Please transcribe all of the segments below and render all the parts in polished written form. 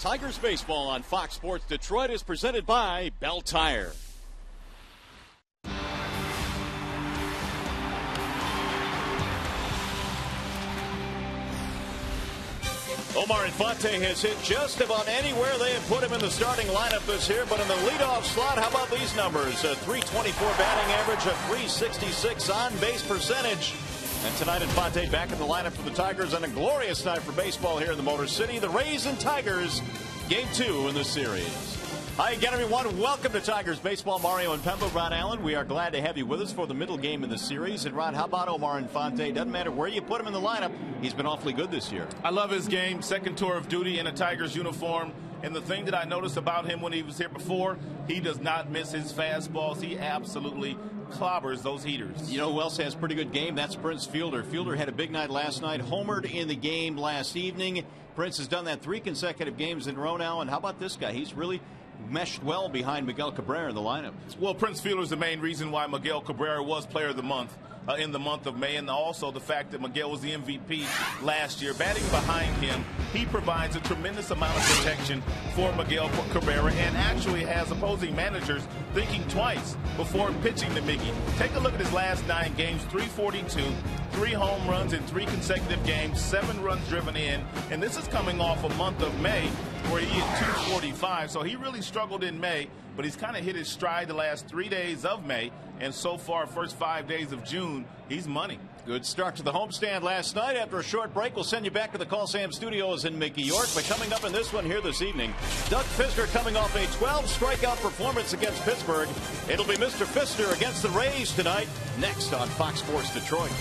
Tigers baseball on Fox Sports Detroit is presented by Bell Tire. Omar Infante has hit just about anywhere they have put him in the starting lineup this year, but in the leadoff slot, how about these numbers? A .324 batting average, a .366 on-base percentage. And tonight, Infante back in the lineup for the Tigers on a glorious night for baseball here in the Motor City. The Rays and Tigers, Game 2 in the series. Hi again, everyone. Welcome to Tigers Baseball. Mario and Pembo, Ron Allen. We are glad to have you with us for the middle game in the series. And Ron, how about Omar Infante? Doesn't matter where you put him in the lineup, he's been awfully good this year. I love his game. Second tour of duty in a Tigers uniform. And the thing that I noticed about him when he was here before, he does not miss his fastballs. He absolutely clobbers those heaters. You know who else has a pretty good game? That's Prince Fielder. Fielder had a big night last night, homered in the game last evening. Prince has done that 3 consecutive games in a row now. And how about this guy? He's really meshed well behind Miguel Cabrera in the lineup. Well, Prince Fielder is the main reason why Miguel Cabrera was Player of the Month in the month of May, and also the fact that Miguel was the MVP last year. Batting behind him, he provides a tremendous amount of protection for Miguel Cabrera and actually has opposing managers thinking twice before pitching to Miggy. Take a look at his last 9 games, .342, 3 home runs in 3 consecutive games, 7 runs driven in, and this is coming off a month of May where he hit .245, so he really struggled in May, but he's kind of hit his stride the last 3 days of May, and so far, first 5 days of June, he's money. Good start to the homestand last night. After a short break, we'll send you back to the Call Sam Studios in Mickey York. But coming up in this one here this evening, Doug Fister coming off a 12-strikeout performance against Pittsburgh. It'll be Mr. Fister against the Rays tonight, next on Fox Sports Detroit.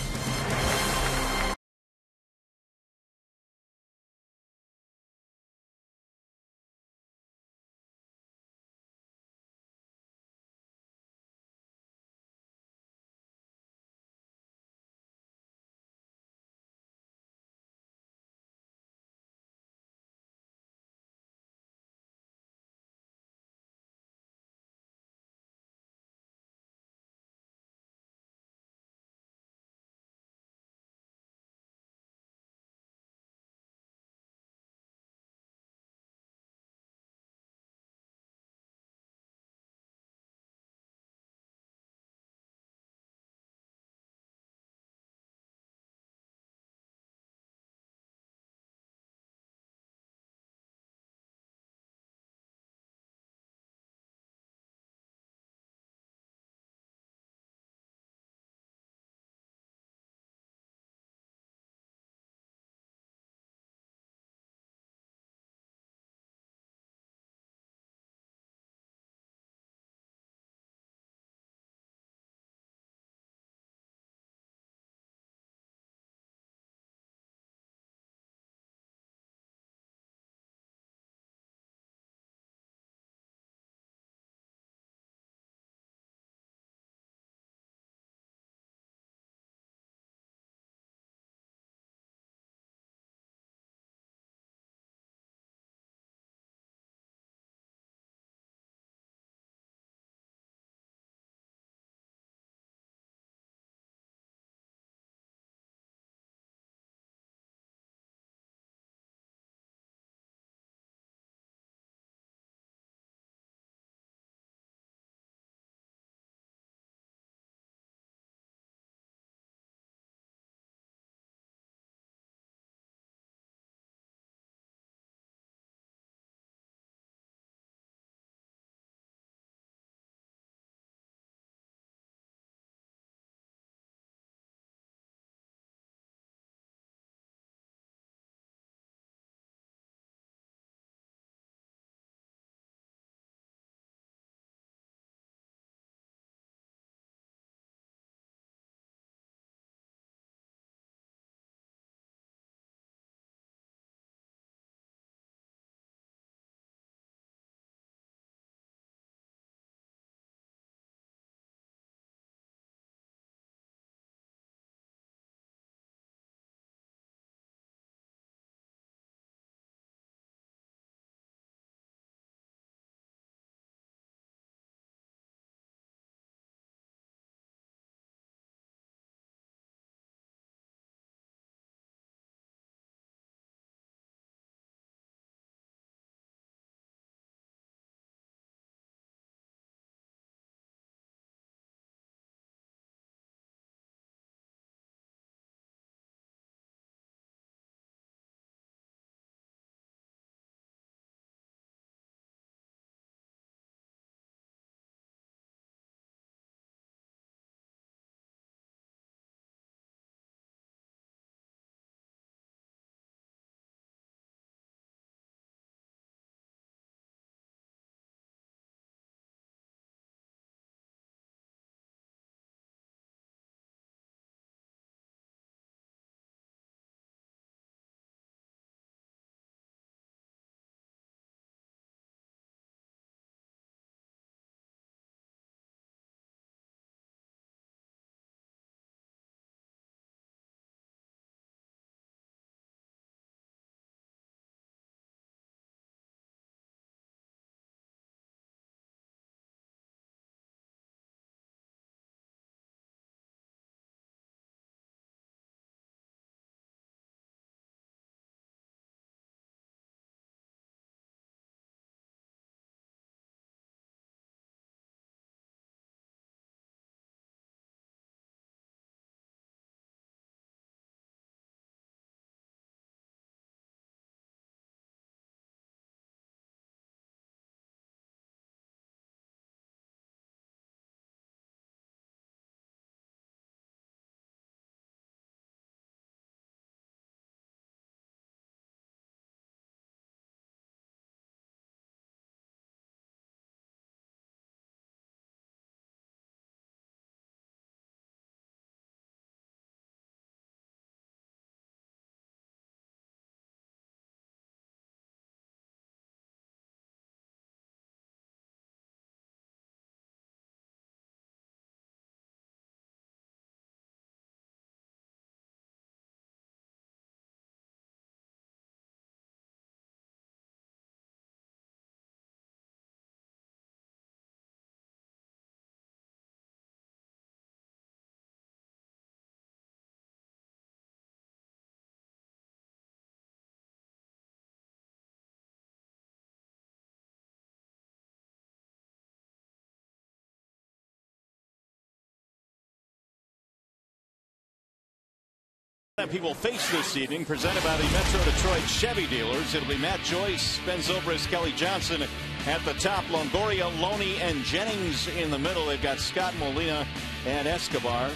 People face this evening, presented by the Metro Detroit Chevy dealers. It'll be Matt Joyce, Ben Zobrist, Kelly Johnson at the top, Longoria, Loney, and Jennings in the middle. They've got Scott, Molina, and Escobar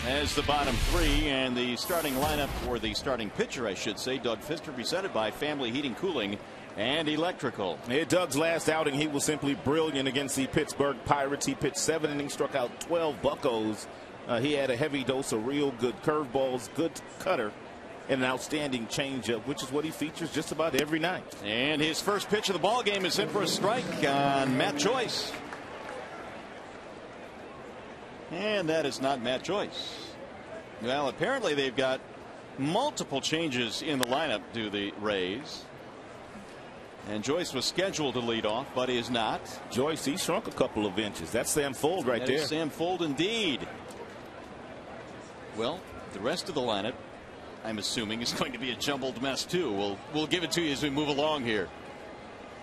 as the bottom three, and the starting lineup, or the starting pitcher, I should say, Doug Fister, presented by Family Heating, Cooling, and Electrical. Doug's last outing, he was simply brilliant against the Pittsburgh Pirates. He pitched 7 innings, struck out 12 buccos. He had a heavy dose of real good curveballs, good cutter, and an outstanding changeup, which is what he features just about every night. And his first pitch of the ball game is in for a strike on Matt Joyce. And that is not Matt Joyce. Well, apparently they've got multiple changes in the lineup, do the Rays. And Joyce was scheduled to lead off, but is not. Joyce, he shrunk a couple of inches. That's Sam Fuld right there. Sam Fuld indeed. Well, the rest of the lineup, I'm assuming, is going to be a jumbled mess too. We'll give it to you as we move along here.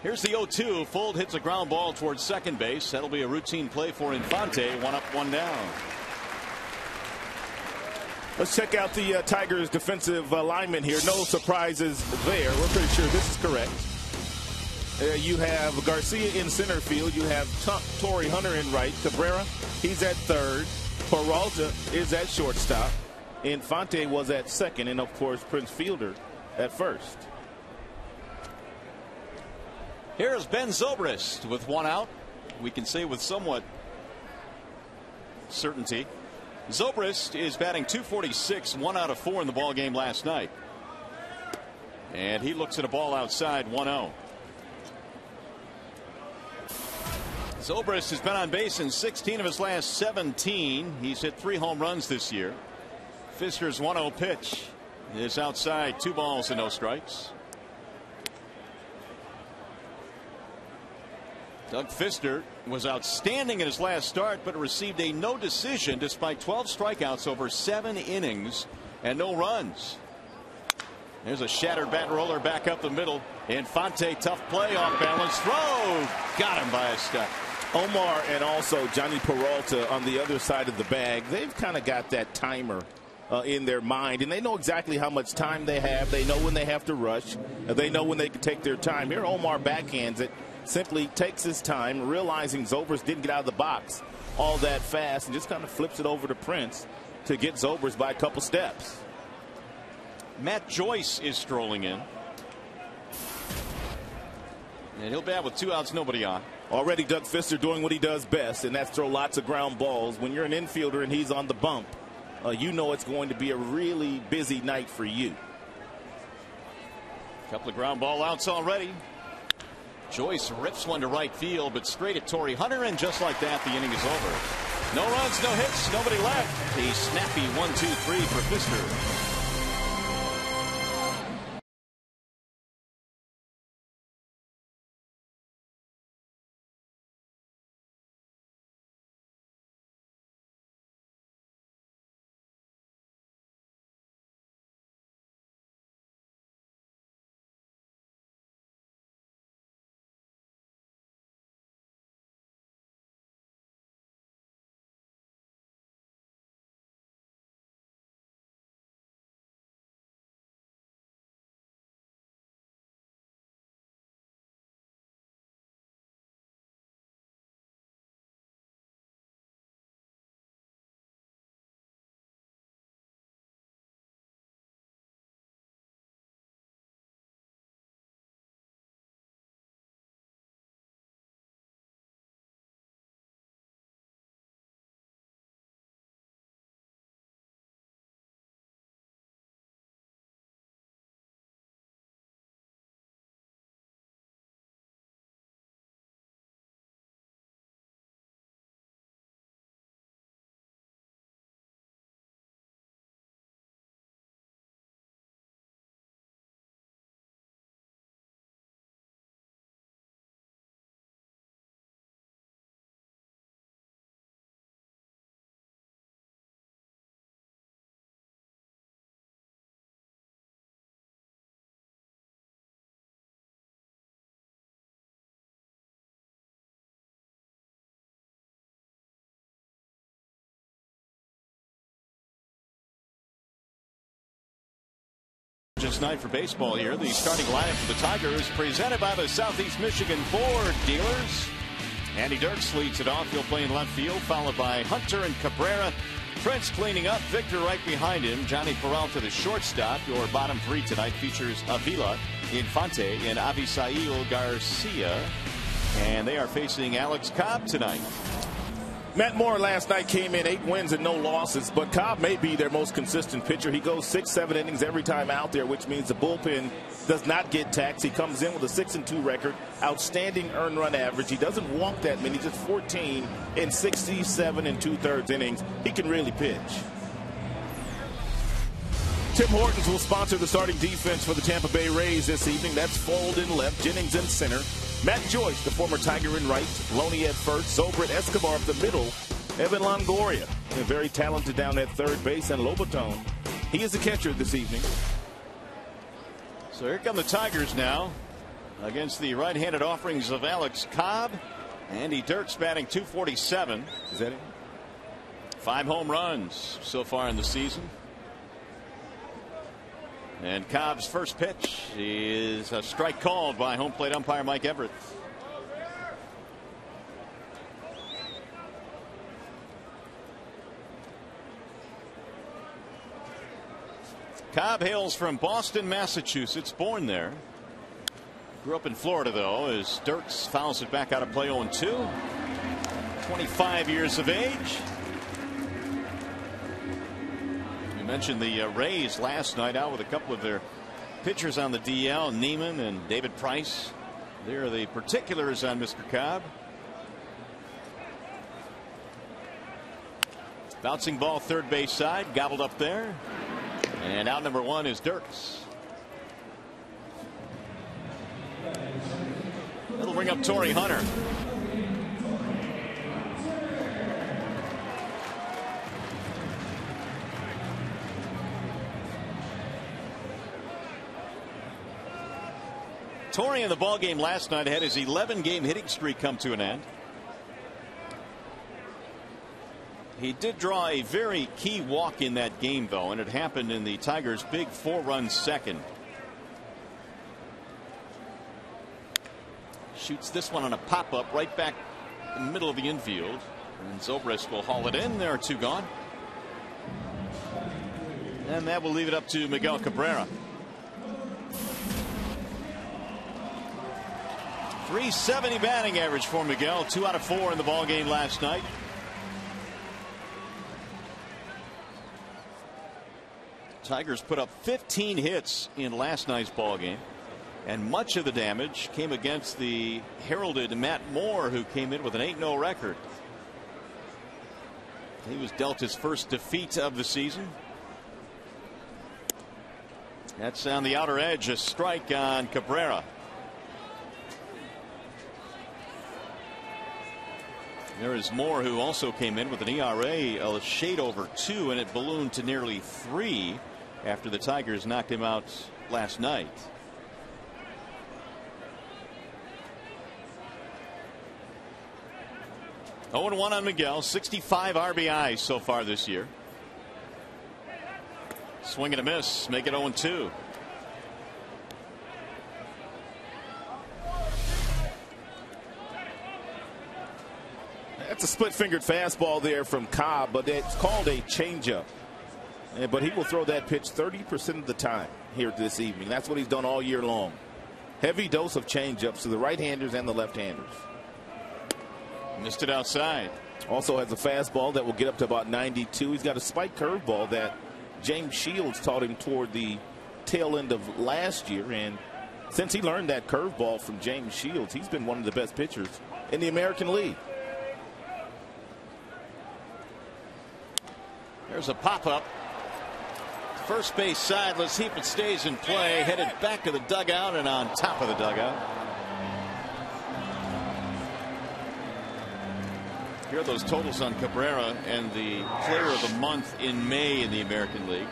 Here's the 0-2. Fuld hits a ground ball towards second base. That'll be a routine play for Infante. 1 up, 1 down. Let's check out the Tigers defensive alignment here. No surprises there. We're pretty sure this is correct. You have Garcia in center field. You have Torrey Hunter in right. Cabrera, he's at third. Peralta is at shortstop. Infante was at second. And, of course, Prince Fielder at first. Here's Ben Zobrist with 1 out. We can say with somewhat certainty. Zobrist is batting .246, 1 out of 4 in the ball game last night. And he looks at a ball outside, 1-0. Zobrist has been on base in 16 of his last 17. He's hit 3 home runs this year. Fister's 1-0 pitch is outside, 2 balls and no strikes. Doug Fister was outstanding in his last start, but received a no decision despite 12 strikeouts over 7 innings and no runs. There's a shattered bat roller back up the middle. Infante, tough play, off balance throw. Got him by a step. Omar and also Johnny Peralta on the other side of the bag. They've kind of got that timer in their mind, and they know exactly how much time they have. They know when they have to rush. They know when they can take their time. Here Omar backhands it, simply takes his time, realizing Zobrist didn't get out of the box all that fast, and just kind of flips it over to Prince to get Zobrist by a couple steps. Matt Joyce is strolling in. And he'll bat with 2 outs, nobody on. Already Doug Fister doing what he does best, and that's throw lots of ground balls. When you're an infielder and he's on the bump, you know it's going to be a really busy night for you. Couple of ground ball outs already. Joyce rips one to right field, but straight at Torrey Hunter, and just like that, the inning is over. No runs, no hits, nobody left. A snappy 1-2-3 for Fister. gorgeous night for baseball here. The starting lineup for the Tigers presented by the Southeast Michigan Ford dealers. Andy Dirks leads it off. He'll play in left field, followed by Hunter and Cabrera. Prince cleaning up. Victor right behind him. Johnny Peralta, the shortstop. Your bottom three tonight features Avila, Infante, and Avisail Garcia. And they are facing Alex Cobb tonight. Matt Moore last night came in 8 wins and no losses, but Cobb may be their most consistent pitcher. He goes 6-7 innings every time out there, which means the bullpen does not get taxed. He comes in with a 6-2 record, outstanding earned run average. He doesn't walk that many, just 14 in 67 2/3 innings. He can really pitch. Tim Hortons will sponsor the starting defense for the Tampa Bay Rays this evening. That's Fold in left, Jennings in center, Matt Joyce, the former Tiger, in right, Loney at first, Zobrit Escobar up the middle, Evan Longoria, very talented down at third base, and Lobaton. He is the catcher this evening. So here come the Tigers now against the right-handed offerings of Alex Cobb. Andy Dirks batting .247. Is that it? 5 home runs so far in the season. And Cobb's first pitch is a strike called by home plate umpire Mike Everett. Cobb hails from Boston, Massachusetts, born there. Grew up in Florida, though, as Dirks fouls it back out of play 0-2. 25 years of age. Mentioned the Rays last night out with a couple of their pitchers on the DL, Neiman and David Price. There are the particulars on Mr. Cobb. Bouncing ball third base side, gobbled up there. And out number 1 is Dirks. That'll bring up Torrey Hunter. Torrey in the ball game last night had his 11-game hitting streak come to an end. He did draw a very key walk in that game, though, and it happened in the Tigers' big 4-run second. Shoots this one on a pop-up right back in the middle of the infield. And Zobrist will haul it in. There are 2 gone. And that will leave it up to Miguel Cabrera. .370 batting average for Miguel. 2 out of 4 in the ball game last night. Tigers put up 15 hits in last night's ball game, and much of the damage came against the heralded Matt Moore, who came in with an 8-0 record. He was dealt his first defeat of the season. That's on the outer edge, a strike on Cabrera. There is Moore, who also came in with an ERA a shade over 2, and it ballooned to nearly 3 after the Tigers knocked him out last night. Oh, 0-1 on Miguel. 65 RBIs so far this year. Swing and a miss. Make it 0-2. That's a split-fingered fastball there from Cobb, but it's called a changeup. But he will throw that pitch 30% of the time here this evening. That's what he's done all year long. Heavy dose of changeups to the right-handers and the left-handers. Missed it outside. Also has a fastball that will get up to about 92. He's got a spike curveball that James Shields taught him toward the tail end of last year. And since he learned that curveball from James Shields, he's been one of the best pitchers in the American League. There's a pop-up. First base side. Let's see if it stays in play. Headed back to the dugout and on top of the dugout. Here are those totals on Cabrera and the player of the month in May in the American League.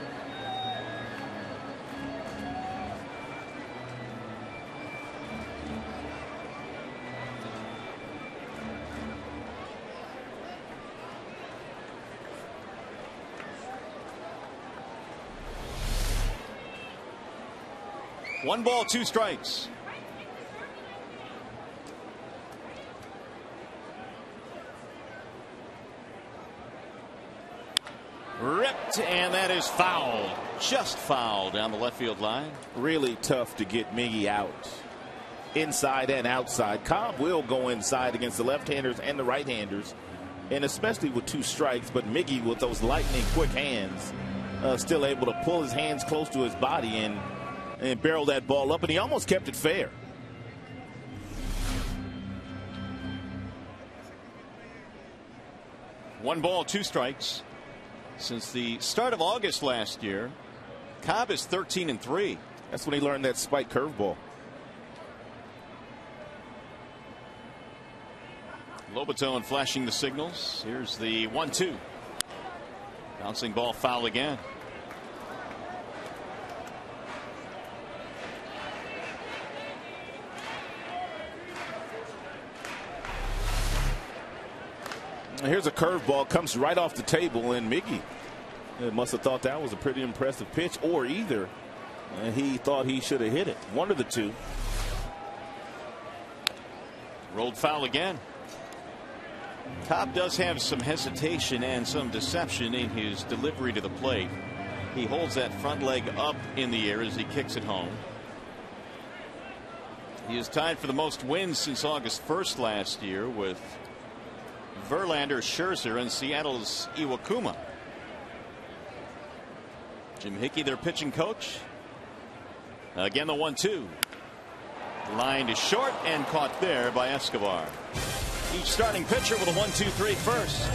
1 ball, 2 strikes. Ripped, and that is foul. Just foul down the left field line. Really tough to get Miggy out. Inside and outside. Cobb will go inside against the left-handers and the right-handers, and especially with 2 strikes. But Miggy, with those lightning quick hands, still able to pull his hands close to his body and barrel that ball up, and he almost kept it fair. One ball, 2 strikes. Since the start of August last year, Cobb is 13-3. That's when he learned that spike curveball. Lobaton flashing the signals. Here's the 1-2. Bouncing ball, foul again. Here's a curveball, comes right off the table, and Miggy must have thought that was a pretty impressive pitch, or either he thought he should have hit it. One of the two. Rolled foul again. Cobb does have some hesitation and some deception in his delivery to the plate. He holds that front leg up in the air as he kicks it home. He is tied for the most wins since August 1st last year with Verlander, Scherzer, and Seattle's Iwakuma. Jim Hickey, their pitching coach. Again, the 1-2. Line is short and caught there by Escobar. Each starting pitcher with a 1-2-3 first.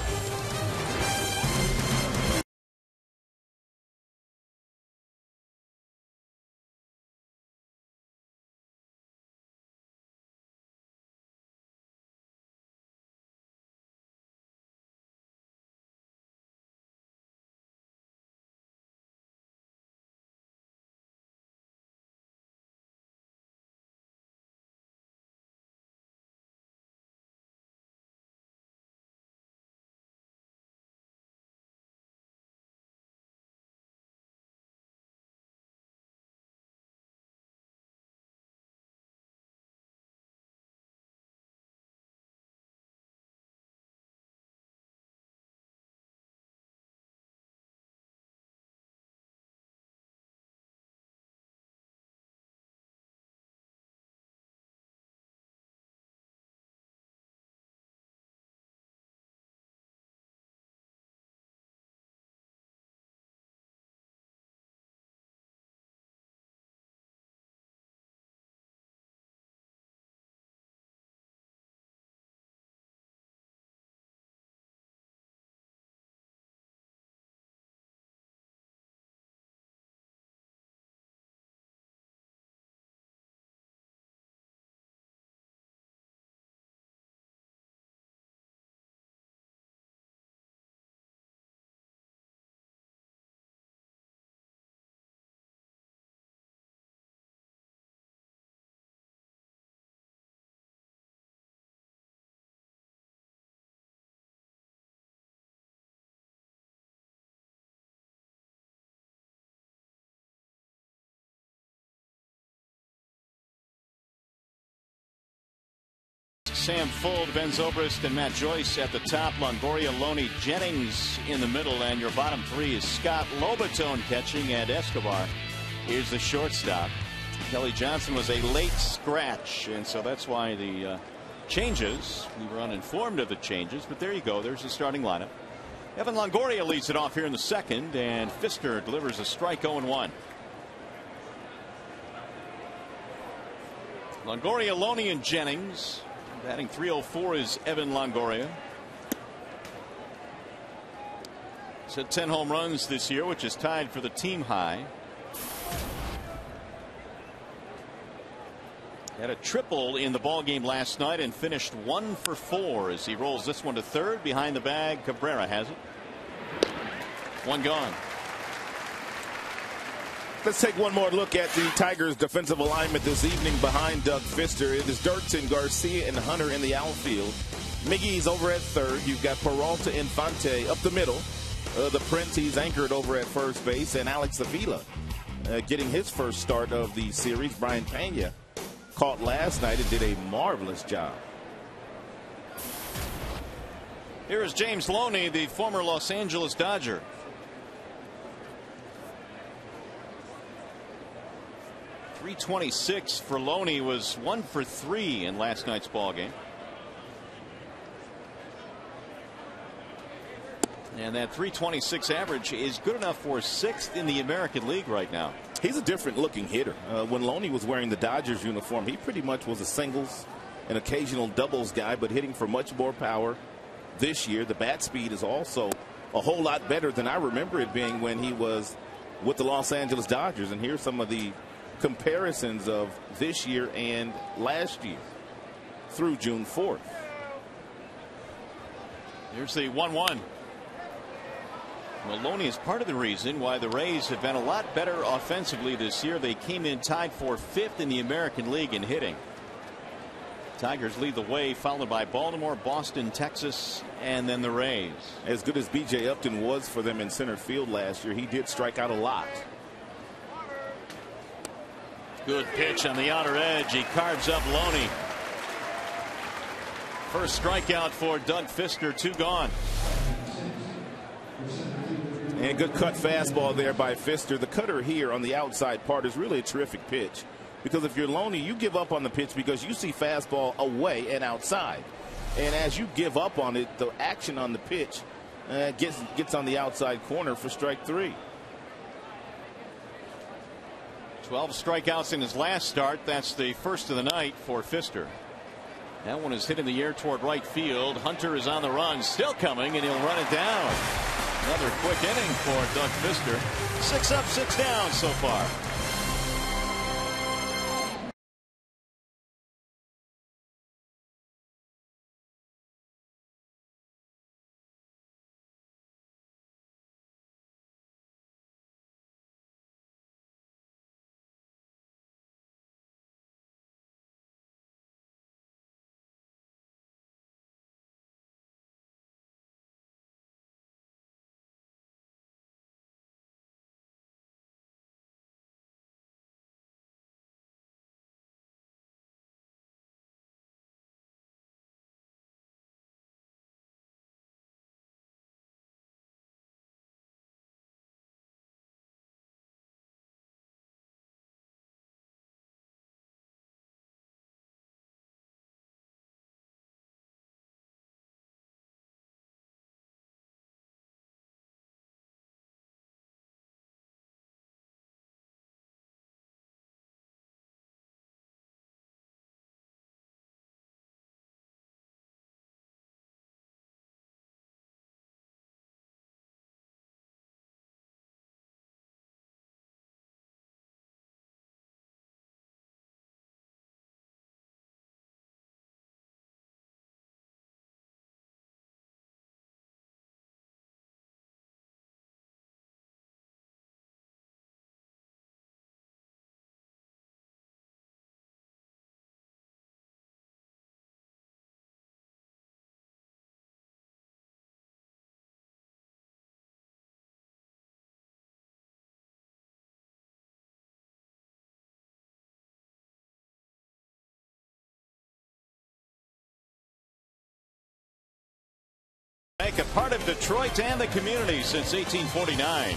Sam Fuld, Ben Zobrist, and Matt Joyce at the top. Longoria, Loney, Jennings in the middle, and your bottom 3 is Scott Lobaton catching, and Escobar is the shortstop. Kelly Johnson was a late scratch, and so that's why the changes. We were uninformed of the changes, but there you go. There's the starting lineup. Evan Longoria leads it off here in the second, and Pfister delivers a strike 0-1. Longoria, Loney, and Jennings. Batting .304 is Evan Longoria. He's had 10 home runs this year, which is tied for the team high. Had a triple in the ball game last night and finished 1 for 4 as he rolls this one to third. Behind the bag, Cabrera has it. 1 gone. Let's take one more look at the Tigers' defensive alignment this evening behind Doug Pfister. It is Dirksen, Garcia, and Hunter in the outfield. Miggy's over at third. You've got Peralta, Infante up the middle. The Prince, he's anchored over at first base, and Alex Avila getting his first start of the series. Brian Pena caught last night and did a marvelous job. Here is James Loney, the former Los Angeles Dodger. .326 for Loney, was 1 for 3 in last night's ball game. And that .326 average is good enough for 6th in the American League right now. He's a different looking hitter. When Loney was wearing the Dodgers uniform, he pretty much was a singles and occasional doubles guy, but hitting for much more power this year. The bat speed is also a whole lot better than I remember it being when he was with the Los Angeles Dodgers. And here's some of the comparisons of this year and last year through June 4th. Here's the 1-1. Loney is part of the reason why the Rays have been a lot better offensively this year. They came in tied for 5th in the American League in hitting. Tigers lead the way, followed by Baltimore, Boston, Texas, and then the Rays. As good as B.J. Upton was for them in center field last year, he did strike out a lot. Good pitch on the outer edge. He carves up Loney. First strikeout for Doug Fister, 2 gone. And good cut fastball there by Fister. The cutter here on the outside part is really a terrific pitch, because if you're Loney, you give up on the pitch because you see fastball away and outside. And as you give up on it, the action on the pitch gets on the outside corner for strike 3. 12 strikeouts in his last start. That's the first of the night for Fister. That one is hit in the air toward right field. Hunter is on the run, still coming, and he'll run it down. Another quick inning for Doug Fister. 6 up, 6 down so far. Make a part of Detroit and the community since 1849.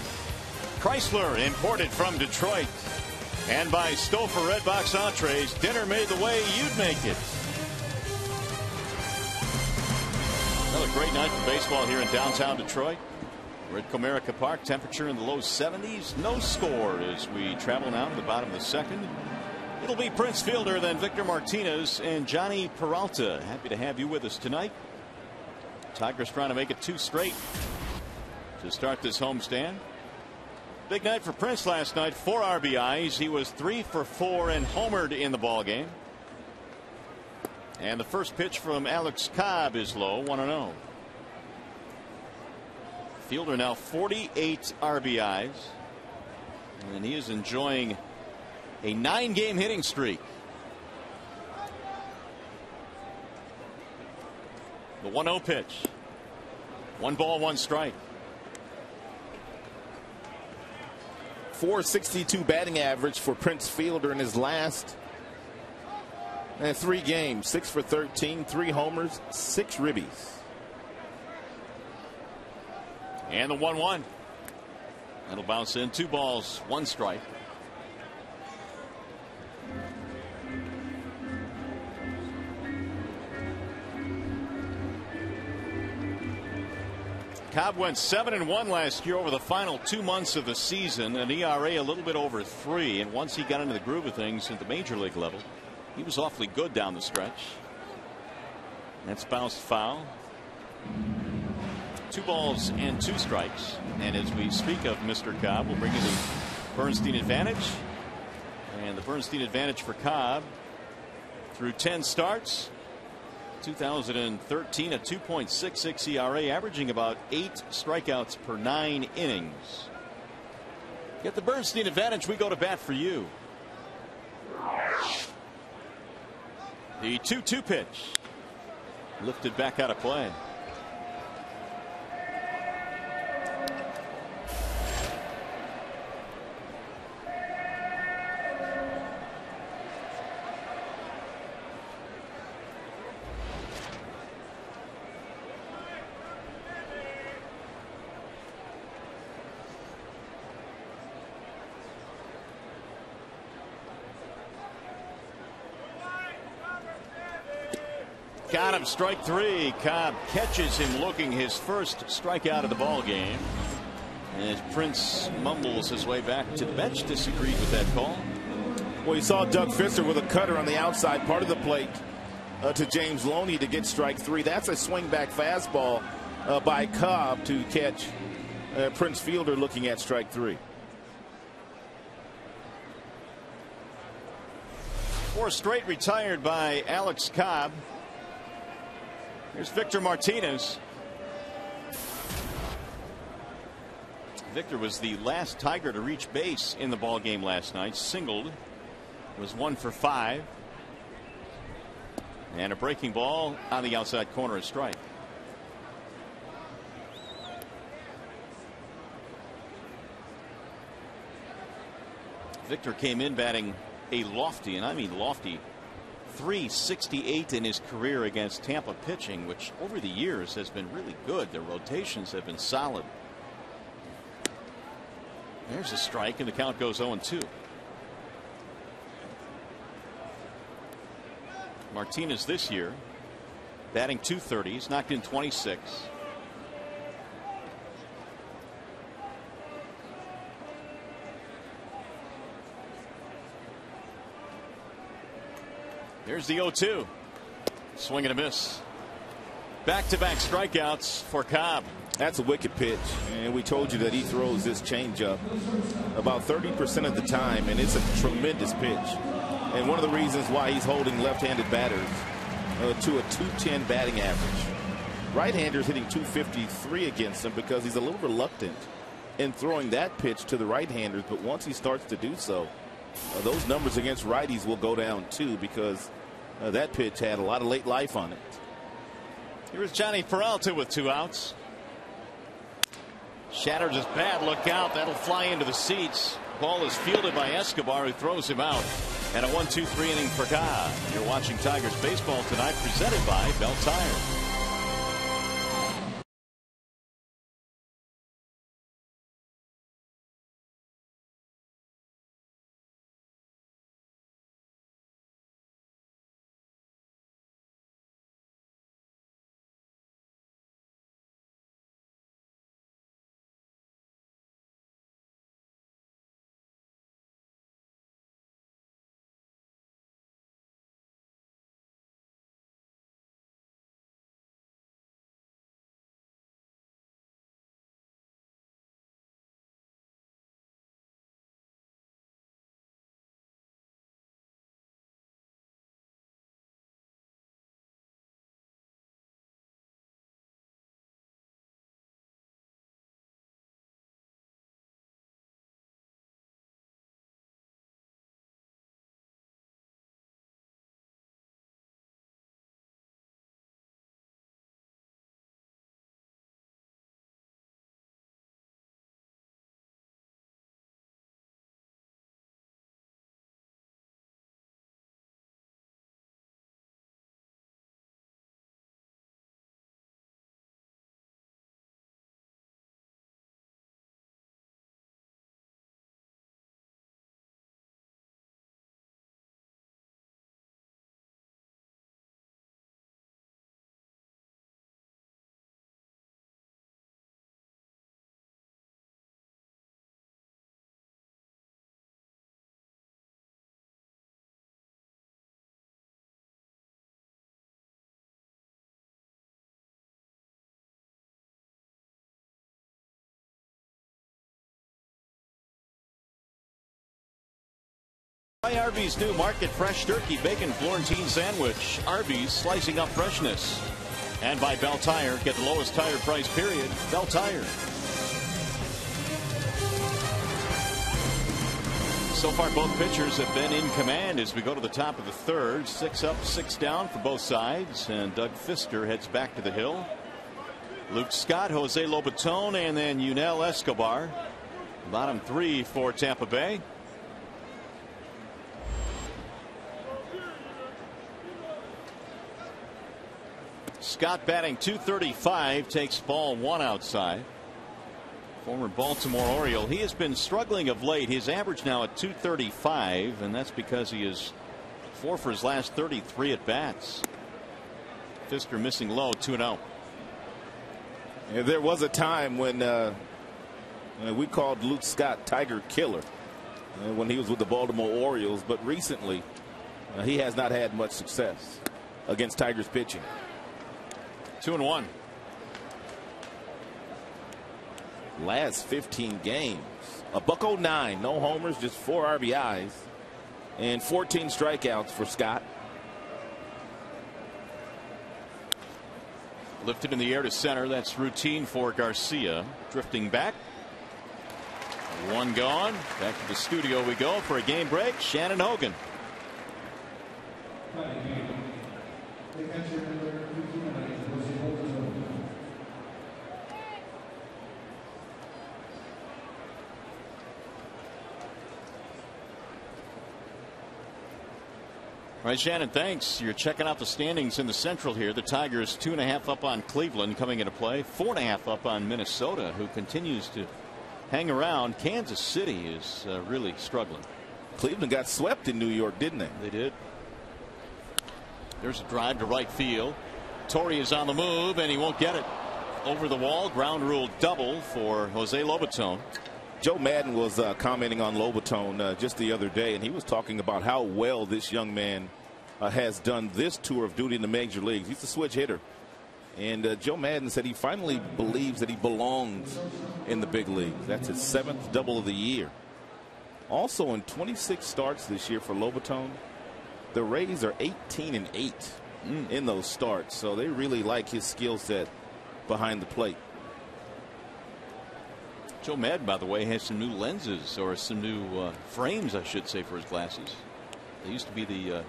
Chrysler, imported from Detroit. And by Stouffer Red Box Entrees, dinner made the way you'd make it. Another great night for baseball here in downtown Detroit. We're at Comerica Park, temperature in the low 70s. No score as we travel now to the bottom of the second. It'll be Prince Fielder, then Victor Martinez and Johnny Peralta. Happy to have you with us tonight. Tigers trying to make it 2 straight to start this homestand. Big night for Prince last night. 4 RBIs. He was 3 for 4 and homered in the ball game. And the first pitch from Alex Cobb is low, 1-0. Fielder now 48 RBIs, and he is enjoying a 9-game hitting streak. The 1-0 pitch. 1 ball, 1 strike. .462 batting average for Prince Fielder in his last 3 games. 6 for 13, 3 homers, 6 ribbies. And the 1-1. That'll bounce in. 2 balls, 1 strike. Cobb went 7-1 last year over the final 2 months of the season, an ERA a little bit over 3. And once he got into the groove of things at the major league level, he was awfully good down the stretch. That's bounced foul. 2 balls and 2 strikes. And as we speak of Mr. Cobb, we'll bring you the Bernstein advantage. And the Bernstein advantage for Cobb through 10 starts. 2013, a 2.66 ERA, averaging about 8 strikeouts per 9 innings. Get the Bernstein advantage. We go to bat for you. The 2-2 pitch. Lifted back out of play. Got him, strike 3. Cobb catches him looking, his first strikeout of the ball game. And as Prince mumbles his way back to the bench, disagreed with that call. Well, you saw Doug Fister with a cutter on the outside part of the plate to James Loney to get strike 3. That's a swing back fastball by Cobb to catch Prince Fielder looking at strike 3. 4 straight retired by Alex Cobb. Here's Victor Martinez. Victor was the last Tiger to reach base in the ball game last night. Singled, was 1 for 5. And a breaking ball on the outside corner, a strike. Victor came in batting a lofty, and I mean lofty, .368 in his career against Tampa pitching, which over the years has been really good. Their rotations have been solid. There's a strike, and the count goes 0-2. Martinez this year batting .230. He's knocked in 26. Here's the 0-2. Swing and a miss. Back-to-back strikeouts for Cobb. That's a wicked pitch, and we told you that he throws this changeup about 30% of the time, and it's a tremendous pitch. And one of the reasons why he's holding left-handed batters to a .210 batting average. Right-handers hitting .253 against him because he's a little reluctant in throwing that pitch to the right-handers, but once he starts to do so, those numbers against righties will go down too, because that pitch had a lot of late life on it. Here's Johnny Peralta with 2 outs. Shatters his bat. Look out. That'll fly into the seats. Ball is fielded by Escobar, who throws him out. And a 1-2-3 inning for Cobb. You're watching Tigers baseball tonight, presented by Bell Tire. Try Arby's new Market Fresh Turkey Bacon Florentine Sandwich. Arby's, slicing up freshness. And by Bell Tire. Get the lowest tire price, period. Bell Tire. So far, both pitchers have been in command as we go to the top of the third. 6 up, 6 down for both sides. And Doug Fister heads back to the hill. Luke Scott, Jose Lobaton, and then Yunel Escobar. Bottom 3 for Tampa Bay. Scott batting .235, takes ball 1 outside. Former Baltimore Oriole. He has been struggling of late. His average now at .235, and that's because he is 4 for his last 33 at bats. Fister missing low, 2-0. Yeah, there was a time when we called Luke Scott Tiger Killer when he was with the Baltimore Orioles, but recently he has not had much success against Tigers pitching. 2-1. Last 15 games, a $109, no homers, just 4 RBIs, and 14 strikeouts for Scott. Lifted in the air to center. That's routine for Garcia. Drifting back. 1 gone. Back to the studio we go for a game break. Shannon Hogan. All right, Shannon, thanks. You're checking out the standings in the Central here. The Tigers 2.5 up on Cleveland coming into play. 4.5 up on Minnesota, who continues to hang around. Kansas City is really struggling. Cleveland got swept in New York, didn't they? They did. There's a drive to right field. Torrey is on the move, and he won't get it. Over the wall, ground rule double for Jose Lobaton. Joe Madden was commenting on Lobaton just the other day, and he was talking about how well this young man has done this tour of duty in the major leagues. He's a switch hitter. And Joe Madden said he finally believes that he belongs in the big leagues. That's his 7th double of the year. Also, in 26 starts this year for Lobaton, the Rays are 18-8 in those starts. So they really like his skill set behind the plate. Joe Madden, by the way, has some new lenses, or some new frames, I should say, for his glasses. They used to be the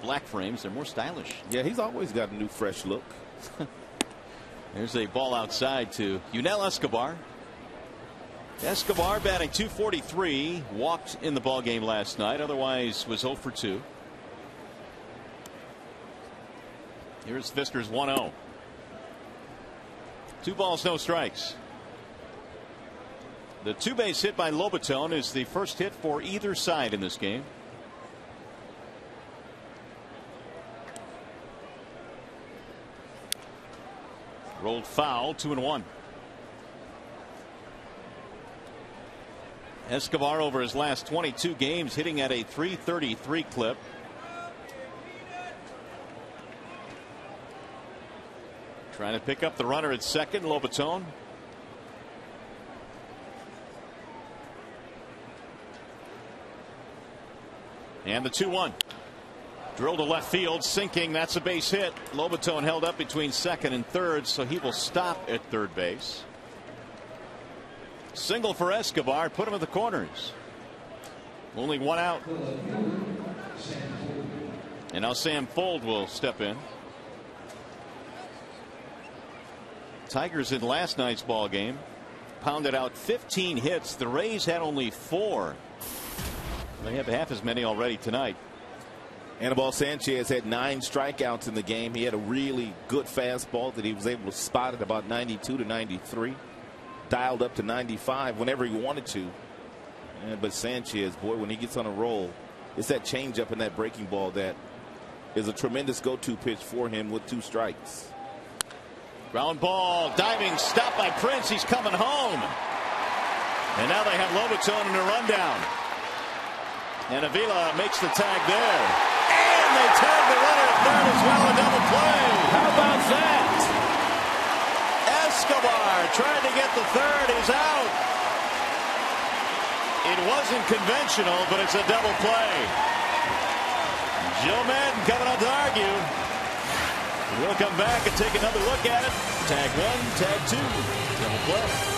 black frames. They're more stylish. Yeah, he's always got a new fresh look. There's a ball outside to Yunel Escobar. Escobar batting .243, walked in the ball game last night. Otherwise was 0 for 2. Here's Fister's 1-0. 2 balls, no strikes. The 2-base hit by Lobaton is the first hit for either side in this game. Rolled foul, 2-1. Escobar over his last 22 games hitting at a .333 clip. Trying to pick up the runner at second, Lobaton. And the 2-1. Drilled to left field, sinking. That's a base hit. Lobaton held up between second and third, so he will stop at third base. Single for Escobar, put him at the corners. Only 1 out. And now Sam Fuld will step in. Tigers in last night's ball game pounded out 15 hits. The Rays had only 4. They have half as many already tonight. Anibal Sanchez had 9 strikeouts in the game. He had a really good fastball that he was able to spot at about 92 to 93. Dialed up to 95 whenever he wanted to. But Sanchez, boy, when he gets on a roll, it's that changeup and that breaking ball that is a tremendous go-to pitch for him with 2 strikes. Ground ball, diving stop by Prince. He's coming home. And now they have Lobaton in a rundown. And Avila makes the tag there. And they tag the runner at third as well. A double play. How about that? Escobar trying to get the third. He's out. It wasn't conventional, but it's a double play. Joe Madden coming out to argue. We'll come back and take another look at it. Tag 1, tag 2, double play.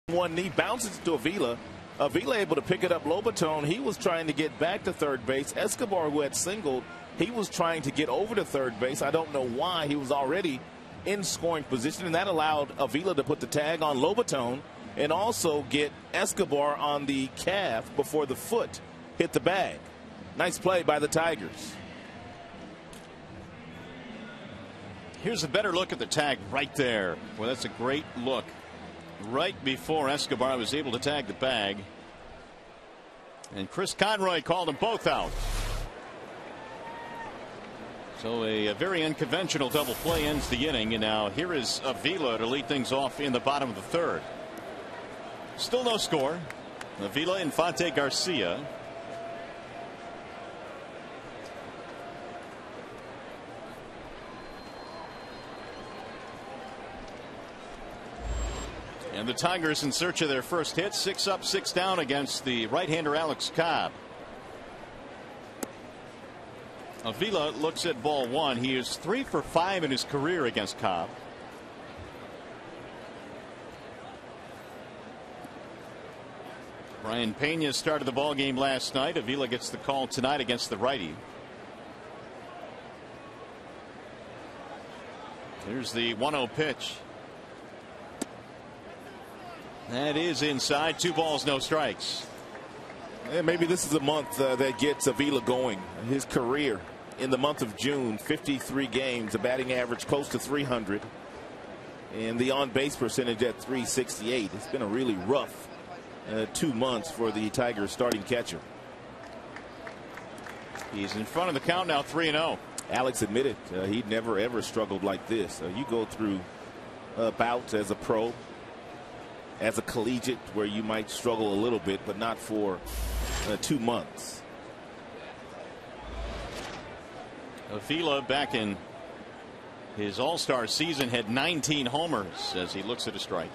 One knee bounces to Avila. Avila able to pick it up. Lobaton, he was trying to get back to third base. Escobar, who had singled, he was trying to get over to third base. I don't know why. He was already in scoring position, and that allowed Avila to put the tag on Lobaton and also get Escobar on the calf before the foot hit the bag. Nice play by the Tigers. Here's a better look at the tag right there. Well, that's a great look. Right before Escobar was able to tag the bag. And Chris Conroy called them both out. So a very unconventional double play ends the inning. And now here is Avila to lead things off in the bottom of the third. Still no score. Avila, Infante, Garcia. And the Tigers in search of their first hit. 6 up, 6 down against the right-hander Alex Cobb. Avila looks at ball 1. He is 3 for 5 in his career against Cobb. Brian Pena started the ball game last night. Avila gets the call tonight against the righty. Here's the 1-0 pitch. That is inside. 2 balls, no strikes. Yeah, maybe this is a month that gets Avila going. His career in the month of June, 53 games, a batting average close to 300, and the on-base percentage at 368. It's been a really rough 2 months for the Tigers starting catcher. He's in front of the count now, 3-0. Alex admitted he'd never ever struggled like this. You go through bouts as a pro, as a collegiate, where you might struggle a little bit, but not for 2 months. Avila back in his all-star season had 19 homers as he looks at a strike.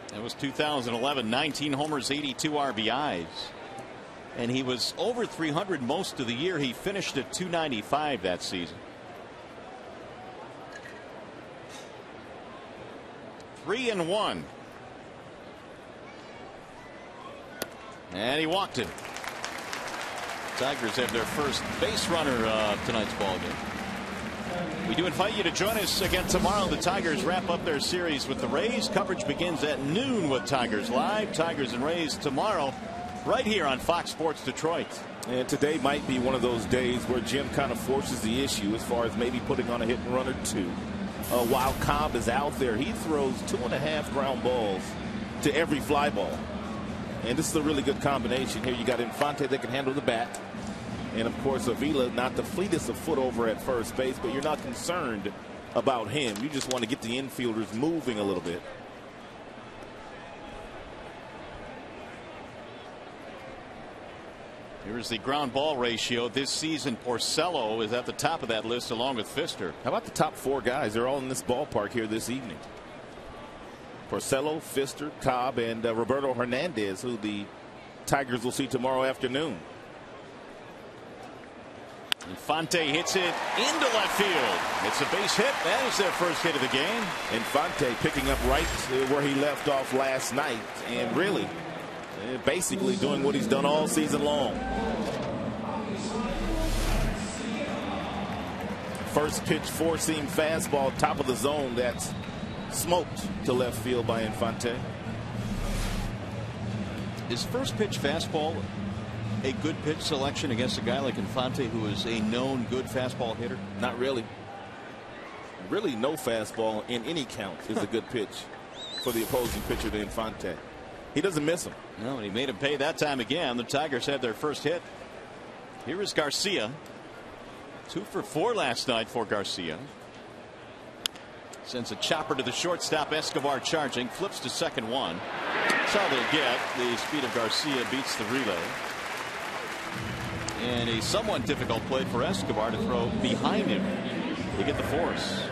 That was 2011. 19 homers, 82 RBIs. And he was over 300 most of the year. He finished at 295 that season. 3-1. And he walked it. Tigers have their first base runner of tonight's ball game. We do invite you to join us again tomorrow. The Tigers wrap up their series with the Rays. Coverage begins at noon with Tigers Live. Tigers and Rays tomorrow right here on Fox Sports Detroit. And today might be one of those days where Jim kind of forces the issue as far as maybe putting on a hit and run or two. While Cobb is out there, he throws 2.5 ground balls to every fly ball. And this is a really good combination here. You got Infante that can handle the bat. And, of course, Avila, not the fleetest of foot over at first base, but you're not concerned about him. You just want to get the infielders moving a little bit. Here's the ground ball ratio this season. Porcello is at the top of that list along with Pfister. How about the top 4 guys? They're all in this ballpark here this evening. Porcello, Pfister, Cobb, and Roberto Hernandez, who the Tigers will see tomorrow afternoon. Infante hits it into left field. It's a base hit. That is their first hit of the game. Infante picking up right where he left off last night, and really basically doing what he's done all season long. First pitch, 4-seam fastball, top of the zone, that's smoked to left field by Infante. Is first pitch fastball a good pitch selection against a guy like Infante, who is a known good fastball hitter? Not really. Really, no fastball in any count is a good pitch for the opposing pitcher to Infante. He doesn't miss him. No, and he made him pay that time again. The Tigers had their first hit. Here is Garcia. 2 for 4 last night for Garcia. Sends a chopper to the shortstop. Escobar charging. Flips to second one. That's how they get. The speed of Garcia beats the relay. And a somewhat difficult play for Escobar to throw behind him to get the force.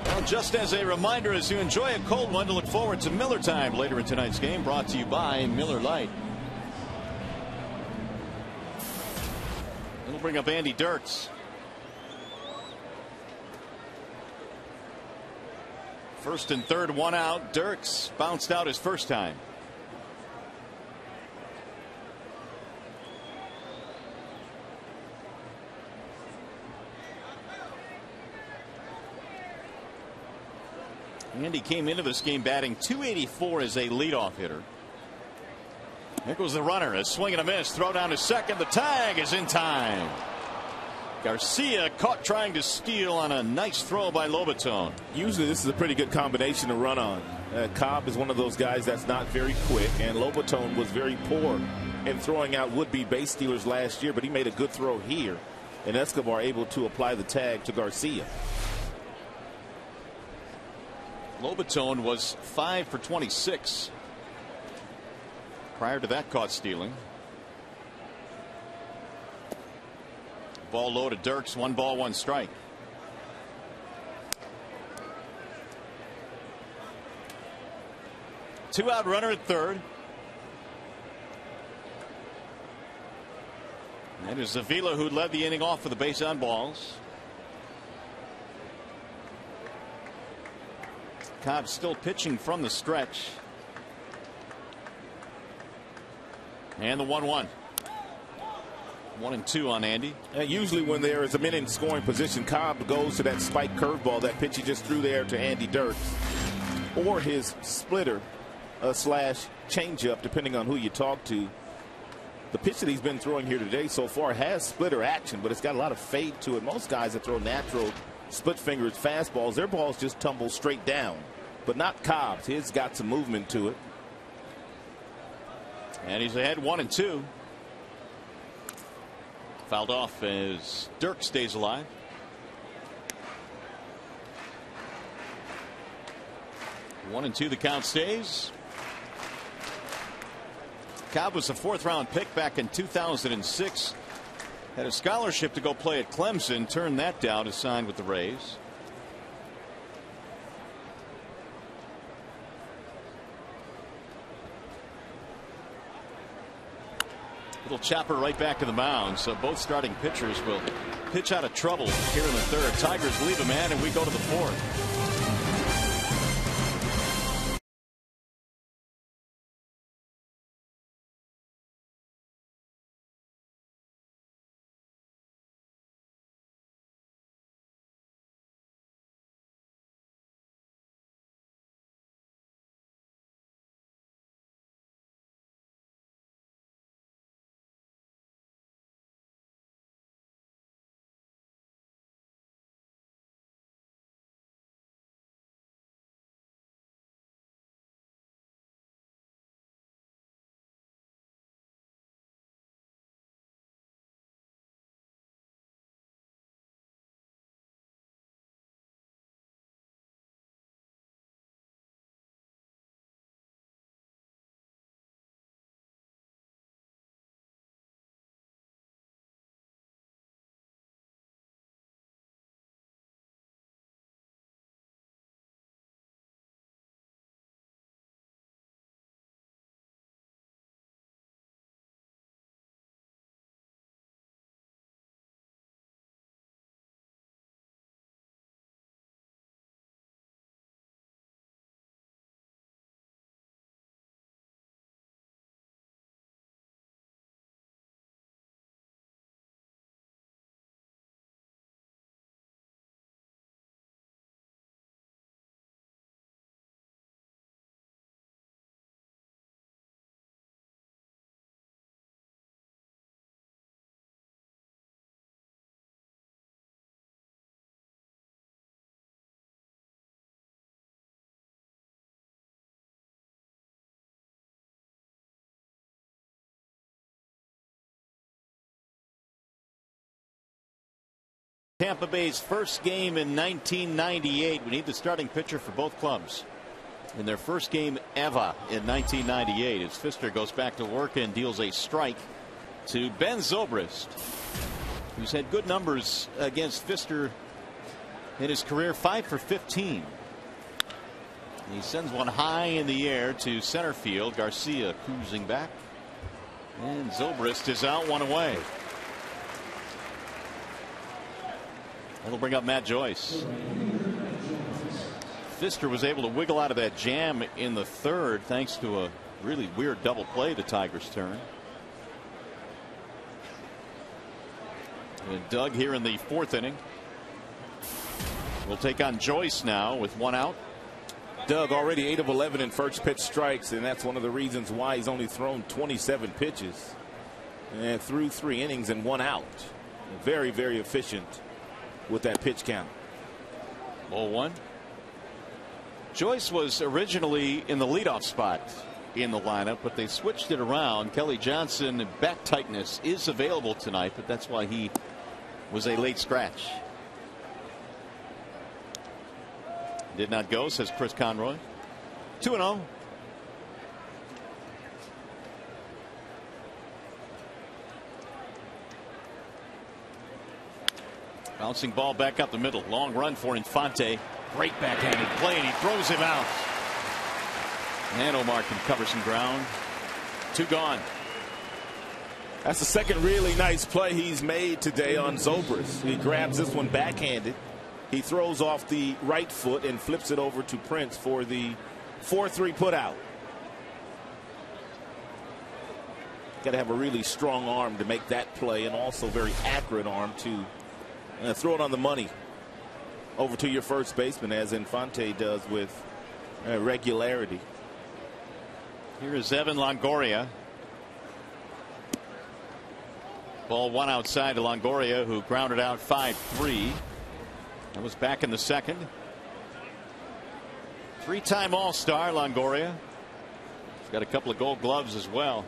Well, just as a reminder, as you enjoy a cold one, to look forward to Miller Time later in tonight's game, brought to you by Miller Lite. It'll bring up Andy Dirks. First and third, 1 out. Dirks bounced out his first time. Andy came into this game batting .284 as a leadoff hitter. There goes the runner. A swing and a miss. Throw down to second. The tag is in time. Garcia caught trying to steal on a nice throw by Lobaton. Usually this is a pretty good combination to run on. Cobb is one of those guys that's not very quick, and Lobaton was very poor in throwing out would-be base stealers last year, but he made a good throw here, and Escobar able to apply the tag to Garcia. Lobaton was 5 for 26 prior to that caught stealing. Ball low to Dirks. 1 ball, 1 strike. Two-out runner at third. And it is Avila who led the inning off for the base on balls. Cobb still pitching from the stretch. And the 1-1. 1-2 on Andy. Usually when there is a man in scoring position, Cobb goes to that spike curveball, that pitch he just threw there to Andy Dirks, or his splitter slash changeup, depending on who you talk to. The pitch that he's been throwing here today so far has splitter action, but it's got a lot of fade to it. Most guys that throw natural split fingers fastballs, their balls just tumble straight down, but not Cobb's. His got some movement to it. And he's ahead 1-2. Fouled off as Dirk stays alive. 1-2, the count stays. Cobb was a 4th-round pick back in 2006. Had a scholarship to go play at Clemson. Turned that down to sign with the Rays. Little chopper right back to the mound. So both starting pitchers will pitch out of trouble here in the third. Tigers leave a man, and we go to the 4th. Tampa Bay's first game in 1998. We need the starting pitcher for both clubs in their first game ever in 1998 as Pfister goes back to work and deals a strike to Ben Zobrist, who's had good numbers against Pfister in his career, 5 for 15. He sends one high in the air to center field. Garcia cruising back, and Zobrist is out, one away. That'll bring up Matt Joyce. Pfister was able to wiggle out of that jam in the third thanks to a really weird double play to Tigers' turn. And Doug here in the fourth inning will take on Joyce now with one out. Doug already 8 of 11 in first pitch strikes, and that's one of the reasons why he's only thrown 27 pitches and threw 3 innings and 1 out. Very, very efficient with that pitch count. Ball 1. Joyce was originally in the leadoff spot in the lineup, but they switched it around. Kelly Johnson, back tightness, is available tonight, but that's why he was a late scratch. Did not go, says Chris Conroy. 2-0. Bouncing ball back up the middle. Long run for Infante. Great backhanded play, and he throws him out. And Omar can cover some ground. 2 gone. That's the second really nice play he's made today on Zobrist. He grabs this one backhanded. He throws off the right foot and flips it over to Prince for the 4-3 put out. Got to have a really strong arm to make that play, and also very accurate arm to throw it on the money over to your first baseman, as Infante does with regularity. Here is Evan Longoria. Ball 1 outside to Longoria, who grounded out 5-3. That was back in the second. 3-time All-Star Longoria. He's got a couple of Gold Gloves as well.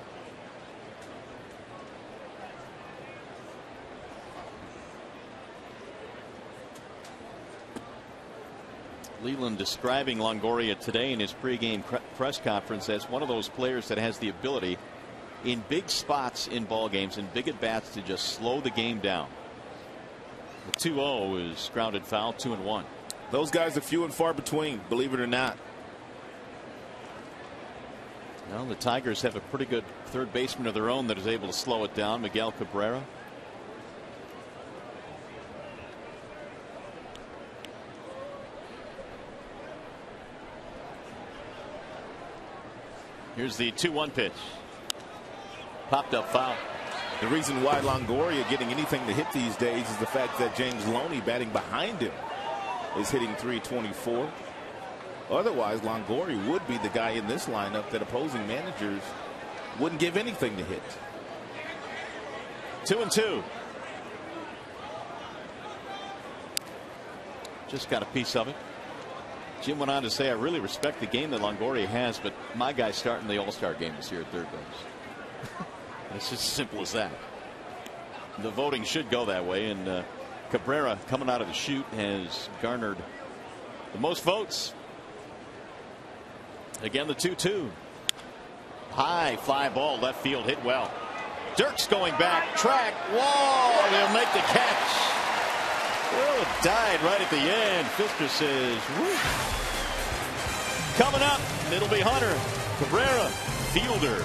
Leland describing Longoria today in his pregame press conference as one of those players that has the ability in big spots in ball games and big at bats to just slow the game down. The 2-0 is grounded foul, 2-1. Those guys are few and far between, believe it or not. Well, the Tigers have a pretty good third baseman of their own that is able to slow it down, Miguel Cabrera. Here's the 2-1 pitch. Popped up foul. The reason why Longoria getting anything to hit these days is the fact that James Loney, batting behind him, is hitting .324. Otherwise, Longoria would be the guy in this lineup that opposing managers wouldn't give anything to hit. 2-2. Just got a piece of it. Jim went on to say, I really respect the game that Longoria has, but my guy's starting the All-Star game this year at third base. It's just as simple as that. The voting should go that way, and Cabrera, coming out of the chute, has garnered the most votes. Again, the 2-2. High fly ball, left field, hit well. Dirks going back, track, wall, he'll make the catch. Well, it died right at the end. Pfister says, woo. Coming up, it'll be Hunter, Cabrera, Fielder.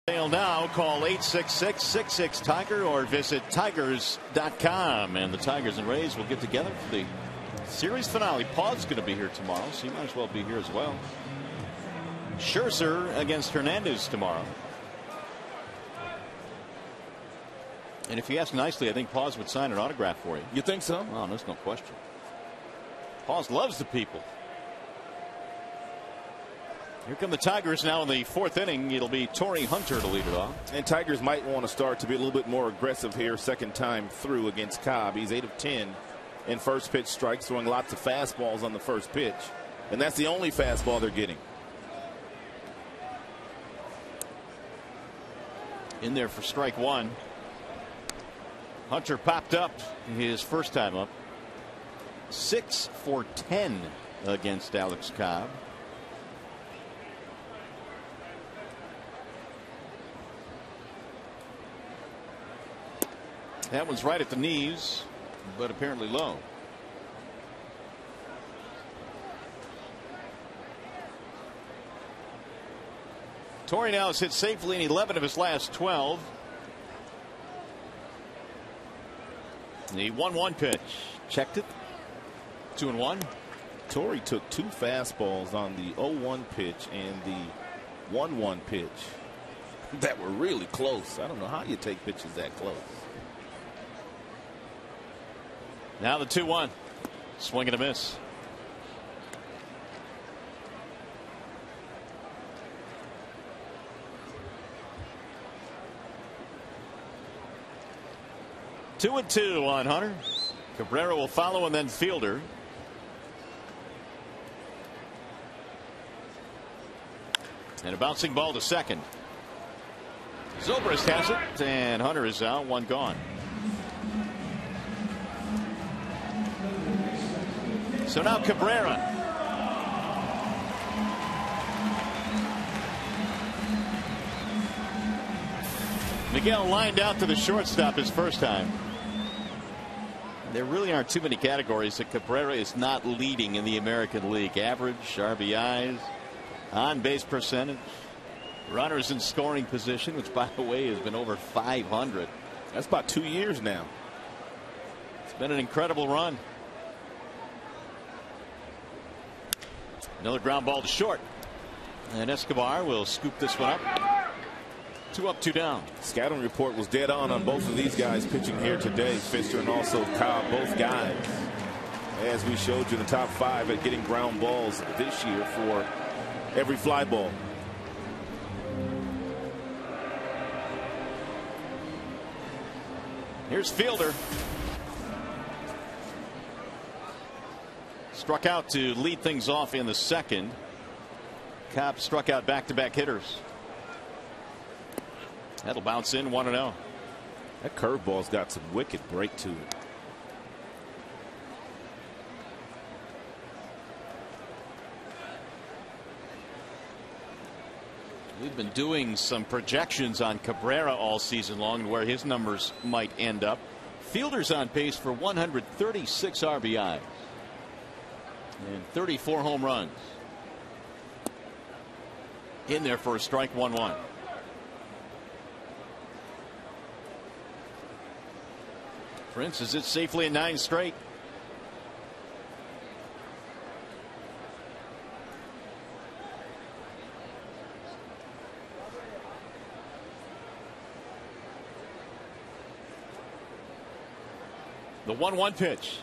Now call 866-66-TIGER or visit tigers.com. And the Tigers and Rays will get together for the series finale. Paul's going to be here tomorrow, so you might as well be here as well. Scherzer against Hernandez tomorrow. And if you ask nicely, I think Paws would sign an autograph for you. You think so? Oh, there's no question. Paws loves the people. Here come the Tigers now in the fourth inning. It'll be Torrey Hunter to lead it off. And Tigers might want to start to be a little bit more aggressive here second time through against Cobb. He's 8 of 10 in first pitch strikes, throwing lots of fastballs on the first pitch. And that's the only fastball they're getting. In there for strike one. Hunter popped up his first time up. 6 for 10 against Alex Cobb. That one's right at the knees, but apparently low. Torrey now has hit safely in 11 of his last 12. The 1-1 pitch. Checked it. 2-1. Torrey took 2 fastballs on the 0-1 pitch and the 1-1 pitch that were really close. I don't know how you take pitches that close. Now the 2-1. Swing and a miss. Two and 2 on Hunter. Cabrera will follow and then Fielder. And a bouncing ball to second. Zobrist has it, and Hunter is out. One gone. So now Cabrera. Miguel lined out to the shortstop his first time. There really aren't too many categories that Cabrera is not leading in the American League. Average, RBIs, on base percentage, runners in scoring position, which by the way has been over 500. That's about 2 years now. It's been an incredible run. Another ground ball to short, and Escobar will scoop this one up. 2 up, 2 down. Scouting report was dead on both of these guys pitching here today. Pfister and also Cobb, both guys, as we showed you, in the top 5 at getting ground balls this year for every fly ball. Here's Fielder. Struck out to lead things off in the second. Cobb struck out back-to-back hitters. That'll bounce in 1-0. That curveball's got some wicked break to it. We've been doing some projections on Cabrera all season long and where his numbers might end up. Fielder's on pace for 136 RBIs and 34 home runs. In there for a strike. 1-1. Prince is it safely in 9 straight. The 1-1 pitch.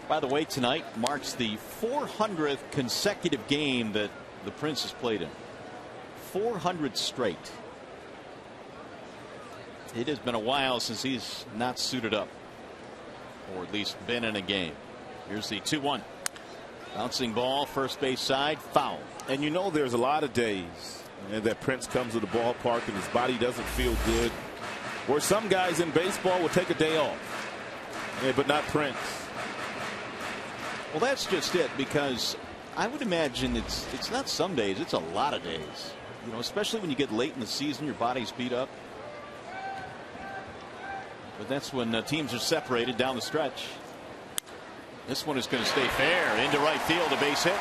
By the way, tonight marks the 400th consecutive game that the Prince has played in. 400 straight. It has been a while since he's not suited up, or at least been in a game. Here's the 2-1. Bouncing ball, first base side, foul. And you know there's a lot of days that Prince comes to the ballpark and his body doesn't feel good, where some guys in baseball will take a day off, but not Prince. Well, that's just it, because I would imagine it's not some days, it's a lot of days. You know, especially when you get late in the season, your body's beat up. But that's when teams are separated down the stretch. This one is going to stay fair into right field, a base hit.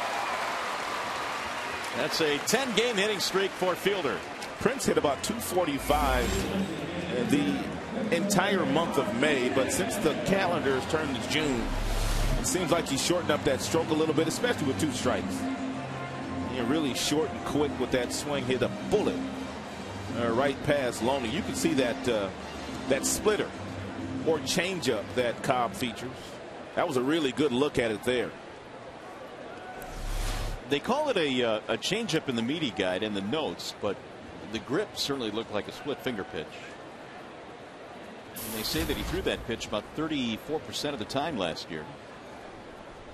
That's a 10-game hitting streak for Fielder. Prince hit about 245 the entire month of May, but since the calendar has turned to June, it seems like he's shortened up that stroke a little bit, especially with 2 strikes. Really short and quick with that swing. Hit a bullet right past Loney. You can see that that splitter or changeup that Cobb features. That was a really good look at it there. They call it a changeup in the meaty guide and the notes, but the grip certainly looked like a split finger pitch. And they say that he threw that pitch about 34% of the time last year.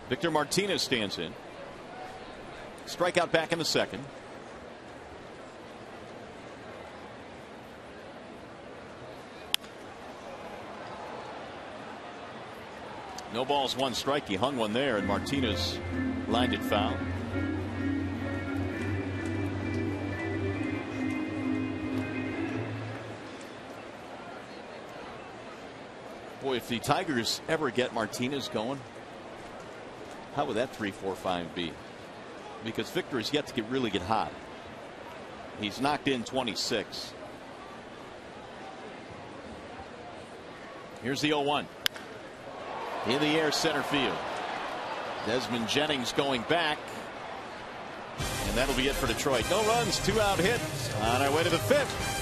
Victor Martinez stands in. Strikeout back in the second. No balls, 1 strike. He hung one there, and Martinez lined it foul. Boy, if the Tigers ever get Martinez going, how would that 3-4-5 be? Because Victor is yet to really get hot. He's knocked in 26. Here's the 0-1. In the air, center field. Desmond Jennings going back. And that'll be it for Detroit. No runs, 2-out hits. On our way to the 5th.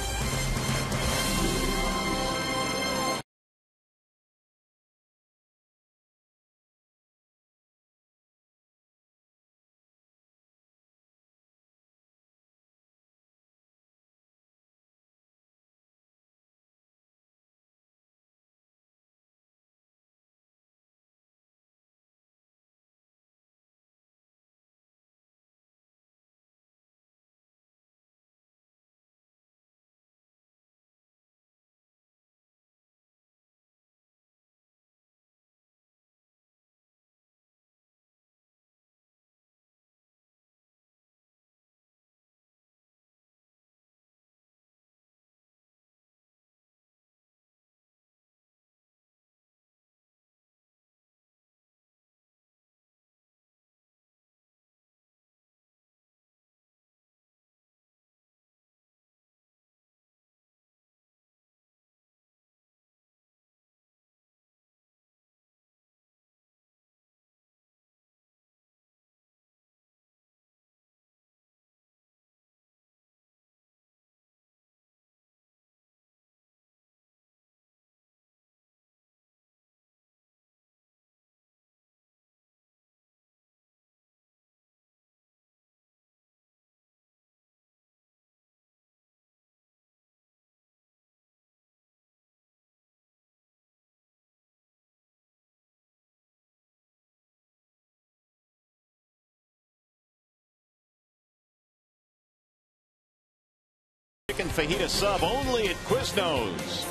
Chicken fajita sub only at Quiznos.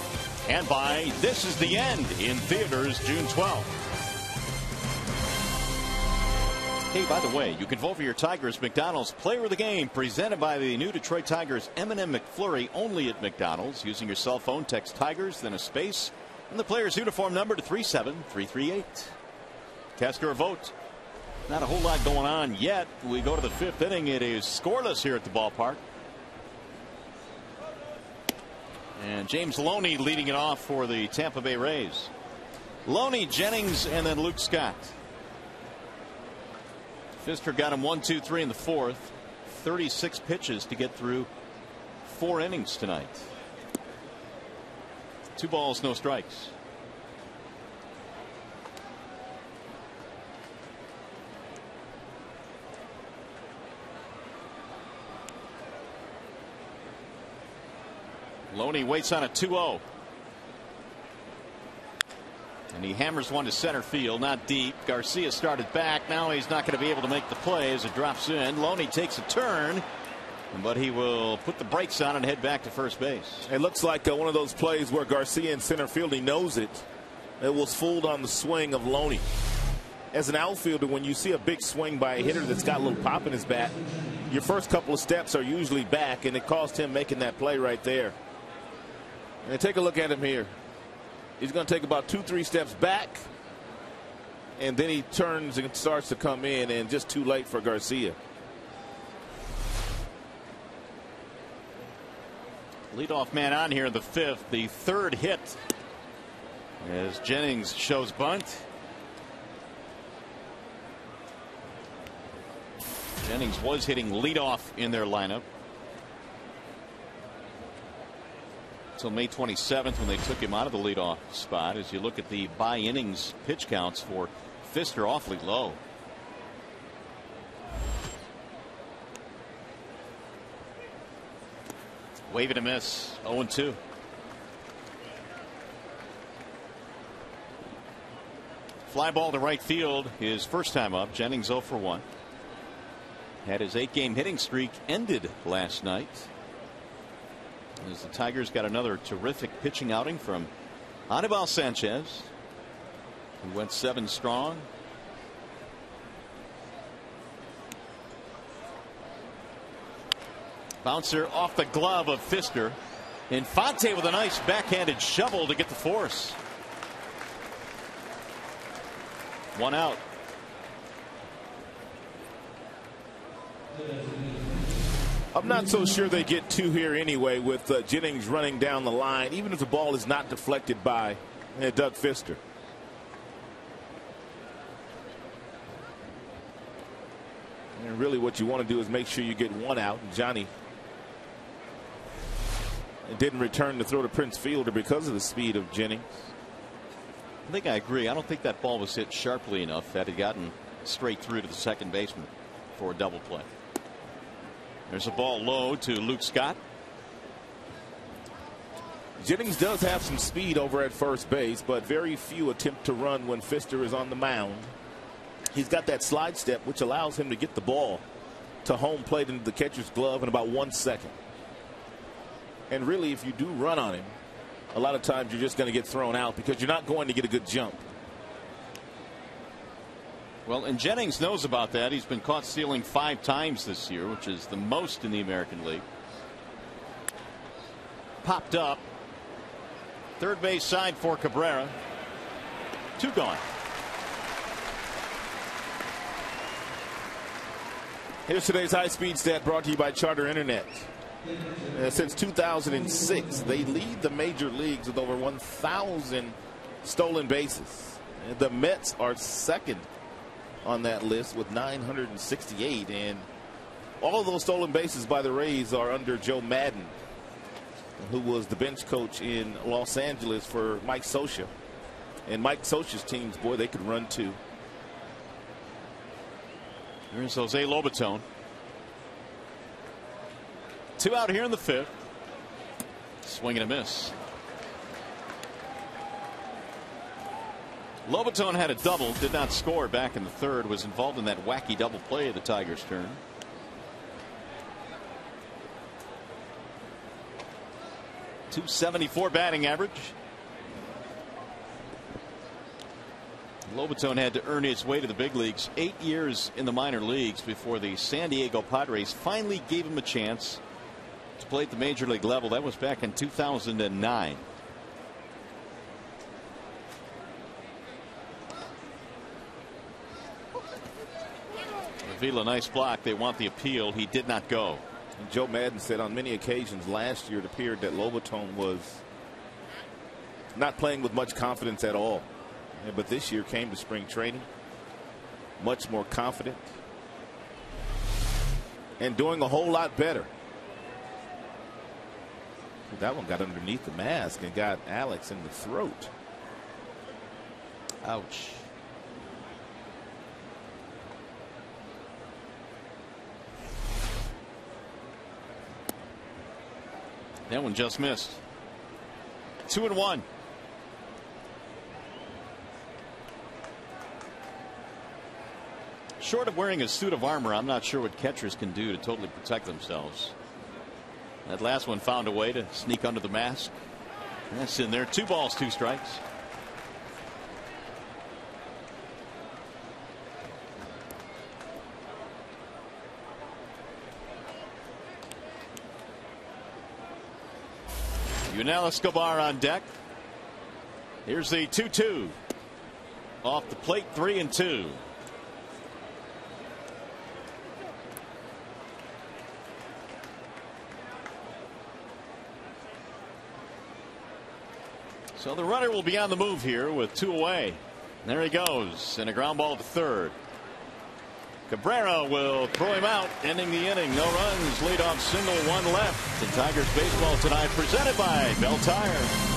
And by This Is the End in theaters June 12th. Hey, by the way, you can vote for your Tigers McDonald's Player of the Game, presented by the new Detroit Tigers M&M McFlurry, only at McDonald's. Using your cell phone, text Tigers, then a space, and the player's uniform number to 37338. Cast your vote. Not a whole lot going on yet. We go to the 5th inning. It is scoreless here at the ballpark. And James Loney leading it off for the Tampa Bay Rays. Loney, Jennings, and then Luke Scott. Fister got him 1, 2, 3 in the 4th. 36 pitches to get through 4 innings tonight. 2 balls, no strikes. Loney waits on a 2-0. And he hammers one to center field, not deep. Garcia started back. Now he's not going to be able to make the play as it drops in. Loney takes a turn, but he will put the brakes on and head back to first base. It looks like one of those plays where Garcia in center field, he knows it. It was fooled on the swing of Loney. As an outfielder, when you see a big swing by a hitter that's got a little pop in his bat, your first couple of steps are usually back, and it cost him making that play right there. And take a look at him here. He's going to take about 2-3 steps back, and then he turns and starts to come in, and just too late for Garcia. Leadoff man on here in the 5th. The 3rd hit as Jennings shows bunt. Jennings was hitting leadoff in their lineup until May 27th when they took him out of the leadoff spot. As you look at the by innings pitch counts for Pfister, awfully low. Wave and a miss. 0-2. Fly ball to right field. His first time up. Jennings 0 for 1. Had his 8-game hitting streak ended last night as the Tigers got another terrific pitching outing from Anibal Sanchez, who went 7 strong. Bouncer off the glove of Pfister. Infante with a nice backhanded shovel to get the force. 1 out. I'm not so sure they get 2 here anyway with Jennings running down the line, even if the ball is not deflected by Doug Pfister. And really what you want to do is make sure you get 1 out. Johnny didn't return to throw to Prince Fielder because of the speed of Jennings. I think I agree. I don't think that ball was hit sharply enough that it gotten straight through to the second baseman for a double play. There's a ball low to Luke Scott. Jennings does have some speed over at first base, but very few attempt to run when Pfister is on the mound. He's got that slide step, which allows him to get the ball to home plate into the catcher's glove in about 1 second. And really, if you do run on him, a lot of times you're just going to get thrown out because you're not going to get a good jump. Well, and Jennings knows about that. He's been caught stealing 5 times this year, which is the most in the American League. Popped up. Third base side for Cabrera. 2 gone. Here's today's high-speed stat brought to you by Charter Internet. Since 2006, they lead the major leagues with over 1,000 stolen bases. The Mets are second on that list with 968, and all of those stolen bases by the Rays are under Joe Madden, who was the bench coach in Los Angeles for Mike Scioscia. And Mike Scioscia's teams, boy, they could run too. Here's Jose Lobaton. 2 out here in the 5th. Swing and a miss. Lobaton had a double, did not score back in the 3rd, was involved in that wacky double play of the Tigers' turn. .274 batting average. Lobaton had to earn his way to the big leagues 8 years in the minor leagues before the San Diego Padres finally gave him a chance to play at the major league level. That was back in 2009. Avila, nice block. They want the appeal. He did not go. And Joe Madden said on many occasions last year it appeared that Lobaton was not playing with much confidence at all. But this year came to spring training much more confident and doing a whole lot better. That one got underneath the mask and got Alex in the throat. Ouch. That one just missed. 2-1. Short of wearing a suit of armor, I'm not sure what catchers can do to totally protect themselves. That last one found a way to sneak under the mask. That's in there. 2 balls, 2 strikes. Yunel Escobar on deck. Here's the 2-2. Off the plate, 3-2. So the runner will be on the move here with 2 away. There he goes, and a ground ball to third. Cabrera will throw him out, ending the inning. No runs, leadoff single, 1 left. And Tigers baseball tonight presented by Bell Tire.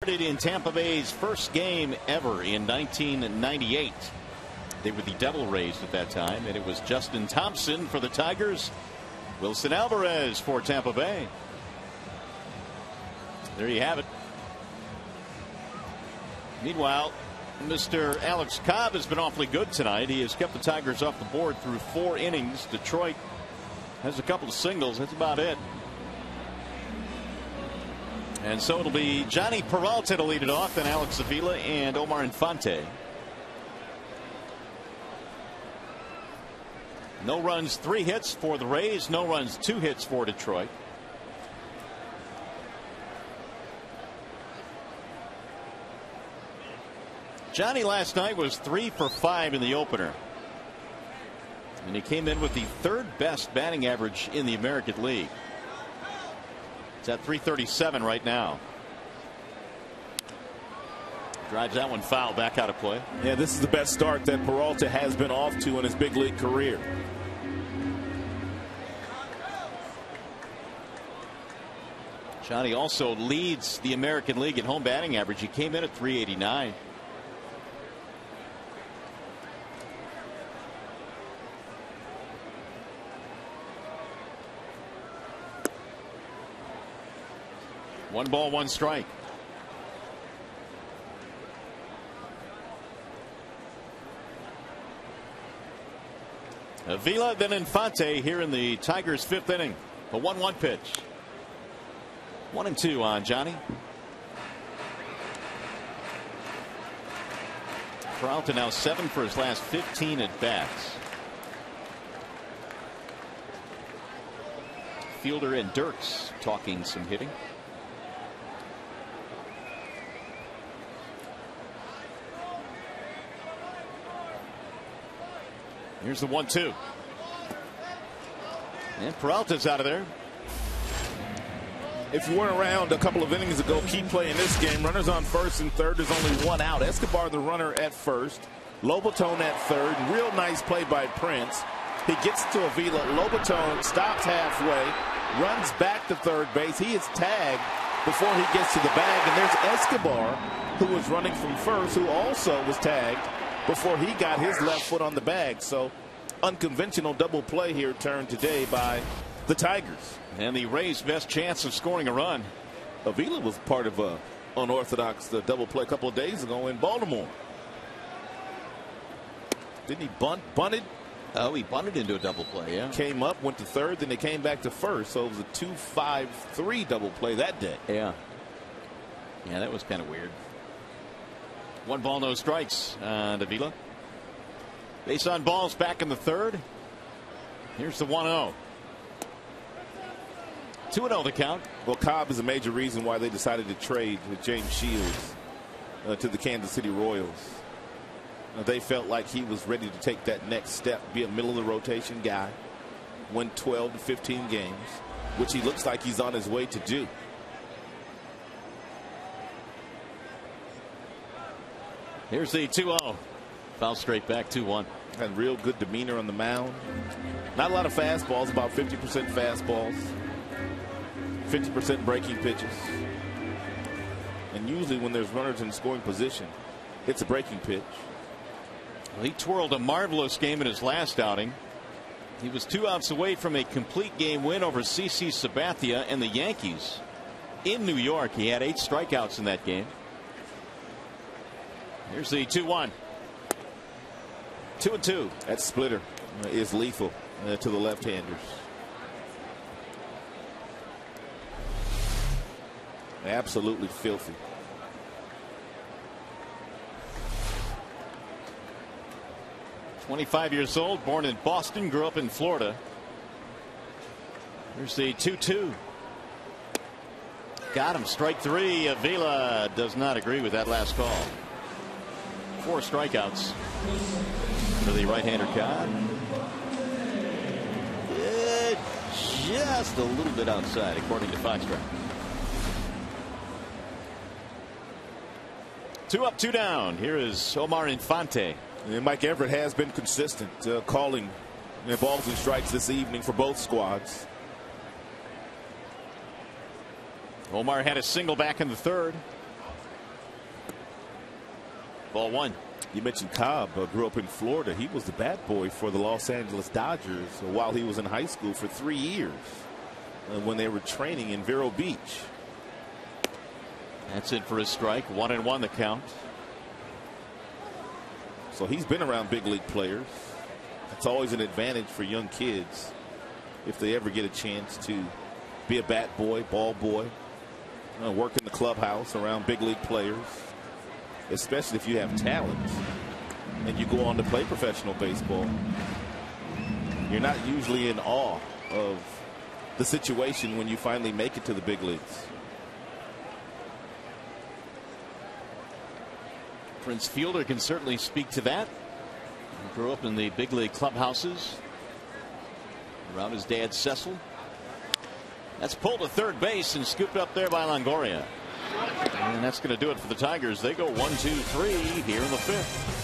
In Tampa Bay's first game ever in 1998. They were the Devil Rays at that time, and it was Justin Thompson for the Tigers, Wilson Alvarez for Tampa Bay. There you have it. Meanwhile, Mr. Alex Cobb has been awfully good tonight. He has kept the Tigers off the board through 4 innings. Detroit has a couple of singles. That's about it. And so it'll be Johnny Peralta to lead it off, then Alex Avila and Omar Infante. No runs, 3 hits for the Rays. No runs, 2 hits for Detroit. Johnny last night was 3 for 5 in the opener. And he came in with the 3rd best batting average in the American League. It's at 337 right now. Drives that one foul, back out of play. Yeah, this is the best start that Peralta has been off to in his big league career. Johnny also leads the American League in home batting average. He came in at 389. One ball, 1 strike. Avila, then Infante here in the Tigers' 5th inning. A 1-1 pitch. 1-2 on Johnny. Peralta now 7 for his last 15 at bats. Fielder and Dirks talking some hitting. Here's the 1-2. And Peralta's out of there. If you weren't around a couple of innings ago, key play in this game. Runners on first and third. There's only 1 out. Escobar, the runner, at first. Lobaton at third. Real nice play by Prince. He gets to Avila. Lobaton stops halfway, runs back to third base. He is tagged before he gets to the bag. And there's Escobar, who was running from first, who also was tagged before he got his left foot on the bag. So unconventional double play here turned today by the Tigers. And the Rays' best chance of scoring a run. Avila was part of a unorthodox double play a couple of days ago in Baltimore. Didn't he bunted Oh, he bunted into a double play. Yeah. Came up, went to third, then they came back to first. So it was a 2-5-3 double play that day. Yeah. Yeah, that was kind of weird. 1 ball, no strikes to Avila. Base on balls back in the third. Here's the 1-0. 2-0 the count. Well, Cobb is a major reason why they decided to trade with James Shields to the Kansas City Royals. They felt like he was ready to take that next step, be a middle of the rotation guy, win 12 to 15 games, which he looks like he's on his way to do. Here's the 2-0. Foul straight back 2-1. Had real good demeanor on the mound. Not a lot of fastballs, about 50% fastballs, 50% breaking pitches. And usually when there's runners in scoring position, it's a breaking pitch. Well, he twirled a marvelous game in his last outing. He was 2 outs away from a complete game win over CC Sabathia and the Yankees in New York. He had 8 strikeouts in that game. Here's the 2-1. 2-2. That splitter is lethal to the left-handers. Absolutely filthy. "25 years old, born in Boston, grew up in Florida." Here's the 2-2. Got him. Strike 3. Avila does not agree with that last call. 4 strikeouts for the right-hander Cobb. Just a little bit outside, according to Foxtrot. 2 up, 2 down. Here is Omar Infante. And Mike Everett has been consistent calling balls and strikes this evening for both squads. Omar had a single back in the third. Ball 1. You mentioned Cobb grew up in Florida. He was the bat boy for the Los Angeles Dodgers while he was in high school for 3 years when they were training in Vero Beach. That's it for his strike. 1-1 the count. So he's been around big league players. It's always an advantage for young kids if they ever get a chance to be a bat boy, ball boy, work in the clubhouse around big league players, especially if you have talent and you go on to play professional baseball. You're not usually in awe of the situation when you finally make it to the big leagues. Prince Fielder can certainly speak to that. He grew up in the big league clubhouses around his dad Cecil. That's pulled to third base and scooped up there by Longoria. And that's going to do it for the Tigers. They go 1-2-3 here in the 5th.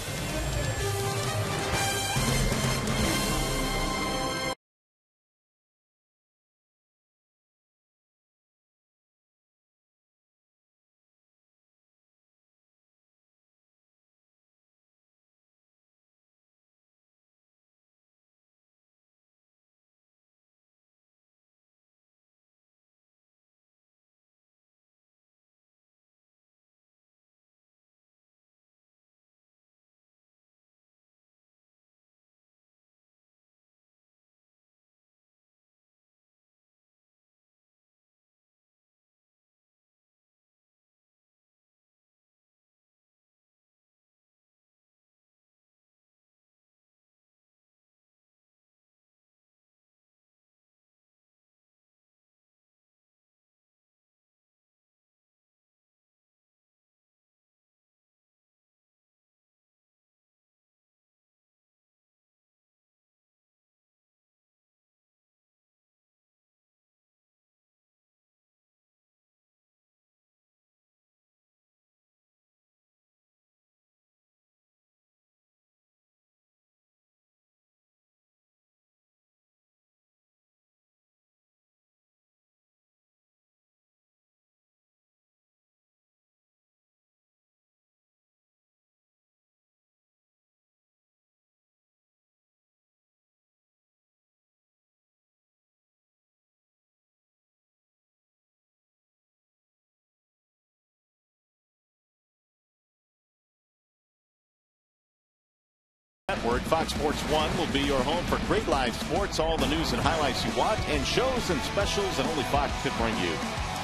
Network. Fox Sports 1 will be your home for great live sports, all the news and highlights you want, and shows and specials that only Fox could bring you.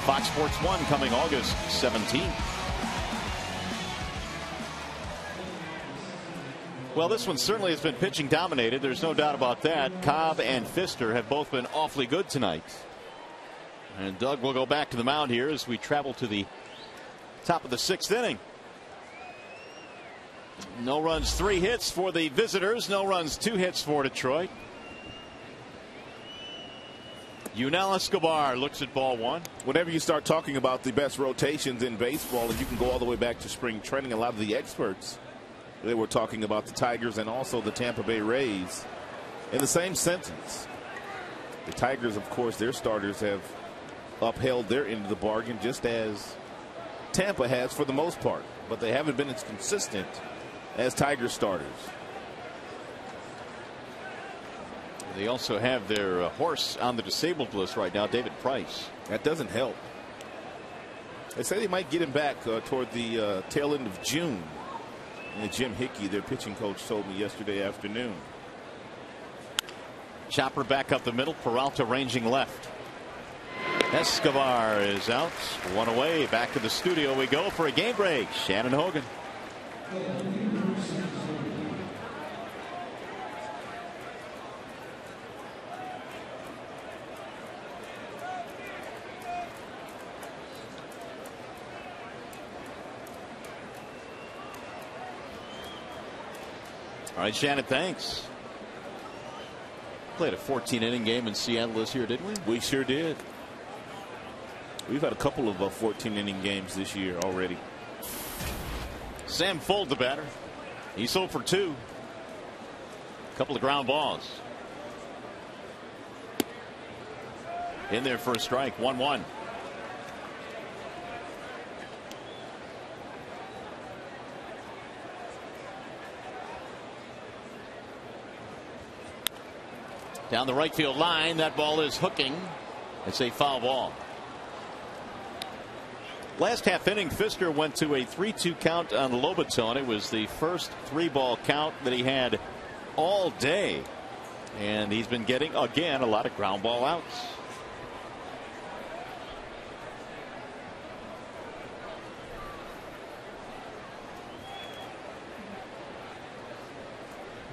Fox Sports 1 coming August 17th. Well, this one certainly has been pitching dominated. There's no doubt about that. Cobb and Pfister have both been awfully good tonight. And Doug will go back to the mound here as we travel to the top of the 6th inning. No runs, 3 hits for the visitors. No runs, 2 hits for Detroit. Yunel Escobar looks at ball 1. Whenever you start talking about the best rotations in baseball, and you can go all the way back to spring training, a lot of the experts, they were talking about the Tigers and also the Tampa Bay Rays in the same sentence. The Tigers, of course, their starters have upheld their end of the bargain, just as Tampa has for the most part, but they haven't been as consistent as Tigers starters. They also have their horse on the disabled list right now, David Price. That doesn't help. They say they might get him back toward the tail end of June. And Jim Hickey, their pitching coach, told me yesterday afternoon. Chopper back up the middle. Peralta ranging left. Escobar is out. 1 away. Back to the studio we go for a game break. Shannon Hogan. All right, Shannon, thanks. Played a 14-inning game in Seattle this year, didn't we? We sure did. We've had a couple of 14-inning games this year already. Sam Fuld, the batter. He's 0 for 2. A couple of ground balls. In there for a strike. 1-1. Down the right field line. That ball is hooking. It's a foul ball. Last half inning, Pfister went to a 3-2 count on Lobaton. It was the first 3-ball count that he had all day. And he's been getting, again, a lot of ground ball outs.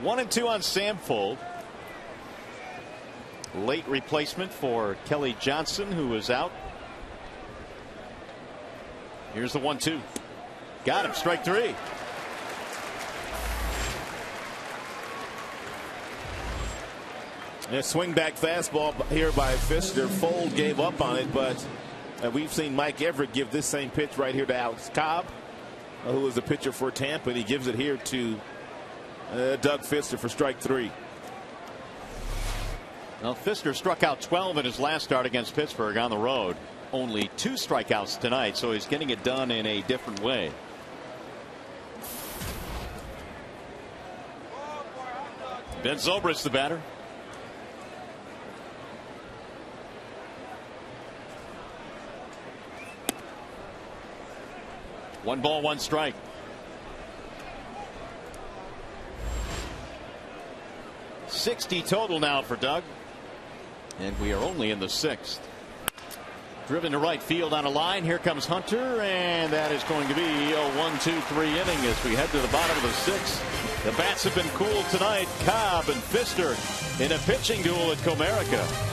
One and 2 on Sam Fuld. Late replacement for Kelly Johnson, who was out. Here's the 1-2. Got him. Strike 3. A swing back fastball here by Pfister. Fuld gave up on it, but we've seen Mike Everett give this same pitch right here to Alex Cobb, who is a pitcher for Tampa, and he gives it here to Doug Pfister for strike 3. Well, Pfister struck out 12 in his last start against Pittsburgh on the road. Only 2 strikeouts tonight, so he's getting it done in a different way. Ben Zobrist, the batter. One ball, 1 strike. .60 total now for Doug. And we are only in the 6th. Driven to right field on a line. Here comes Hunter, and that is going to be a 1-2-3 inning as we head to the bottom of the 6th. The bats have been cool tonight. Cobb and Pfister in a pitching duel at Comerica.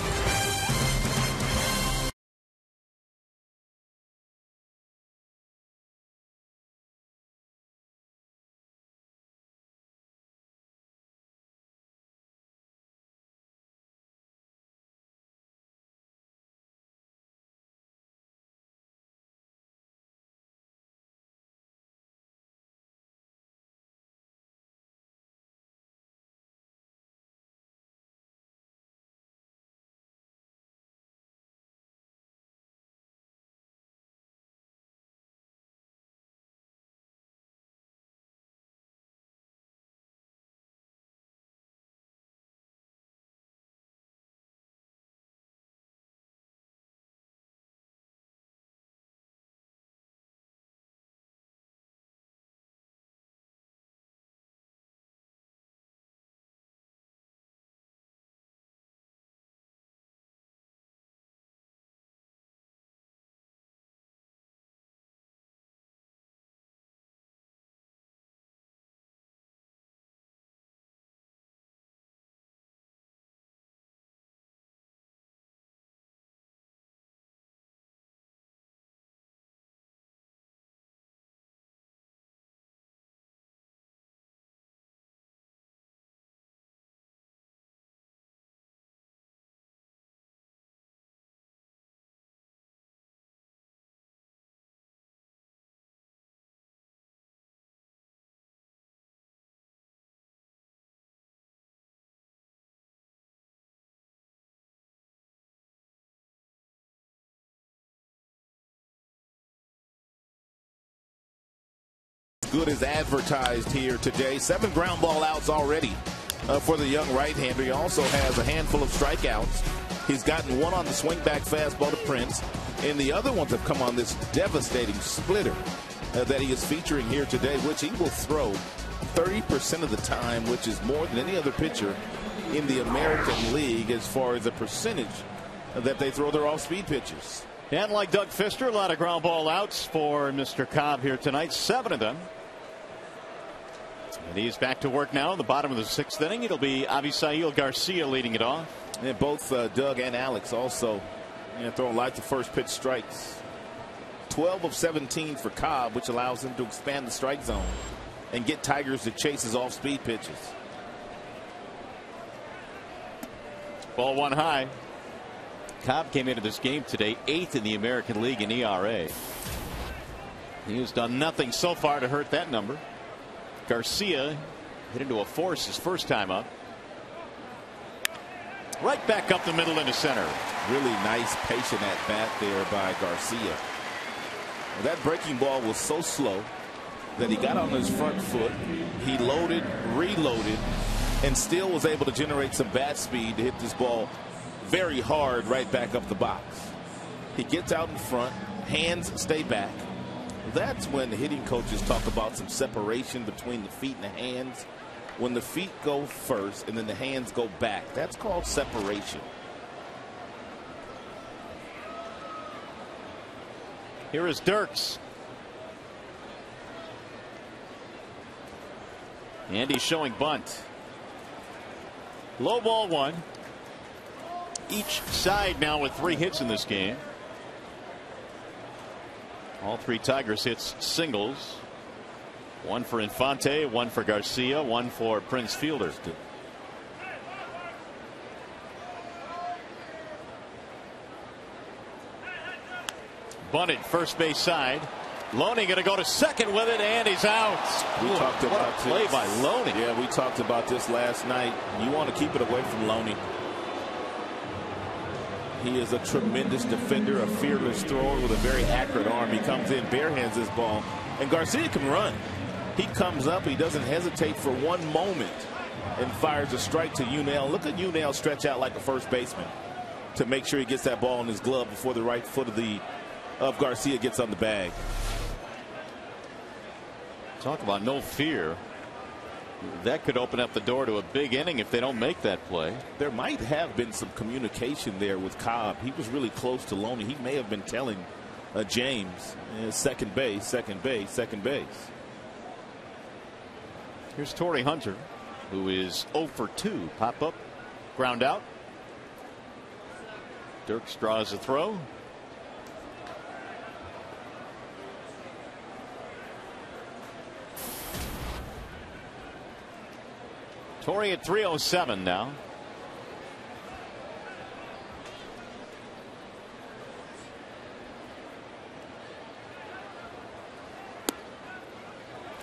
good as advertised here today. 7 ground ball outs already for the young right-hander. He also has a handful of strikeouts. He's gotten one on the swing back fastball to Prince, and the other ones have come on this devastating splitter that he is featuring here today, which he will throw 30% of the time, which is more than any other pitcher in the American League as far as the percentage that they throw their off-speed pitches. And like Doug Fister, a lot of ground ball outs for Mr. Cobb here tonight, 7 of them. And he's back to work now in the bottom of the 6th inning. It'll be Avisail Garcia leading it off. And both Doug and Alex also throwing lots of first pitch strikes. 12 of 17 for Cobb, which allows him to expand the strike zone and get Tigers to chase his off-speed pitches. Ball 1 high. Cobb came into this game today 8th in the American League in ERA. He has done nothing so far to hurt that number. Garcia hit into a force his first time up. Right back up the middle into center. Really nice patient at bat there by Garcia. That breaking ball was so slow that he got on his front foot. He loaded, reloaded, and still was able to generate some bat speed to hit this ball very hard right back up the box. He gets out in front, hands stay back. That's when the hitting coaches talk about some separation between the feet and the hands. When the feet go first and then the hands go back, that's called separation. Here is Dirks. And he's showing bunt. Low ball 1. Each side now with 3 hits in this game. All 3 Tigers hits singles. 1 for Infante, 1 for Garcia, 1 for Prince Fielder. Bunted first base side. Loney going to go to second with it, and he's out. We talked about this. Play by Loney. Yeah, we talked about this last night. You want to keep it away from Loney. He is a tremendous defender, a fearless thrower with a very accurate arm. He comes in, barehands this ball, and Garcia can run. He comes up, he doesn't hesitate for one moment, and fires a strike to Unell. Look at Unell stretch out like a first baseman to make sure he gets that ball in his glove before the right foot of Garcia gets on the bag. Talk about no fear. That could open up the door to a big inning if they don't make that play. There might have been some communication there with Cobb. He was really close to Loney. He may have been telling James, second base, second base, second base. Here's Torrey Hunter, who is 0 for 2. Pop up, ground out. Dirks draws a throw. Torrey at 307 now.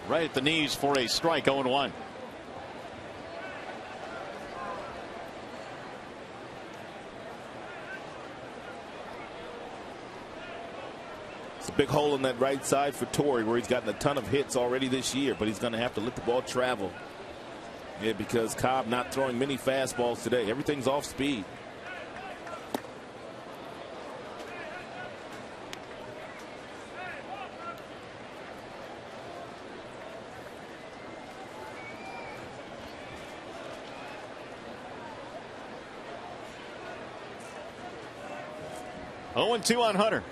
Right at the knees for a strike, 0-1. It's a big hole in that right side for Torrey, where he's gotten a ton of hits already this year, but he's going to have to let the ball travel. Yeah, because Cobb not throwing many fastballs today. Everything's off speed. Oh, 2 on Hunter.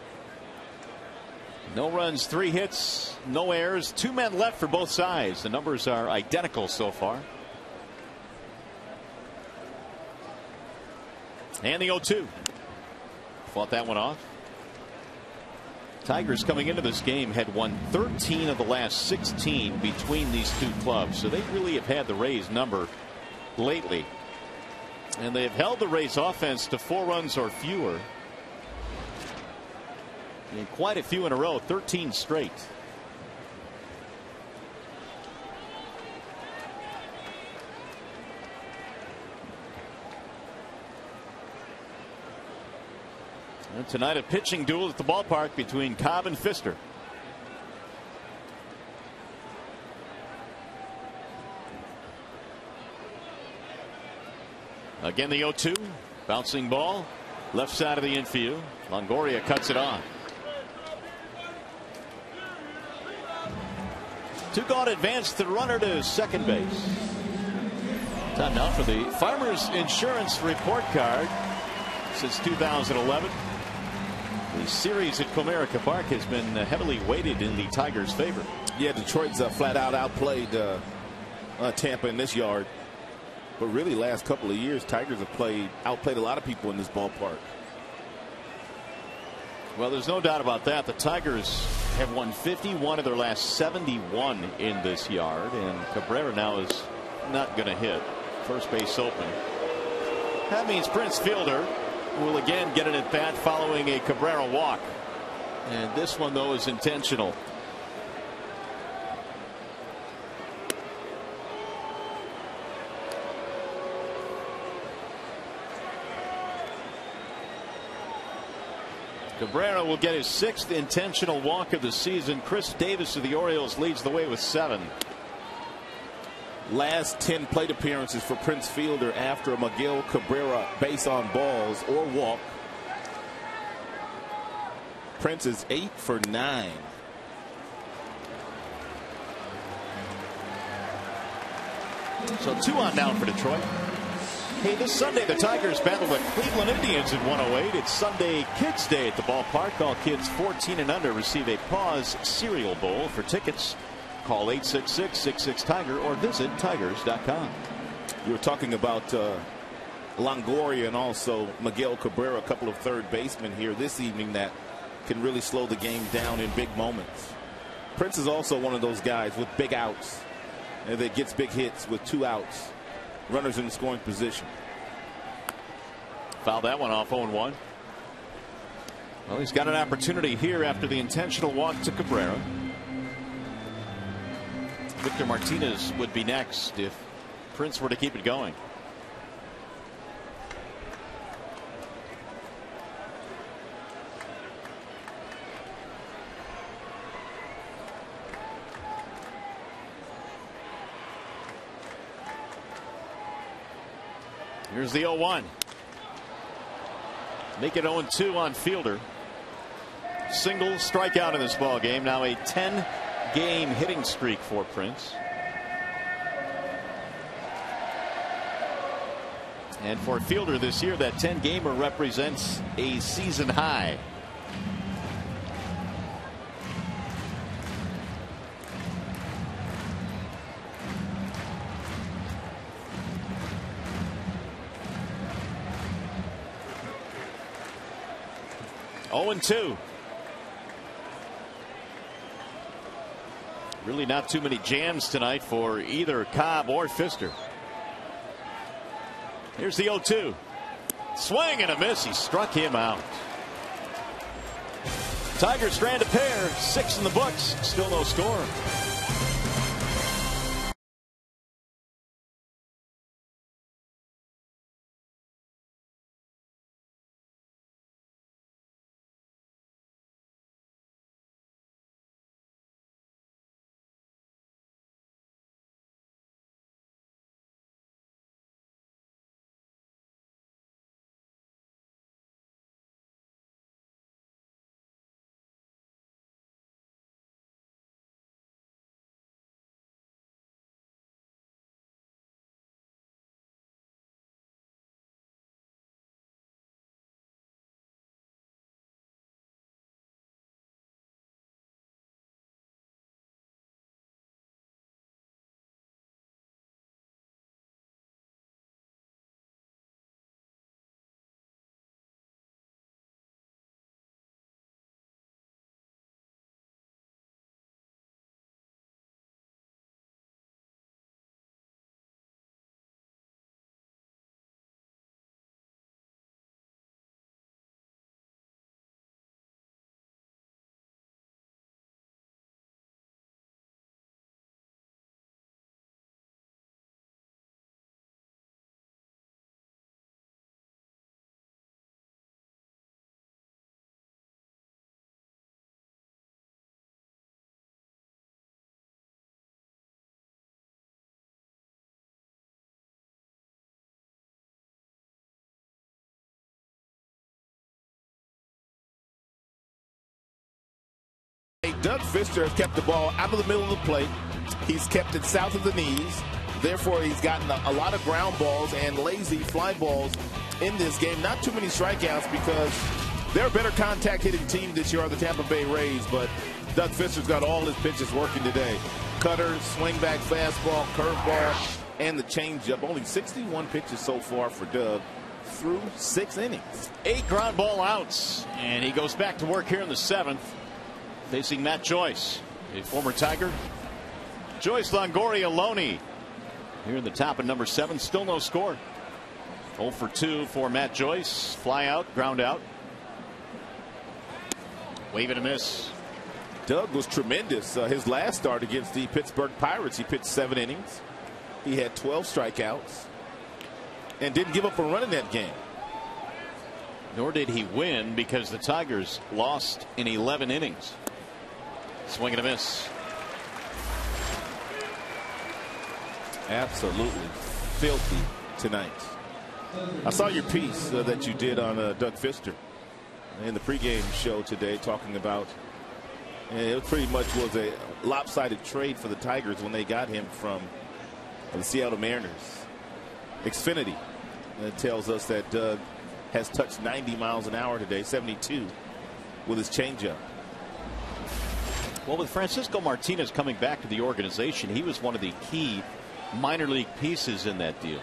No runs, 3 hits, no errors, 2 men left for both sides. The numbers are identical so far. And the 0-2. Fought that one off. Tigers coming into this game had won 13 of the last 16 between these 2 clubs. So they really have had the Rays number lately. And they have held the Rays offense to 4 runs or fewer. And quite a few in a row, 13 straight. And tonight a pitching duel at the ballpark between Cobb and Fister. Again, the 0-2. Bouncing ball. Left side of the infield. Longoria cuts it on. Two gone advance the runner to second base. Time now for the Farmers Insurance report card. Since 2011, the series at Comerica Park has been heavily weighted in the Tigers' favor. Yeah, Detroit's flat out outplayed Tampa in this yard. But really, last couple of years, Tigers have outplayed a lot of people in this ballpark. Well, there's no doubt about that. The Tigers have won 51 of their last 71 in this yard, and Cabrera now is not going to hit. First base open. That means Prince Fielder will again get an at-bat following a Cabrera walk. And this one, though, is intentional. Cabrera will get his 6th intentional walk of the season. Chris Davis of the Orioles leads the way with 7. Last 10 plate appearances for Prince Fielder after a Miguel Cabrera base on balls or walk. Prince is 8 for 9. So 2 on down for Detroit. Hey, this Sunday the Tigers battle the Cleveland Indians at 108. It's Sunday Kids Day at the ballpark. All kids 14 and under receive a Paws cereal bowl. For tickets, call 866-66-TIGER or visit tigers.com. You were talking about Longoria and also Miguel Cabrera, a couple of third basemen here this evening that can really slow the game down in big moments. Prince is also one of those guys with big outs and that gets big hits with 2 outs. Runners in the scoring position. Fouled that one off. 0-1. Well, he's got an opportunity here after the intentional walk to Cabrera. Victor Martinez would be next if Prince were to keep it going. Here's the 0-1. Make it 0-2 on Fielder. Single strikeout in this ball game. Now a 10-game hitting streak for Prince. And for Fielder this year, that 10-gamer represents a season high. Oh, 0-2. Really not too many jams tonight for either Cobb or Pfister. Here's the 0-2. Swing and a miss. He struck him out. Tigers strand a pair. 6 in the books. Still no score. Doug Fister has kept the ball out of the middle of the plate. He's kept it south of the knees. Therefore, he's gotten a lot of ground balls and lazy fly balls in this game. Not too many strikeouts because they're a better contact hitting team this year are the Tampa Bay Rays. But Doug Fister's got all his pitches working today. Cutter, swing back fastball, curveball, and the changeup. Only 61 pitches so far for Doug through 6 innings. 8 ground ball outs. And he goes back to work here in the 7th. Facing Matt Joyce, a former Tiger. Joyce, Longoria, Loney. Here in the top of number 7, still no score. 0 for 2 for Matt Joyce. Fly out, ground out. Wave and a miss. Doug was tremendous. His last start against the Pittsburgh Pirates, he pitched 7 innings. He had 12 strikeouts and didn't give up a run in that game. Nor did he win because the Tigers lost in 11 innings. Swing and a miss. Absolutely filthy tonight. I saw your piece that you did on Doug Fister in the pregame show today, talking about it pretty much was a lopsided trade for the Tigers when they got him from the Seattle Mariners. Xfinity tells us that Doug has touched 90 miles an hour today, 72 with his changeup. Well, with Francisco Martinez coming back to the organization, he was one of the key minor league pieces in that deal.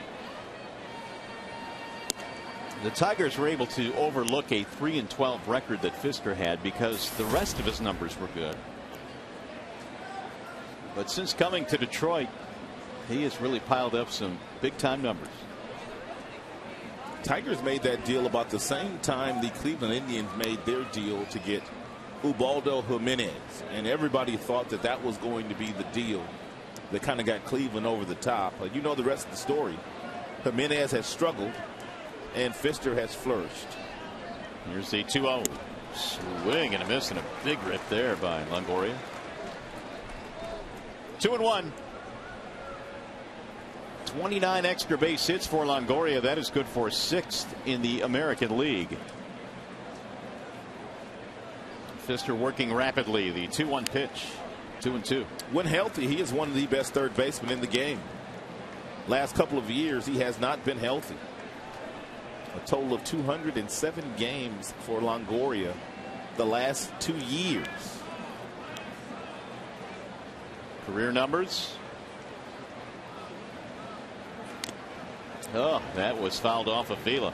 The Tigers were able to overlook a 3-12 record that Fister had because the rest of his numbers were good. But since coming to Detroit, he has really piled up some big time numbers. Tigers made that deal about the same time the Cleveland Indians made their deal to get Ubaldo Jimenez, and everybody thought that that was going to be the deal that kind of got Cleveland over the top. You know the rest of the story. Jimenez has struggled and Fister has flourished. Here's the 2-0. Swing and a miss and a big rip there by Longoria. 2-1. 29 extra base hits for Longoria. That is good for 6th in the American League. Fister working rapidly. The 2-1 pitch. 2-2. When healthy, he is one of the best third basemen in the game. Last couple of years, he has not been healthy. A total of 207 games for Longoria the last 2 years. Career numbers. Oh, that was fouled off of Vila.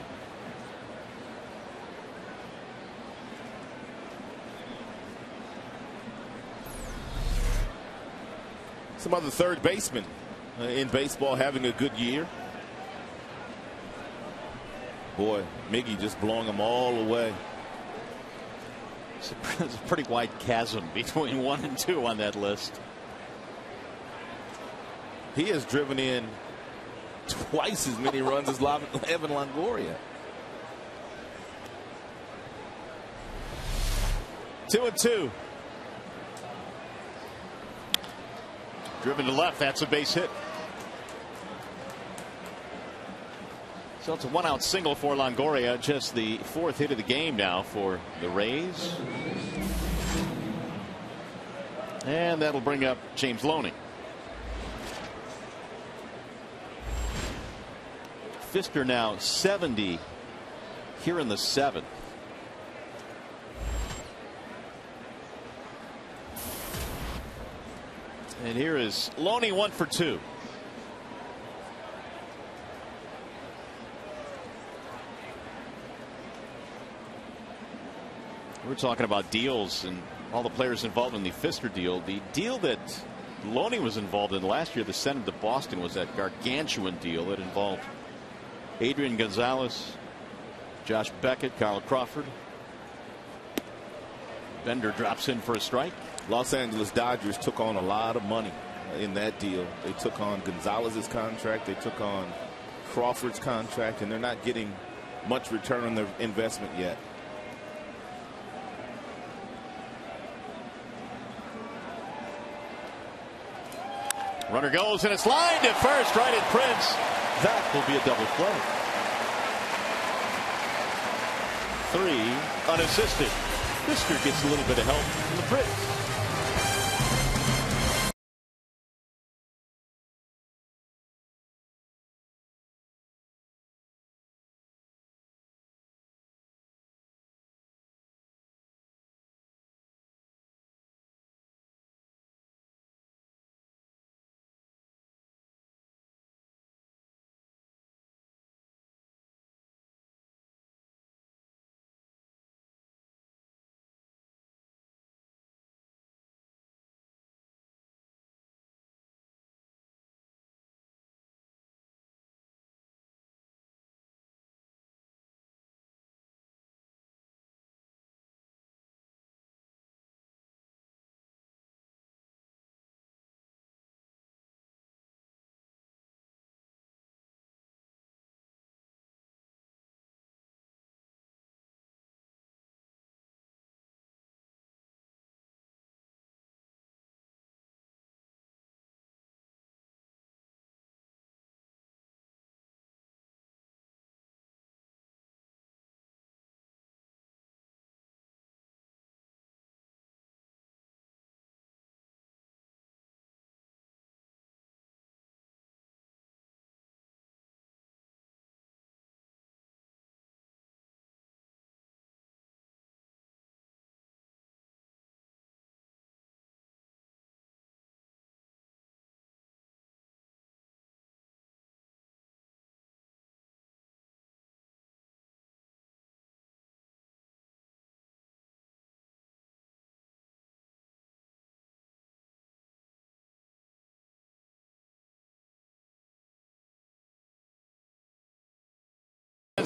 Some other third basemen in baseball having a good year. Boy, Miggy just blowing them all away. There's a pretty wide chasm between 1 and 2 on that list. He has driven in twice as many runs as Evan Longoria. 2-2. Driven to left. That's a base hit. So it's a 1-out single for Longoria. Just the 4th hit of the game now for the Rays. And that'll bring up James Loney. Fister now 70 here in the 7th. And here is Loney, 1 for 2. We're talking about deals and all the players involved in the Fister deal. The deal that Loney was involved in last year, the sent him to Boston, was that gargantuan deal that involved Adrian Gonzalez, Josh Beckett, Carl Crawford. Bender drops in for a strike. Los Angeles Dodgers took on a lot of money in that deal. They took on Gonzalez's contract. They took on Crawford's contract, and they're not getting much return on their investment yet. Runner goes, and it's lined at first, right at Prince. That will be a double play. 3 unassisted. Fister gets a little bit of help from the Prince.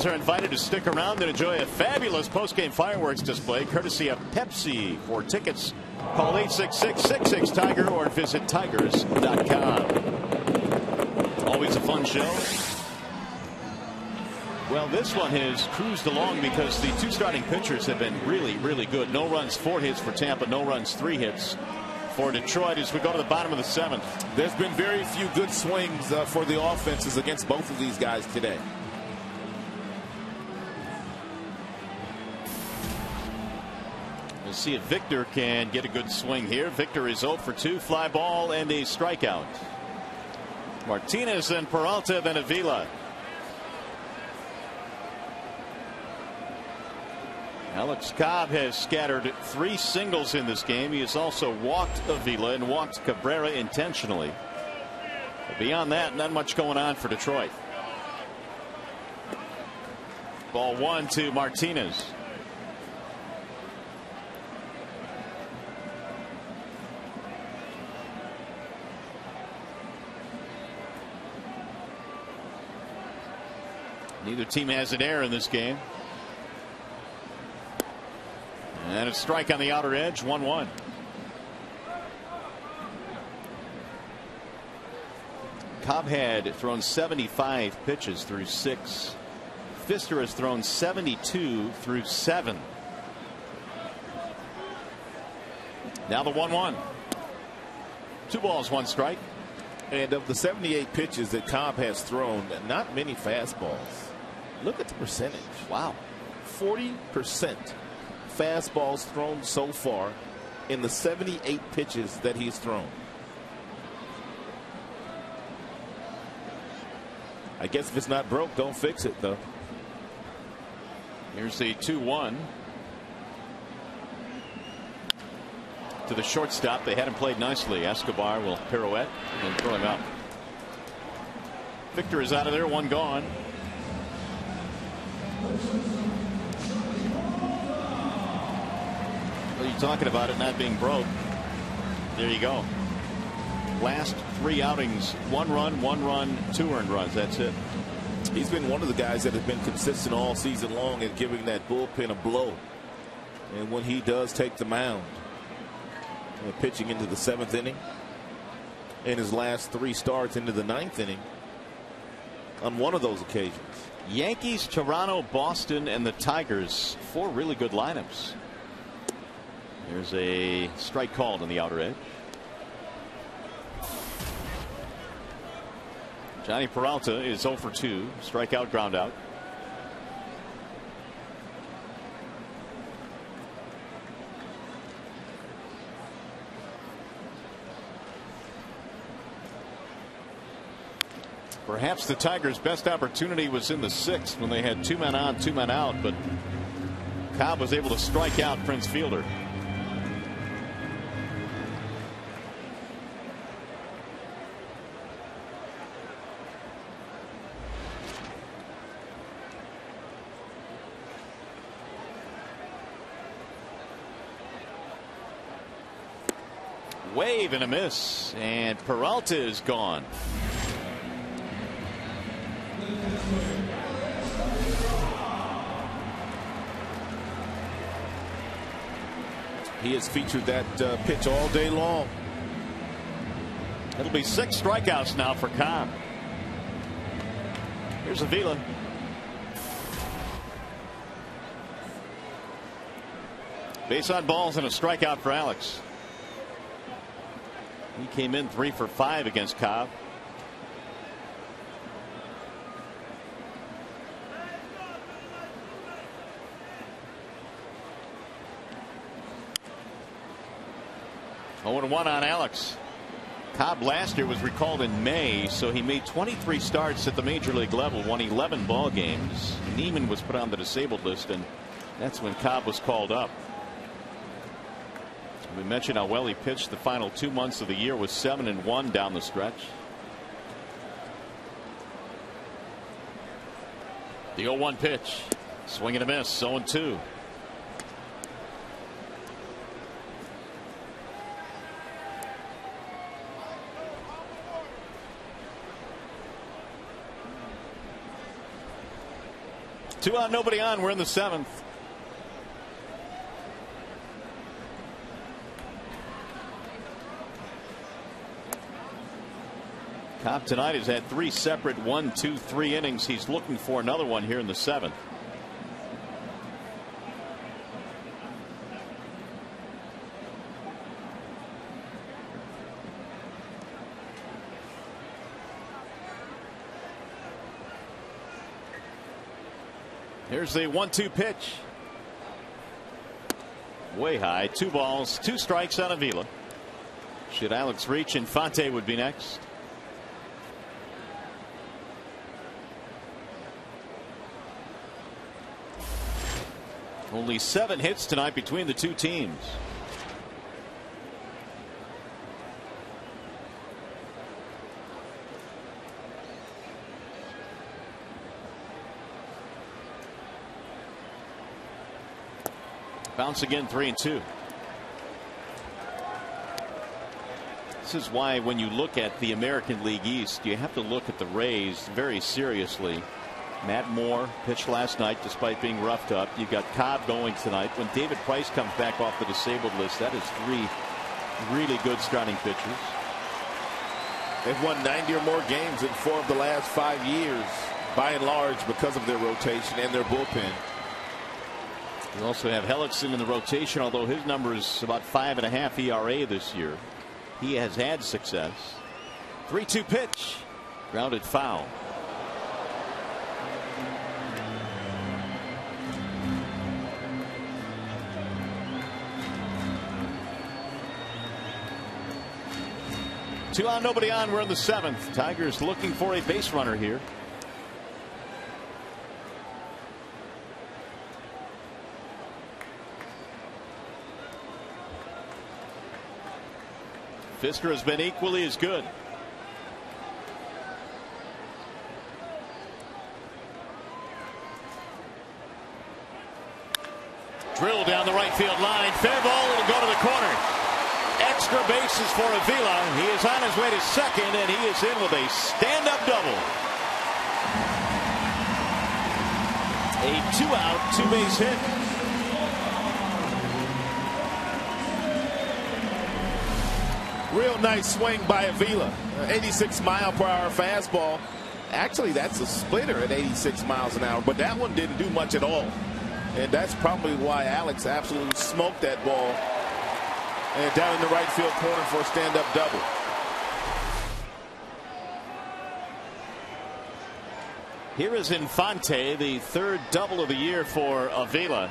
Fans are invited to stick around and enjoy a fabulous post-game fireworks display courtesy of Pepsi. For tickets, call 866-66-TIGER or visit tigers.com. Always a fun show. Well, this one has cruised along because the two starting pitchers have been really, really good. No runs, 4 hits for Tampa. No runs, 3 hits for Detroit as we go to the bottom of the 7th. There's been very few good swings for the offenses against both of these guys today. We'll see if Victor can get a good swing here. Victor is 0 for 2, fly ball and a strikeout. Martinez and Peralta, then Avila. Alex Cobb has scattered 3 singles in this game. He has also walked Avila and walked Cabrera intentionally. But beyond that, not much going on for Detroit. Ball 1 to Martinez. Neither team has an error in this game. And a strike on the outer edge, 1-1. Cobb had thrown 75 pitches through 6. Fister has thrown 72 through 7. Now the 1-1. 2 balls, 1 strike. And of the 78 pitches that Cobb has thrown, not many fastballs. Look at the percentage. Wow. 40% fastballs thrown so far in the 78 pitches that he's thrown. I guess if it's not broke, don't fix it, though. Here's the 2-1 to the shortstop. They had him played nicely. Escobar will pirouette and throw him out. Victor is out of there, 1 gone. Well, you're talking about it not being broke. There you go. Last 3 outings, 1 run, 1 run, 2 earned runs. That's it. He's been one of the guys that have been consistent all season long at giving that bullpen a blow. And when he does take the mound, pitching into the 7th inning, in his last 3 starts into the 9th inning, on one of those occasions. Yankees, Toronto, Boston, and the Tigers. 4 really good lineups. There's a strike called on the outer edge. Johnny Peralta is 0 for 2. Strikeout, ground out. Perhaps the Tigers' best opportunity was in the 6th when they had 2 men on, 2 men out, but Cobb was able to strike out Prince Fielder. Wave and a miss, and Peralta is gone. He has featured that pitch all day long. It'll be 6 strikeouts now for Cobb. Here's Avila. Base on balls and a strikeout for Alex. He came in 3 for 5 against Cobb. Oh, 1 on Alex. Cobb last year was recalled in May, so he made 23 starts at the major league level, won 11 ball games. Neiman was put on the disabled list, and that's when Cobb was called up. We mentioned how well he pitched the final 2 months of the year, was 7-1 down the stretch. The 0-1 pitch. Swing and a miss. 0-2. 2 out, nobody on. We're in the 7th. Cobb tonight has had 3 separate 1, 2, 3 innings. He's looking for another one here in the 7th. Here's the 1-2 pitch. Way high. 2 balls, 2 strikes on Avila. Should Alex reach, Infante would be next. Only 7 hits tonight between the 2 teams. Bounce again, 3-2. This is why when you look at the American League East, you have to look at the Rays very seriously. Matt Moore pitched last night despite being roughed up. You've got Cobb going tonight. When David Price comes back off the disabled list, that is 3 really good starting pitchers. They've won 90 or more games in 4 of the last 5 years, by and large, because of their rotation and their bullpen. You also have Hellickson in the rotation, although his number is about 5.5 ERA this year. He has had success. 3-2 pitch. Grounded foul. Two out, nobody on. We're in the 7th. Tigers looking for a base runner here. Fisker has been equally as good. Drill down the right field line. Fair ball. It'll go to the corner. Extra bases for Avila. He is on his way to second, and he is in with a stand-up double. A 2-out, 2-base hit. Real nice swing by Avila. 86-mile-per-hour fastball. Actually, that's a splitter at 86 miles an hour, but that one didn't do much at all. And that's probably why Alex absolutely smoked that ball. And down in the right field corner for a stand-up double. Here is Infante, the 3rd double of the year for Avila.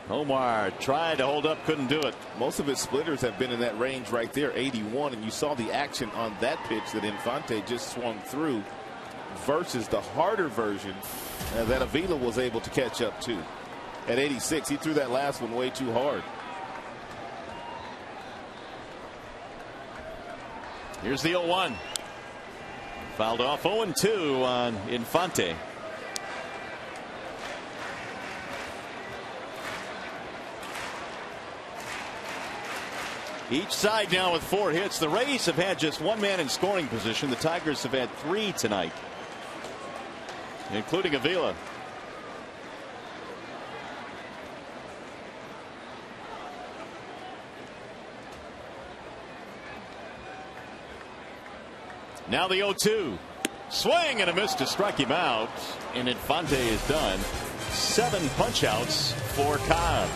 Omar tried to hold up, couldn't do it. Most of his splitters have been in that range right there, 81, and you saw the action on that pitch that Infante just swung through versus the harder version that Avila was able to catch up to. At 86, he threw that last one way too hard. Here's the 0-1. Fouled off. 0-2 on Infante. Each side now with 4 hits. The Rays have had just 1 man in scoring position. The Tigers have had 3 tonight, including Avila. Now the 0-2. Swing and a miss to strike him out. And Infante is done. 7 punch outs for Cobb.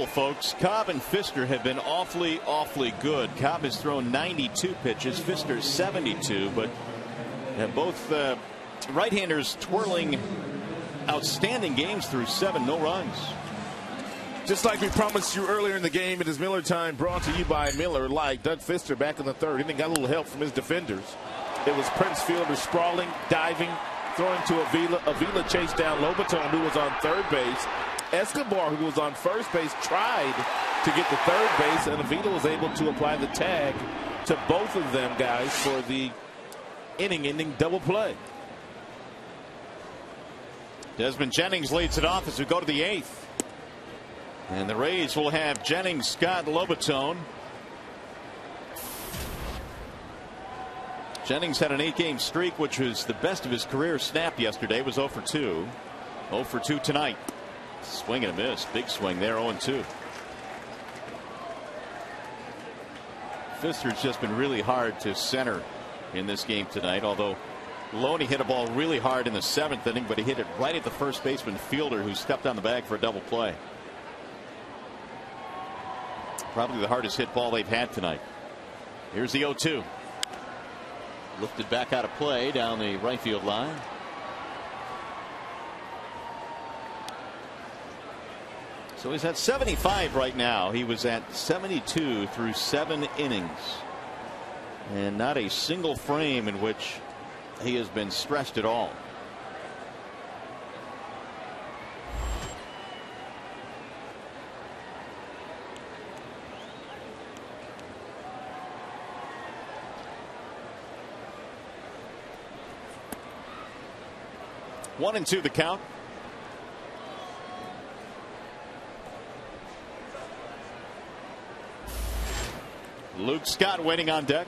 Folks, Cobb and Pfister have been awfully good. Cobb has thrown 92 pitches, Pfister 72, but both right-handers twirling outstanding games through 7 no runs. Just like we promised you earlier in the game, it is Miller time, brought to you by Miller Lite. Doug Pfister back in the third. He got a little help from his defenders. It was Prince Fielder sprawling, diving, throwing to Avila. Avila chased down Lobaton, who was on third base. Escobar, who was on first base, tried to get to third base, and Avila was able to apply the tag to both of them guys for the inning-ending double play. Desmond Jennings leads it off as we go to the 8th. And the Rays will have Jennings, Scott, Lobaton. Jennings had an 8-game streak, which was the best of his career. Snapped yesterday, was 0 for 2. 0 for 2 tonight. Swing and a miss. Big swing there, 0-2. Pfister's just been really hard to center in this game tonight, although Loney hit a ball really hard in the 7th inning, but he hit it right at the first baseman Fielder, who stepped on the bag for a double play. Probably the hardest hit ball they've had tonight. Here's the 0-2. Lifted back out of play down the right field line. So he's at 75 right now. He was at 72 through 7 innings. And not a single frame in which he has been stressed at all. One and 2 the count. Luke Scott waiting on deck.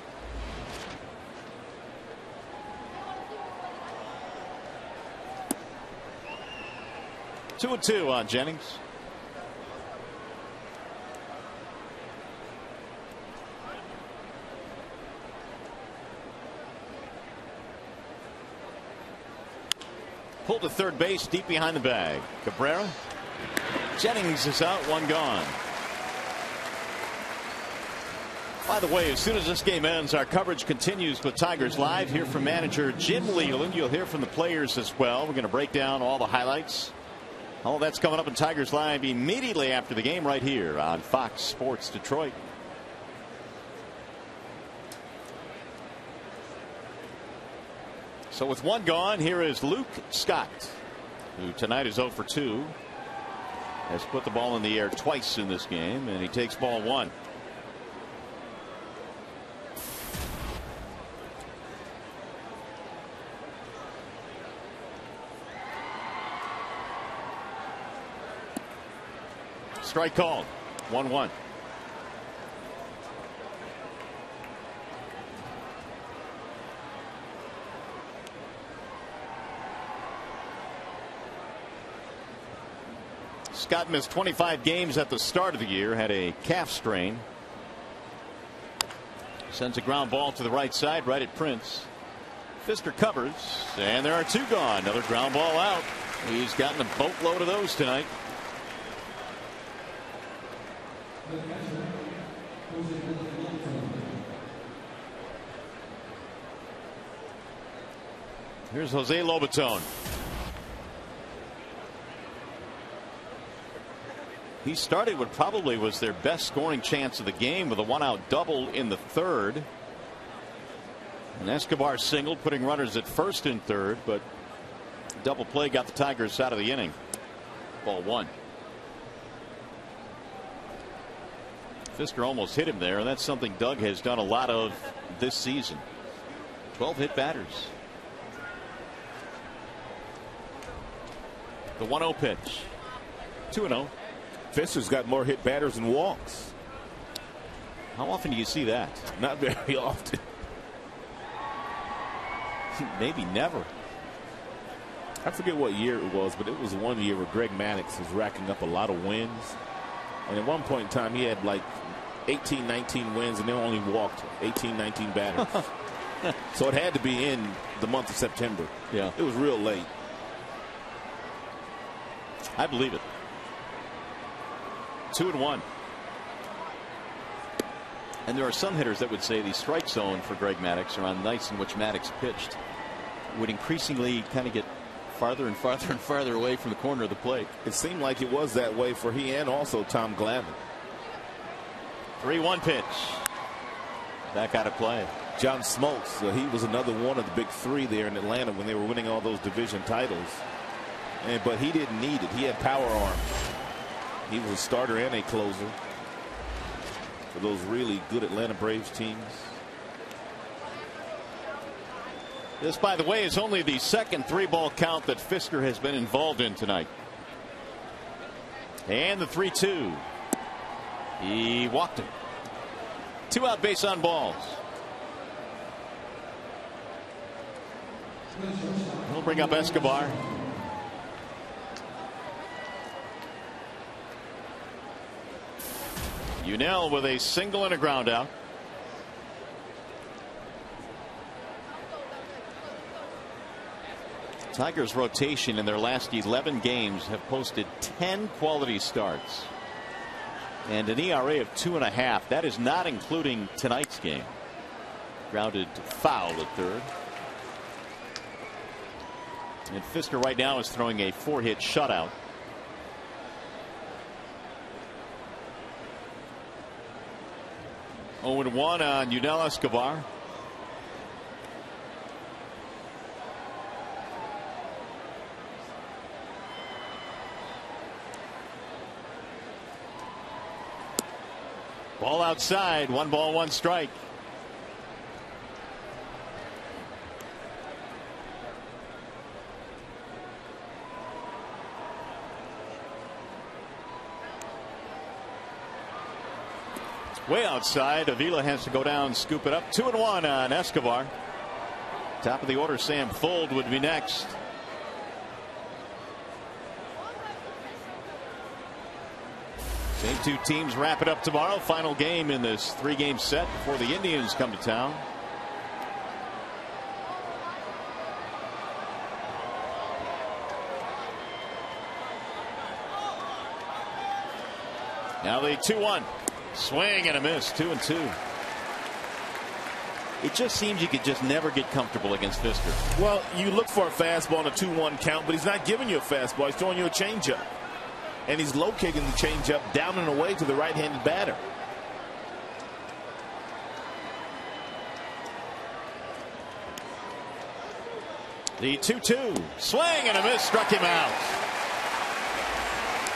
Two and 2 on Jennings. Pulled to third base, deep behind the bag. Cabrera. Jennings is out, 1 gone. By the way, as soon as this game ends, our coverage continues with Tigers Live. Here from manager Jim Leland. You'll hear from the players as well. We're going to break down all the highlights. All that's coming up in Tigers Live immediately after the game right here on Fox Sports Detroit. So with 1 gone, here is Luke Scott, who tonight is 0 for 2. Has put the ball in the air twice in this game, and he takes ball 1. Strike called. 1-1. Scott missed 25 games at the start of the year. Had a calf strain. Sends a ground ball to the right side, right at Prince. Pfister covers, and there are 2 gone. Another ground ball out. He's gotten a boatload of those tonight. Here's Jose Lobaton. He started what probably was their best scoring chance of the game with a 1-out double in the 3rd. And Escobar singled, putting runners at first and third, but double play got the Tigers out of the inning. Ball 1. Pfister almost hit him there, and that's something Doug has done a lot of this season. 12 hit batters. The 1-0 pitch. 2-0. Pfister's got more hit batters than walks. How often do you see that? Not very often. Maybe never. I forget what year it was, but it was one year where Greg Maddux was racking up a lot of wins. And at one point in time, he had like 18, 19 wins, and they only walked 18, 19 batters. So it had to be in the month of September. Yeah. It was real late. I believe it. 2-1. And there are some hitters that would say the strike zone for Greg Maddux around nights in which Maddux pitched would increasingly kind of get farther and farther and farther away from the corner of the plate. It seemed like it was that way for he and also Tom Glavine. 3-1 pitch. Back out of play. John Smoltz, he was another one of the big three there in Atlanta when they were winning all those division titles. But he didn't need it. He had power arms. He was a starter and a closer for those really good Atlanta Braves teams. This, by the way, is only the second 3-ball count that Fisker has been involved in tonight. And the 3-2. He walked him. 2 out, base on balls. He'll bring up Escobar. Unell with a single and a ground out. Tigers rotation in their last 11 games have posted 10 quality starts and an ERA of 2.5. That is not including tonight's game. Grounded foul at third. And Fisker right now is throwing a 4-hit shutout. Oh, and 1 on Unell Escobar. Ball outside. 1 ball, 1 strike. Way outside. Avila has to go down, scoop it up. 2-1 on Escobar. Top of the order, Sam Fuld would be next. Same 2 teams wrap it up tomorrow. Final game in this 3-game set before the Indians come to town. Now the 2-1. Swing and a miss. 2-2. It just seems you could just never get comfortable against Fisker. Well, you look for a fastball on a 2-1 count, but he's not giving you a fastball. He's throwing you a changeup. And he's locating the changeup down and away to the right-handed batter. The 2-2. Swing and a miss. Struck him out.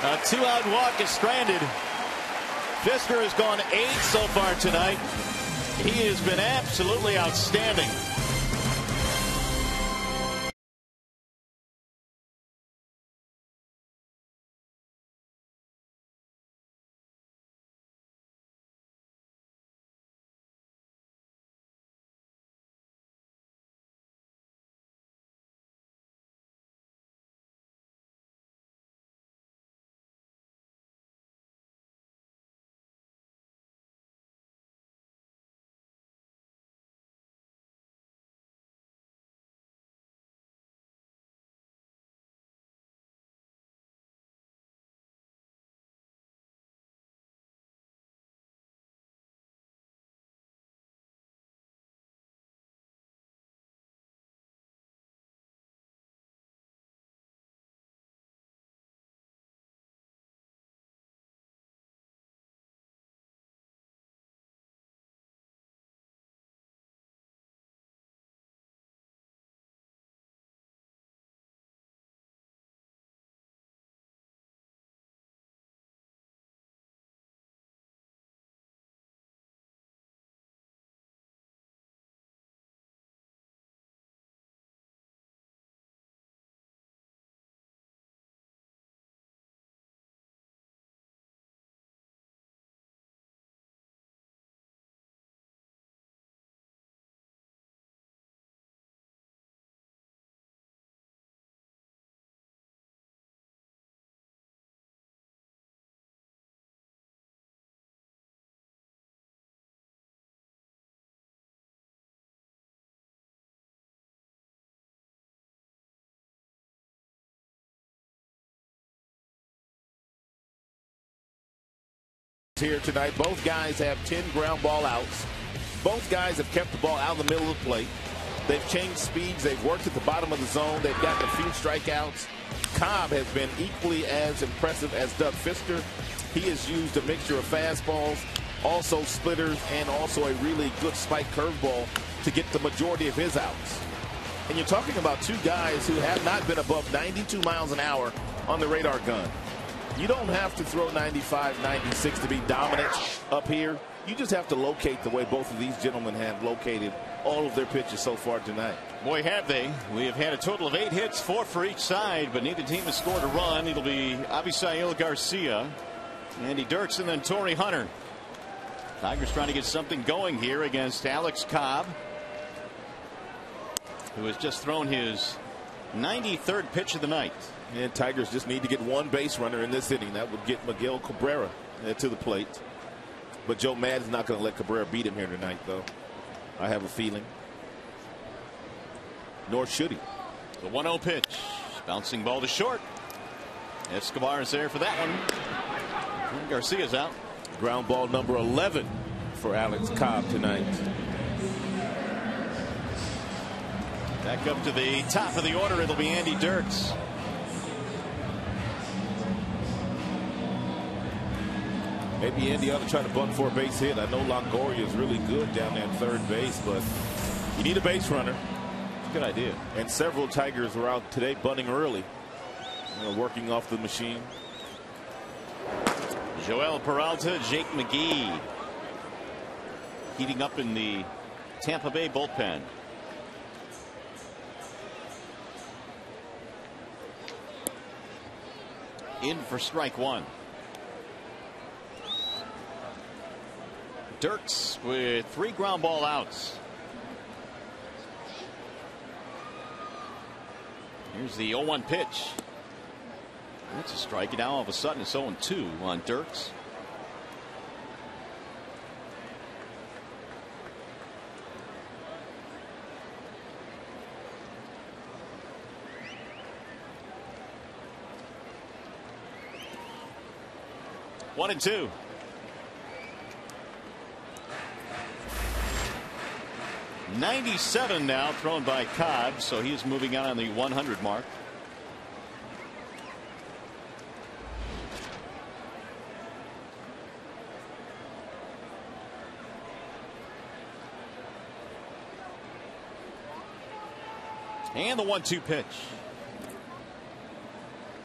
A 2-out walk is stranded. Fisker has gone 8 so far tonight. He has been absolutely outstanding. here tonight. Both guys have 10 ground ball outs. Both guys have kept the ball out of the middle of the plate. They've changed speeds. They've worked at the bottom of the zone. They've gotten a few strikeouts. Cobb has been equally as impressive as Doug Fister. He has used a mixture of fastballs, also splitters, and also a really good spike curveball to get the majority of his outs. And you're talking about two guys who have not been above 92 miles an hour on the radar gun. You don't have to throw 95, 96 to be dominant up here. You just have to locate the way both of these gentlemen have located all of their pitches so far tonight. Boy, have they. We have had a total of 8 hits, 4 for each side, but neither team has scored a run. It'll be Abisail Garcia, Andy Dirks, and then Torrey Hunter. Tigers trying to get something going here against Alex Cobb, who has just thrown his 93rd pitch of the night. And Tigers just need to get one base runner in this inning. That would get Miguel Cabrera to the plate. But Joe Madden's not going to let Cabrera beat him here tonight, though. I have a feeling. Nor should he. The 1-0 pitch. Bouncing ball to short. Escobar is there for that one. And Garcia's out. Ground ball number 11 for Alex Cobb tonight. Back up to the top of the order. It'll be Andy Dirks. Maybe Andy ought to try to bunt for a base hit. I know Longoria is really good down there at third base, but you need a base runner. Good idea. And several Tigers were out today bunting early, working off the machine. Joel Peralta, Jake McGee heating up in the Tampa Bay bullpen. In for strike one. Dirks with 3 ground ball outs. Here's the 0-1 pitch. That's a strike. And now all of a sudden it's 0-2 on Dirks. One and two. .97 now thrown by Cobb, so he's moving out on the 100 mark. And the 1-2 pitch.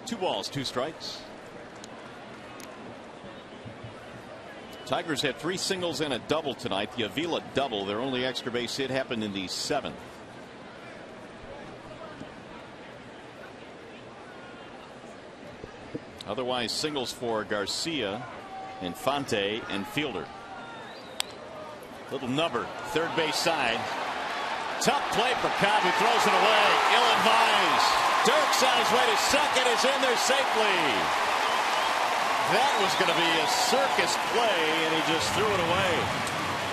2 balls, 2 strikes. Tigers had 3 singles and a double tonight. The Avila double, their only extra base hit, happened in the 7th. Otherwise, singles for Garcia, Infante, and Fielder. Little number, third base side. Tough play for Cobb, who throws it away. Ill-advised. Dirks on his way to second, is in there safely. That was going to be a circus play, and he just threw it away.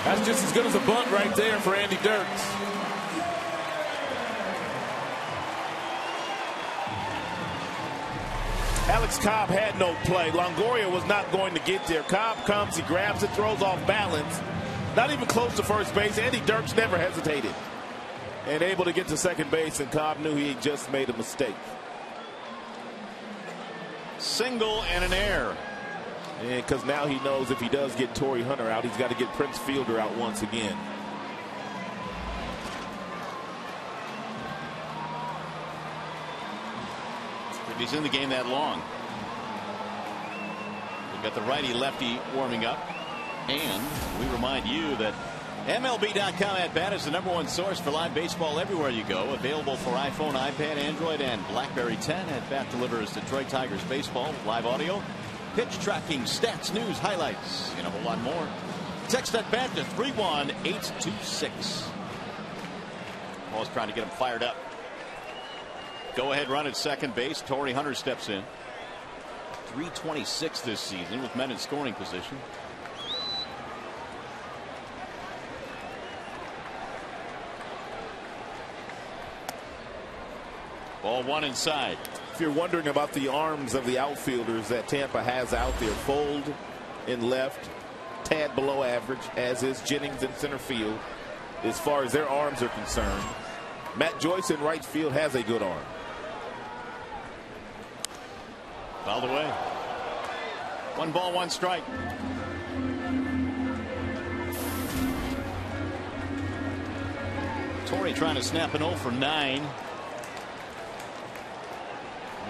That's just as good as a bunt right there for Andy Dirks. Alex Cobb had no play. Longoria was not going to get there. Cobb comes, he grabs it, throws off balance. Not even close to first base. Andy Dirks never hesitated. And able to get to second base, and Cobb knew he just made a mistake. Single and an error. Because now he knows if he does get Torrey Hunter out, he's got to get Prince Fielder out once again. If he's in the game that long. We've got the righty lefty warming up. And we remind you that MLB.com At Bat is the #1 source for live baseball everywhere you go. Available for iPhone, iPad, Android, and BlackBerry 10. At Bat delivers Detroit Tigers baseball with live audio, pitch tracking, stats, news, highlights, and a whole lot more. Text At Bat to 31826. Paul's trying to get him fired up. Go ahead run at second base. Torrey Hunter steps in. 326 this season with men in scoring position. Ball one inside. If you're wondering about the arms of the outfielders that Tampa has out there, Fold, in left, tad below average, as is Jennings in center field, as far as their arms are concerned. Matt Joyce in right field has a good arm. Fouled away. 1 ball, 1 strike. Torrey trying to snap an 0 for 9.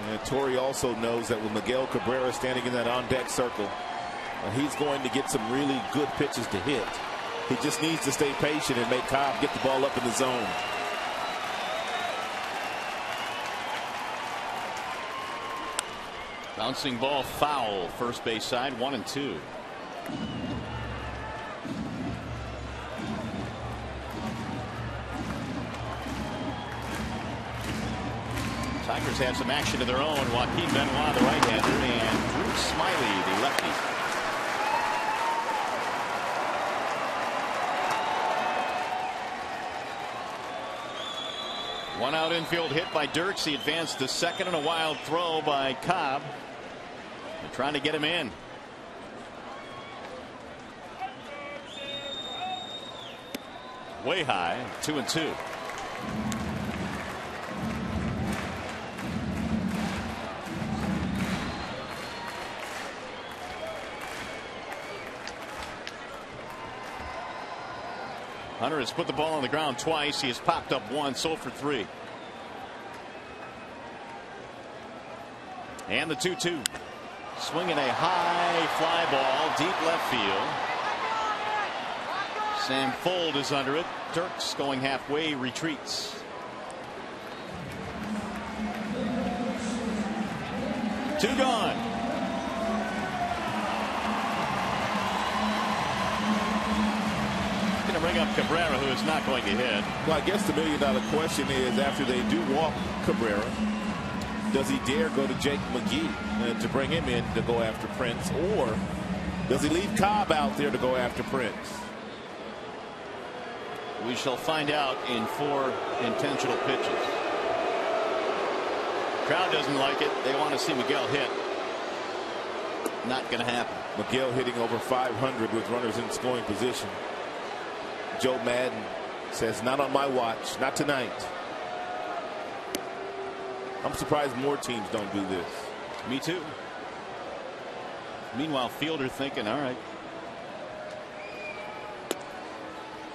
And Torrey also knows that with Miguel Cabrera standing in that on-deck circle, he's going to get some really good pitches to hit. He just needs to stay patient and make Cobb get the ball up in the zone. Bouncing ball foul, first base side, 1-2. Tigers have some action of their own. Joaquin Benoit, the right-hander, and Drew Smiley, the lefty. One out infield hit by Dirks. He advanced to second, and a wild throw by Cobb. They're trying to get him in. Way high, 2-2. Hunter has put the ball on the ground twice. He has popped up once, 0 for 3. And the 2-2. Swinging a high fly ball, deep left field. Sam Fold is under it. Dirks going halfway, retreats. Two gone. Going to bring up Cabrera, who is not going to hit. Well, I guess the million-dollar question is, after they do walk Cabrera, does he dare go to Jake McGee to bring him in to go after Prince, or does he leave Cobb out there to go after Prince? We shall find out in 4 intentional pitches. Crowd doesn't like it. They want to see Miguel hit. Not going to happen. Miguel hitting over 500 with runners in scoring position. Joe Madden says, not on my watch, not tonight. I'm surprised more teams don't do this. Me too. Meanwhile, Fielder thinking, all right,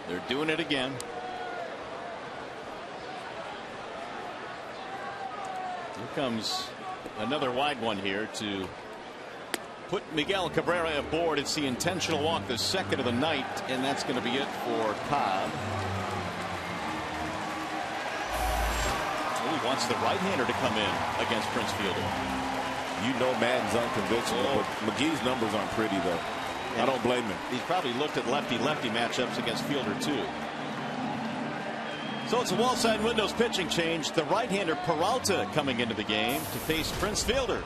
they're doing it again. Here comes another wide one here to put Miguel Cabrera aboard. It's the intentional walk, the second of the night, and that's going to be it for Cobb. He wants the right-hander to come in against Prince Fielder. You know Madden's unconventional, but McGee's numbers aren't pretty, though. I don't blame him. He's probably looked at lefty-lefty matchups against Fielder, too. So it's a wall side windows pitching change. The right-hander Peralta coming into the game to face Prince Fielder.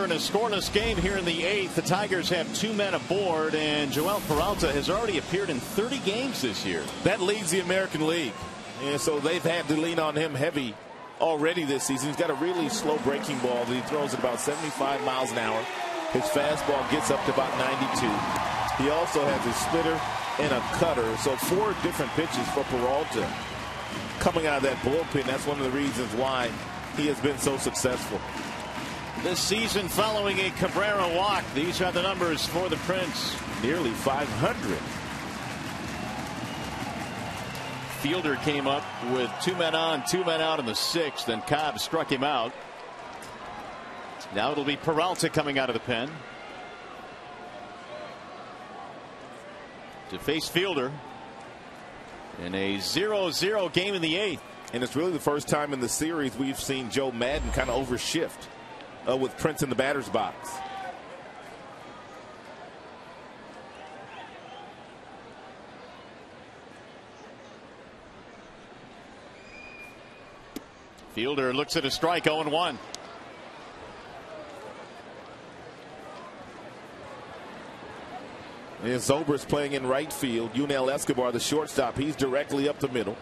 In a scoreless game here in the 8th, the Tigers have 2 men aboard, and Joel Peralta has already appeared in 30 games this year. That leads the American League, and so they've had to lean on him heavy already this season. He's got a really slow breaking ball that he throws at about 75 miles an hour. His fastball gets up to about 92. He also has a splitter and a cutter, so 4 different pitches for Peralta coming out of that bullpen. That's one of the reasons why he has been so successful this season following a Cabrera walk. These are the numbers for the Prince. Nearly 500. Fielder came up with 2 men on, 2 men out in the 6th, and Cobb struck him out. Now it'll be Peralta coming out of the pen to face Fielder in a 0-0 game in the 8th. And it's really the first time in the series we've seen Joe Madden kind of overshift with Prince in the batter's box. Fielder looks at a strike, 0-1. And Zobrist playing in right field. Yunel Escobar, the shortstop, he's directly up the middle.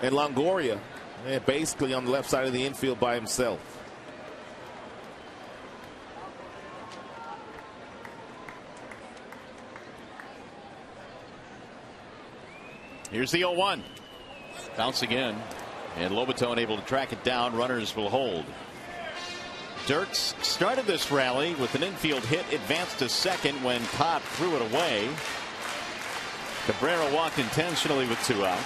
And Longoria basically on the left side of the infield by himself. Here's the 0-1. Bounce again. And Lobaton able to track it down. Runners will hold. Dirks started this rally with an infield hit, advanced to second when Cobb threw it away. Cabrera walked intentionally with 2 outs.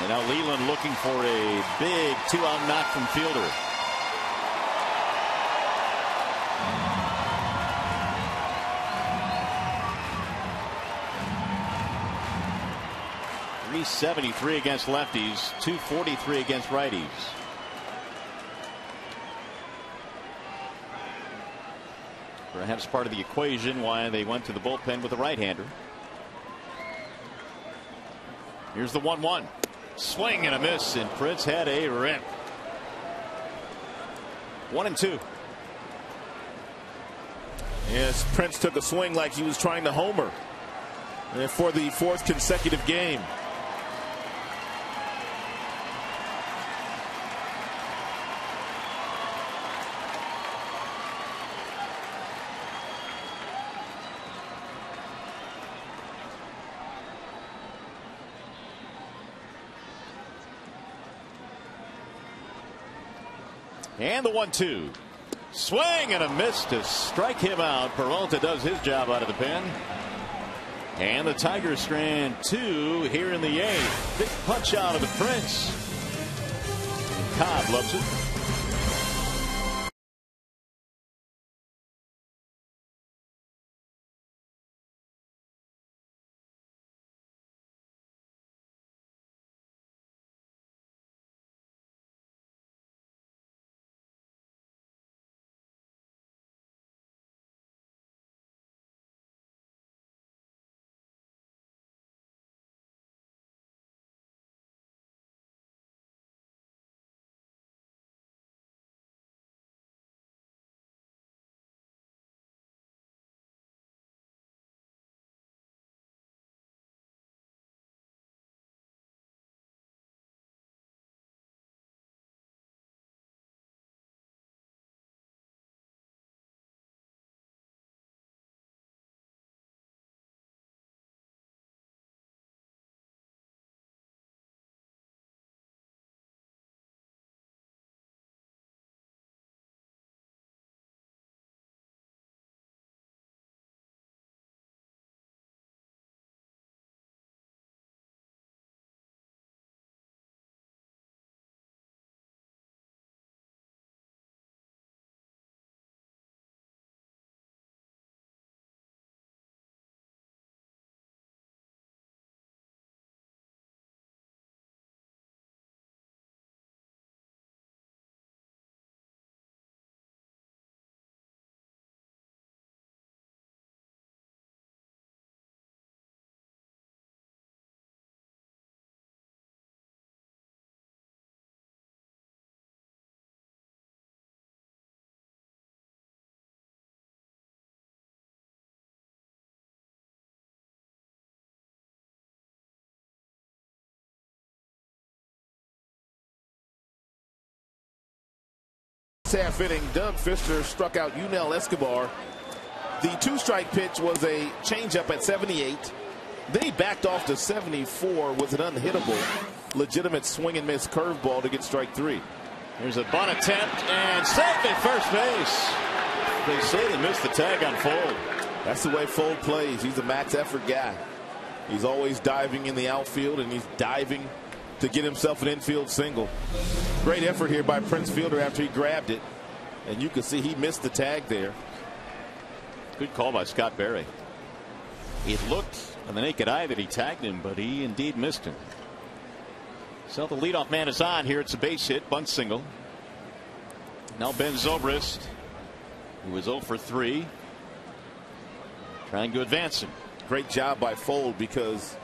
And now Leland looking for a big 2-out knock from Fielder. .373 against lefties, .243 against righties. Perhaps part of the equation why they went to the bullpen with a right-hander. Here's the 1-1. Swing and a miss, and Prince had a rip. 1-2. Yes, Prince took a swing like he was trying to homer for the 4th consecutive game. And the 1-2. Swing and a miss to strike him out. Peralta does his job out of the pen. And the Tigers strand 2 here in the 8th. Big punch out of the Prince. Cobb loves it. half inning, Doug Fister struck out Yunel Escobar. The 2-strike pitch was a changeup at 78. Then he backed off to 74 with an unhittable, legitimate swing and miss curveball to get strike 3. Here's a bunt attempt and safe at first base. They say they missed the tag on Fold. That's the way Fold plays. He's a max effort guy. He's always diving in the outfield, and he's diving to get himself an infield single. Great effort here by Prince Fielder after he grabbed it. And you can see he missed the tag there. Good call by Scott Berry. It looked on the naked eye that he tagged him, but he indeed missed him. So the leadoff man is on here. It's a base hit, bunt single. Now Ben Zobrist, who was 0 for 3, trying to advance him. Great job by Fold, because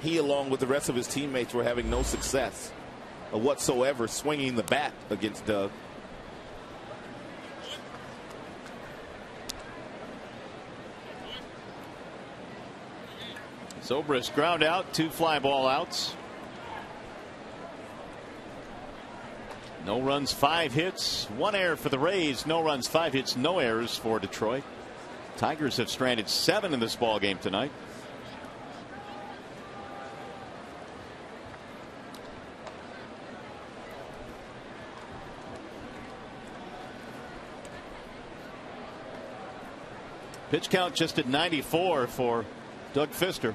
he, along with the rest of his teammates, were having no success whatsoever swinging the bat against Doug. Zobrist ground out, 2 fly ball outs. No runs, 5 hits, 1 error for the Rays. No runs, 5 hits, no errors for Detroit. Tigers have stranded 7 in this ball game tonight. Pitch count just at 94 for Doug Fister.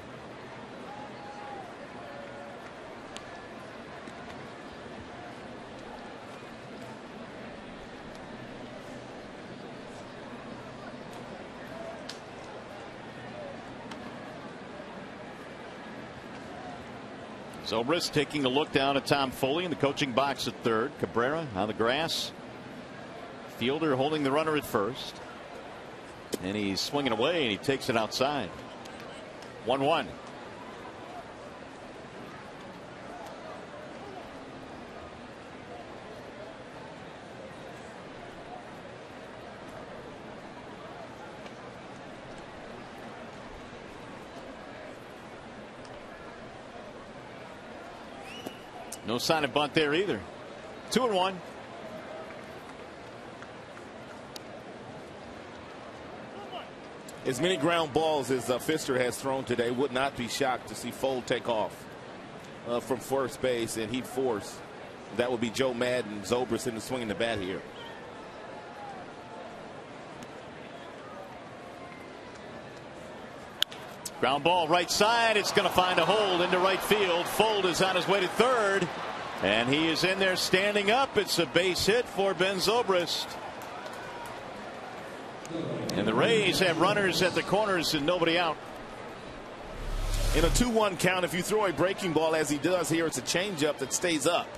Zobrist taking a look down at Tom Foley in the coaching box at third. Cabrera on the grass. Fielder holding the runner at first. And he's swinging away, and he takes it outside. 1-1. No sign of bunt there either. 2-1. As many ground balls as Fister has thrown today, would not be shocked to see Fold take off from first base, and he'd force. That would be Joe Madden, Zobrist in the swinging the bat here. Ground ball right side. It's going to find a hold into right field. Fold is on his way to third, and he is in there standing up. It's a base hit for Ben Zobrist. And the Rays have runners at the corners and nobody out. In a 2-1 count, if you throw a breaking ball as he does here, it's a changeup that stays up.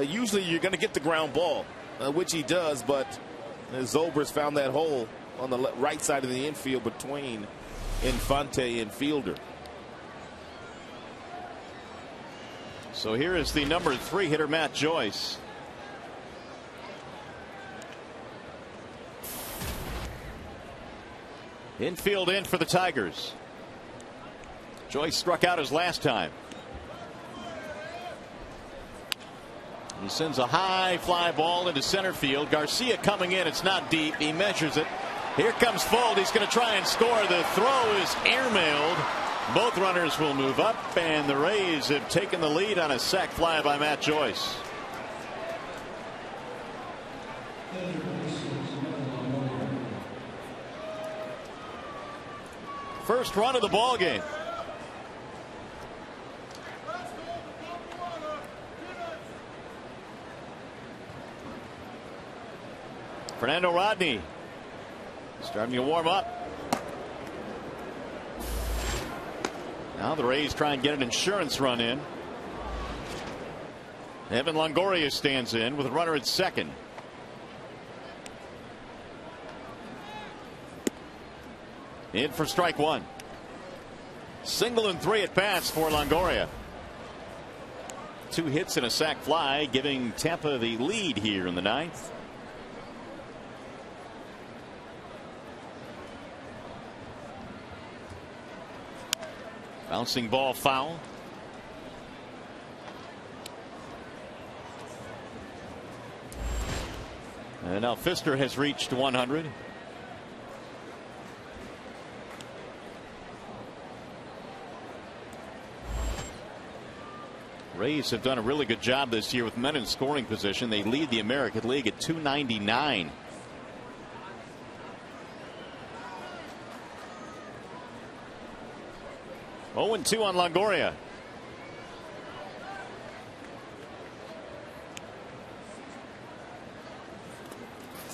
Usually you're going to get the ground ball, which he does, but Zobrist found that hole on the right side of the infield between Infante and Fielder. So here is the number 3 hitter, Matt Joyce. Infield in for the Tigers. Joyce struck out his last time. He sends a high fly ball into center field. Garcia coming in. It's not deep. He measures it. Here comes Fold. He's going to try and score. The throw is airmailed. Both runners will move up, and the Rays have taken the lead on a sac fly by Matt Joyce. First run of the ball game. Fernando Rodney starting to warm up. Now the Rays try and get an insurance run in. Evan Longoria stands in with a runner at second. In for strike 1. Single and 3 at bats for Longoria. 2 hits and a sac fly, giving Tampa the lead here in the 9th. Bouncing ball foul. And now Fister has reached 100. Rays have done a really good job this year with men in scoring position. They lead the American League at 299. Oh, 0-2 on Longoria.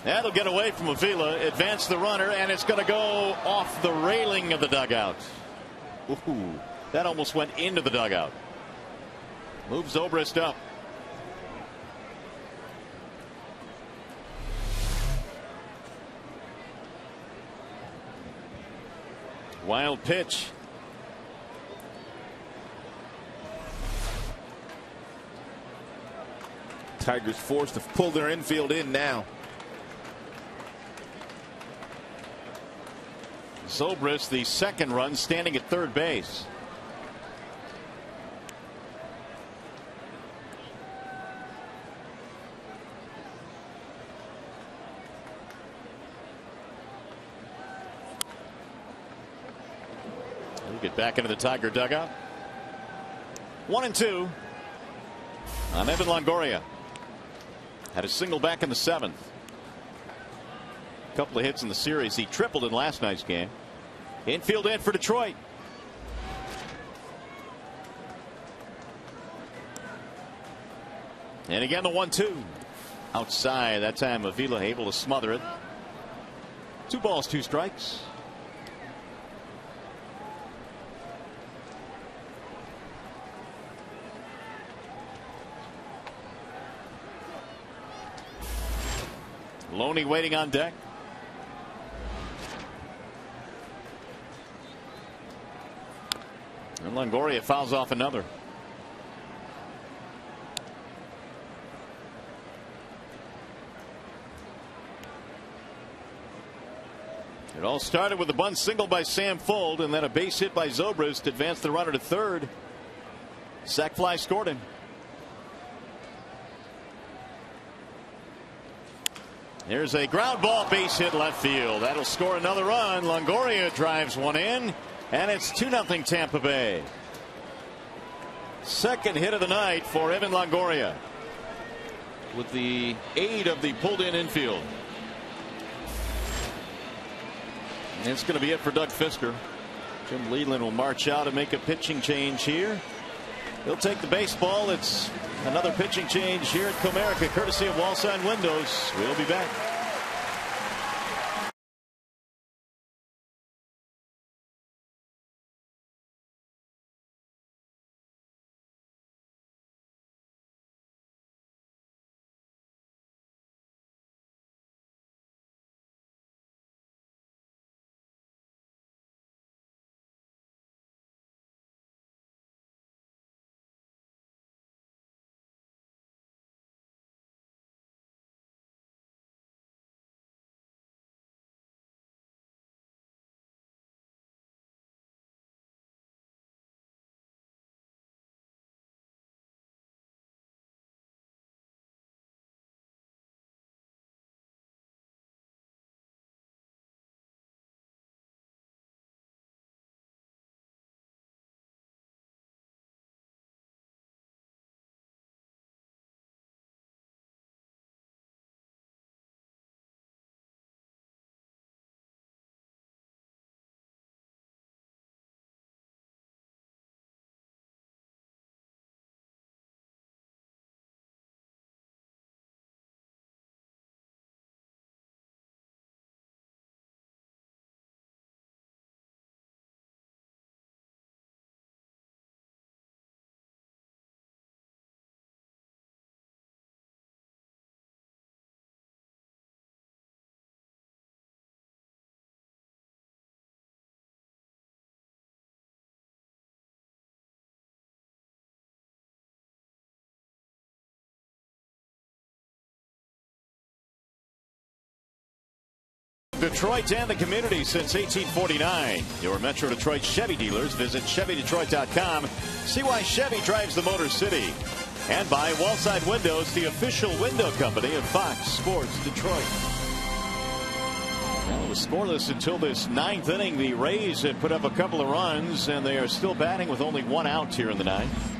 That'll get away from Avila, advance the runner, and it's going to go off the railing of the dugout. Ooh, that almost went into the dugout. Moves Zobrist up. Wild pitch. Tigers forced to pull their infield in now. Zobrist, the second run, standing at third base. Get back into the Tiger dugout. 1-2 on Evan Longoria. Had a single back in the 7th. A couple of hits in the series. He tripled in last night's game. Infield in for Detroit. And again the 1-2. Outside. That time Avila able to smother it. 2 balls, 2 strikes. Loney waiting on deck. And Longoria fouls off another. It all started with a bunt single by Sam Fuld, and then a base hit by Zobrist to advance the runner to third. Sac fly scored him. There's a ground ball, base hit left field. That'll score another run. Longoria drives one in, and it's 2-0 Tampa Bay. Second hit of the night for Evan Longoria with the aid of the pulled in infield. And it's going to be it for Doug Fisker. Jim Leland will march out and make a pitching change here. He'll take the baseball. It's another pitching change here at Comerica, courtesy of Wallsign Windows. We'll be back. Detroit and the community since 1849. Your Metro Detroit Chevy dealers. Visit ChevyDetroit.com. See why Chevy drives the Motor City. And by Wallside Windows, the official window company of Fox Sports Detroit. Well, it was scoreless until this ninth inning. The Rays had put up a couple of runs, and they are still batting with only one out here in the ninth.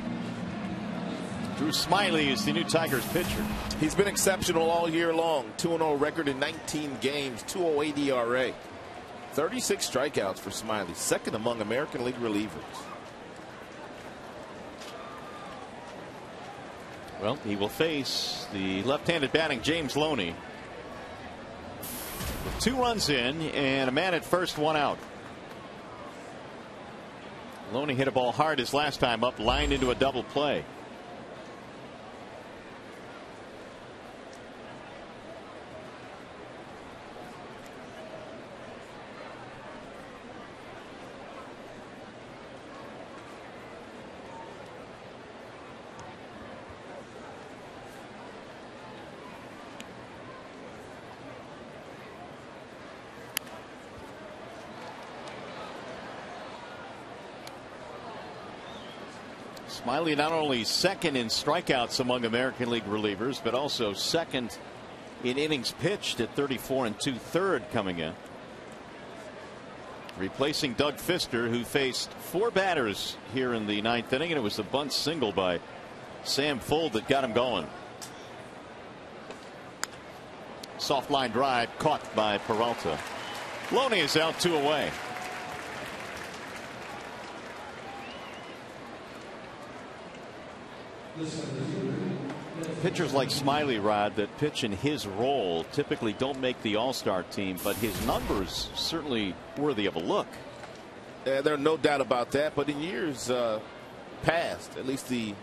Drew Smiley is the new Tigers pitcher. He's been exceptional all year long. 2-0 record in 19 games, 2.08 ERA. 36 strikeouts for Smiley, second among American League relievers. Well, he will face the left-handed batting James Loney. With 2 runs in and a man at first, 1 out. Loney hit a ball hard his last time up, lined into a double play. Smiley not only second in strikeouts among American League relievers, but also second in innings pitched at 34 2/3 coming in. Replacing Doug Fister, who faced 4 batters here in the ninth inning, and it was the bunt single by Sam Fuld that got him going. Soft line drive caught by Peralta. Loney is out, 2 away. Pitchers like Smiley, Rod, that pitch in his role typically don't make the All-Star team, but his numbers certainly worthy of a look. There's no doubt about that. But in years past, at least the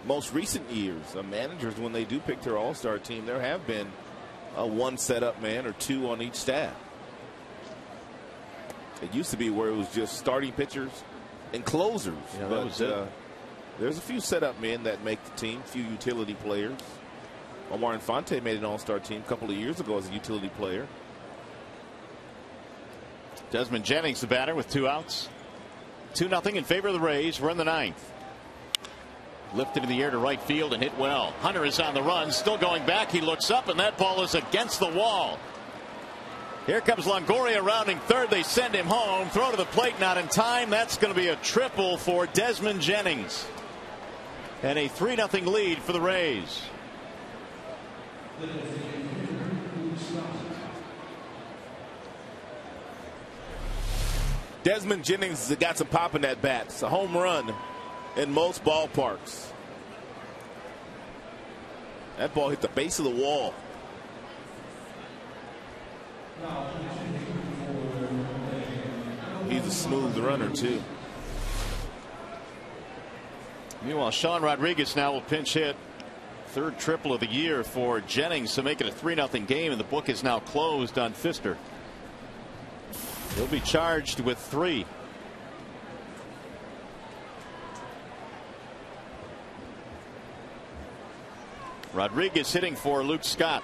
most recent years, managers, when they do pick their All-Star team, there have been one setup man or 2 on each staff. It used to be where it was just starting pitchers and closers. Yeah, but that was it. There's a few setup men that make the team, few utility players. Omar Infante made an All-Star team a couple of years ago as a utility player. Desmond Jennings, the batter, with 2 outs. 2-0 in favor of the Rays. We're in the ninth. Lifted in the air to right field and hit well. Hunter is on the run, still going back. He looks up, and that ball is against the wall. Here comes Longoria rounding third. They send him home. Throw to the plate, not in time. That's going to be a triple for Desmond Jennings. And a 3-0 lead for the Rays. Desmond Jennings has got some pop in that bat. It's a home run in most ballparks. That ball hit the base of the wall. He's a smooth runner, too. Meanwhile, Sean Rodriguez now will pinch hit. 3rd triple of the year for Jennings to make it a 3-0 game, and the book is now closed on Fister. He'll be charged with 3. Rodriguez hitting for Luke Scott.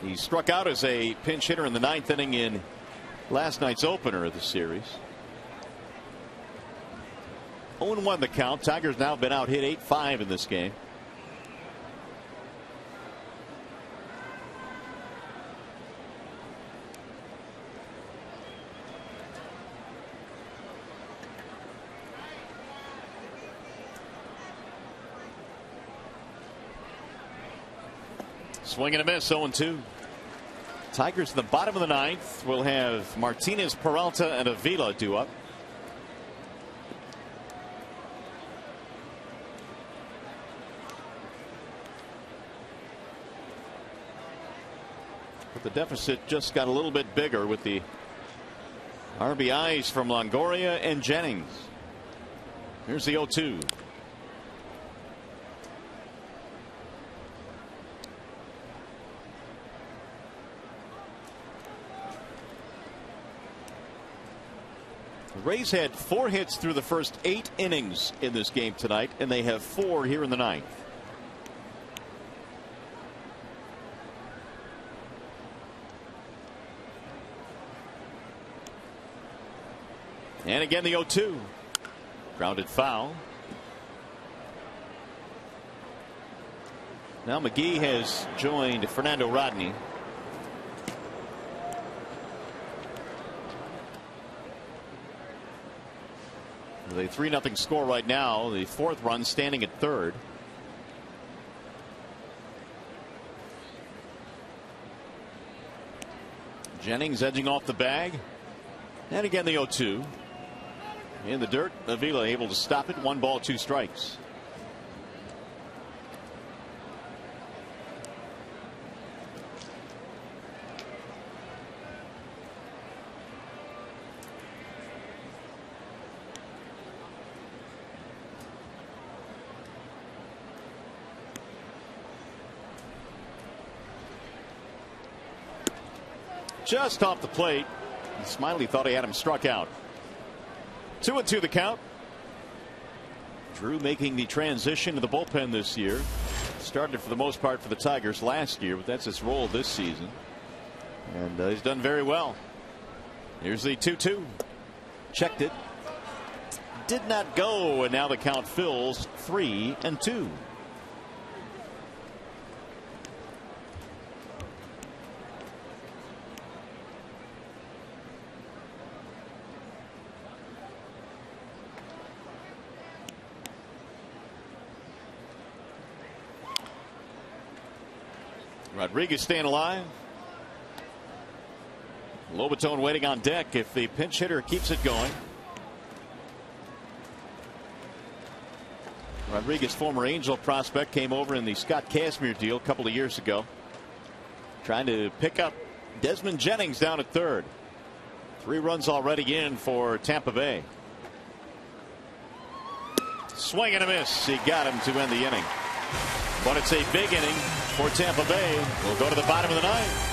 He struck out as a pinch hitter in the 9th inning in last night's opener of the series. 0-1 the count. Tigers now been out hit 8-5 in this game. Swing and a miss, 0-2. Tigers in the bottom of the 9th will have Martinez, Peralta, and Avila due up. But the deficit just got a little bit bigger with the RBIs from Longoria and Jennings. Here's the 0-2. The Rays had 4 hits through the first 8 innings in this game tonight, and they have 4 here in the 9th. And again the 0-2. Grounded foul. Now McGee has joined Fernando Rodney. With a 3-0 score right now, the fourth run standing at third. Jennings edging off the bag. And again the 0-2. In the dirt, Avila able to stop it. 1 ball, 2 strikes. Just off the plate. Smiley thought he had him struck out. 2-2 the count. Drew making the transition to the bullpen this year. Started for the most part for the Tigers last year, but that's his role this season. And he's done very well. Here's the 2-2. Checked it. Did not go, and now the count fills 3-2. Rodriguez staying alive. Lobaton waiting on deck if the pinch hitter keeps it going. Rodriguez, former Angel prospect, came over in the Scott Kazmir deal a couple of years ago. Trying to pick up Desmond Jennings down at third. 3 runs already in for Tampa Bay. Swing and a miss. He got him to end the inning. But it's a big inning for Tampa Bay. We'll go to the bottom of the ninth.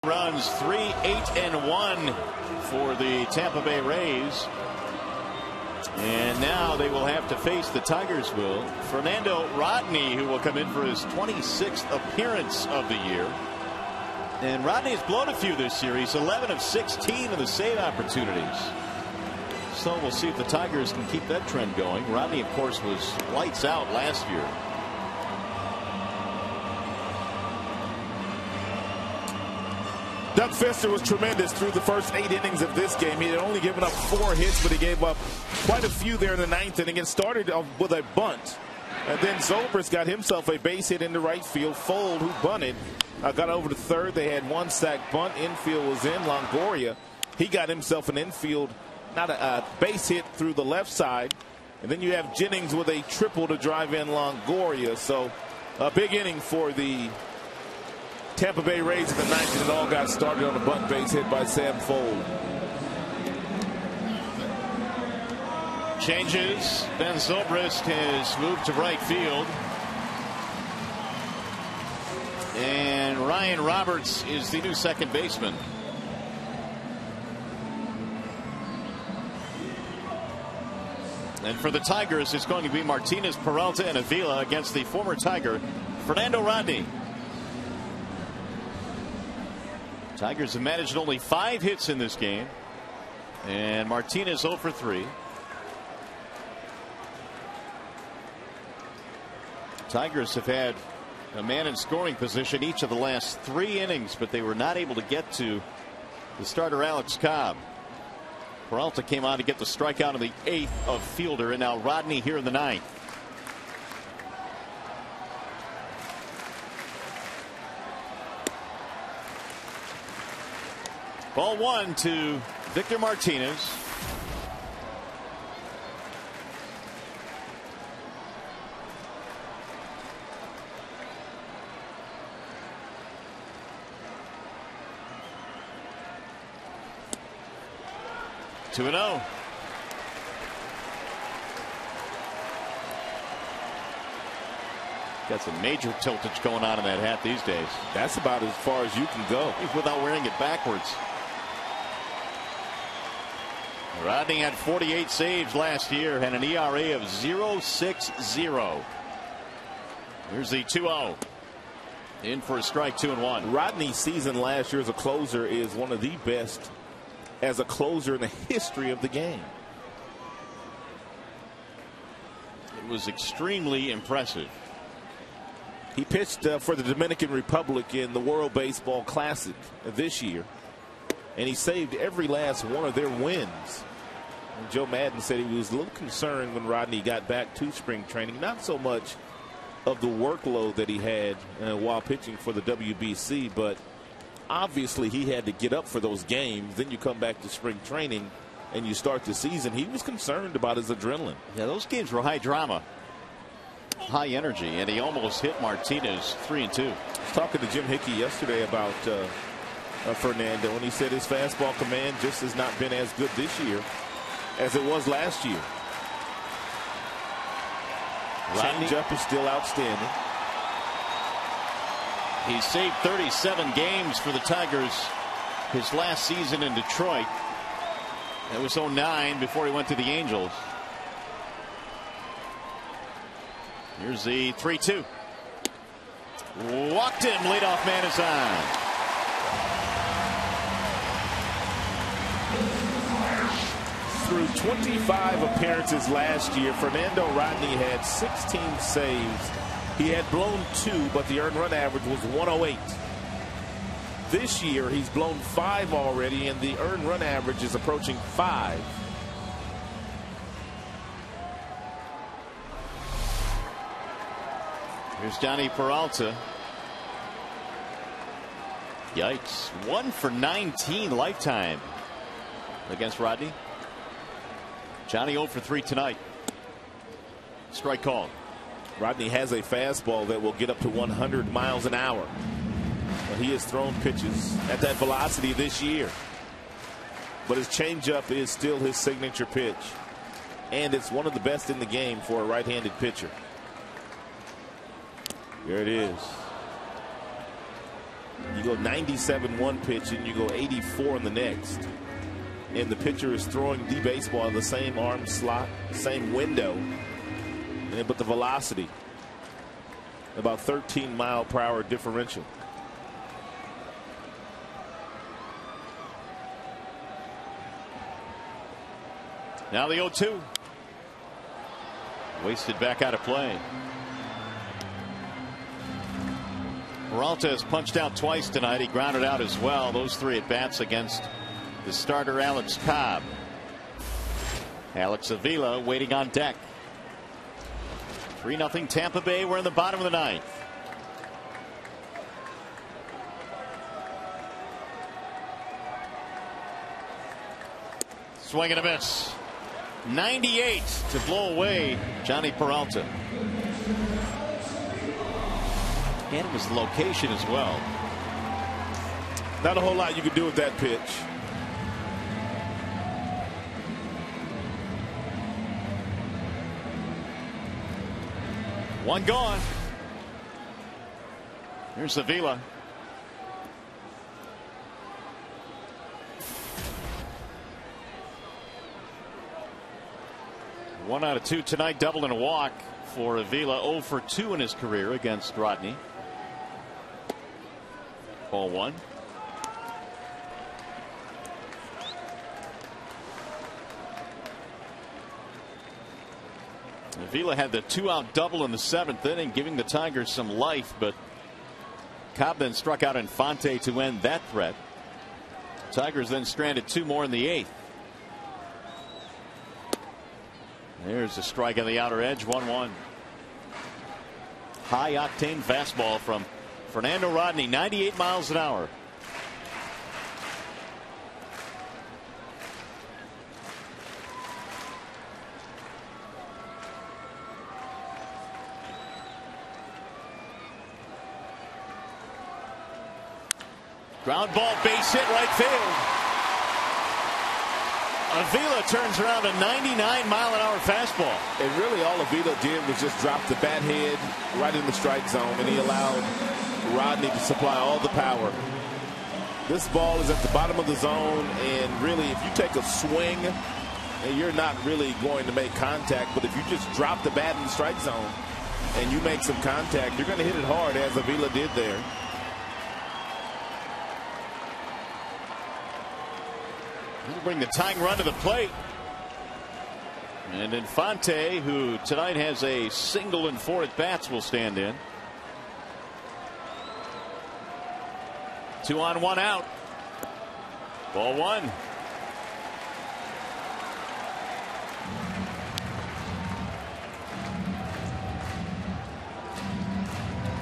Runs 3-8-1 for the Tampa Bay Rays. And now they will have to face, the Tigers will, Fernando Rodney, who will come in for his 26th appearance of the year. And Rodney has blown a few this year. He's 11 of 16 in the save opportunities. So we'll see if the Tigers can keep that trend going. Rodney, of course, was lights out last year. Doug Fister was tremendous through the first 8 innings of this game. He had only given up 4 hits, but he gave up quite a few there in the 9th inning. It started with a bunt. And then Zobrist got himself a base hit into right field. Fold, who bunted, got over to third. They had 1 sack bunt. Infield was in. Longoria, he got himself an infield, not a base hit through the left side. And then you have Jennings with a triple to drive in Longoria. So a big inning for the Tampa Bay Rays in the 9th, and it all got started on a bunt base hit by Sam Fold. changes. Ben Zobrist has moved to right field. And Ryan Roberts is the new second baseman. And for the Tigers, it's going to be Martinez, Peralta, and Avila against the former Tiger, Fernando Rodney. Tigers have managed only 5 hits in this game. And Martinez 0 for 3. Tigers have had a man in scoring position each of the last 3 innings, but they were not able to get to the starter Alex Cobb. Peralta came on to get the strikeout in the 8th of Fielder, and now Rodney here in the 9th. Ball 1 to Victor Martinez. Two and 0. Got some major tiltage going on in that hat these days. That's about as far as you can go without wearing it backwards. Rodney had 48 saves last year and an ERA of 0.60. Here's the 2-0. In for a strike, 2-1. Rodney's season last year as a closer is one of the best as a closer in the history of the game. It was extremely impressive. He pitched for the Dominican Republic in the World Baseball Classic this year, and he saved every last one of their wins. And Joe Madden said he was a little concerned when Rodney got back to spring training, not so much of the workload that he had while pitching for the WBC, but obviously he had to get up for those games. Then you come back to spring training and you start the season. He was concerned about his adrenaline. Yeah, those games were high drama, high energy, and he almost hit Martinez 3-2. I was talking to Jim Hickey yesterday about Fernando, and he said his fastball command just has not been as good this year as it was last year. Changeup is still outstanding. He saved 37 games for the Tigers his last season in Detroit. That was 09 before he went to the Angels. Here's the 3-2. Walked him. Leadoff man is on. Through 25 appearances last year, Fernando Rodney had 16 saves. He had blown 2, but the earned run average was 108. This year, he's blown 5 already, and the earned run average is approaching 5. Here's Johnny Peralta. Yikes. 1 for 19 lifetime against Rodney. Johnny 0 for 3 tonight. Strike call. Rodney has a fastball that will get up to 100 miles an hour. But he has thrown pitches at that velocity this year. But his changeup is still his signature pitch. And it's one of the best in the game for a right-handed pitcher. There it is. You go 97 one pitch and you go 84 in the next. And the pitcher is throwing the baseball in the same arm slot, same window. But the velocity, about 13 mile per hour differential. Now the 0-2. Wasted back out of play. Peralta has punched out twice tonight. He grounded out as well. Those 3 at bats against the starter Alex Cobb. Alex Avila waiting on deck. 3-0 Tampa Bay. We're in the bottom of the 9th. Swing and a miss. 98 to blow away Johnny Peralta. And it was location as well. Not a whole lot you could do with that pitch. One gone. Here's Avila. One out of two tonight, double and a walk for Avila. 0 for 2 in his career against Rodney. Ball one. Avila had the 2-out double in the 7th inning, giving the Tigers some life, but Cobb then struck out Infante to end that threat. Tigers then stranded 2 more in the 8th. There's a strike on the outer edge, 1-1. High octane fastball from Fernando Rodney, 98 miles an hour. Ground ball, base hit, right field. Avila turns around a 99-mile-an-hour fastball. And really all Avila did was just drop the bat head right in the strike zone, and he allowed Rodney to supply all the power. This ball is at the bottom of the zone, and really if you take a swing, you're not really going to make contact, but if you just drop the bat in the strike zone and you make some contact, you're going to hit it hard, as Avila did there. He'll bring the tying run to the plate. And Infante, who tonight has a single and 4 at bats, will stand in. 2 on, 1 out. Ball one.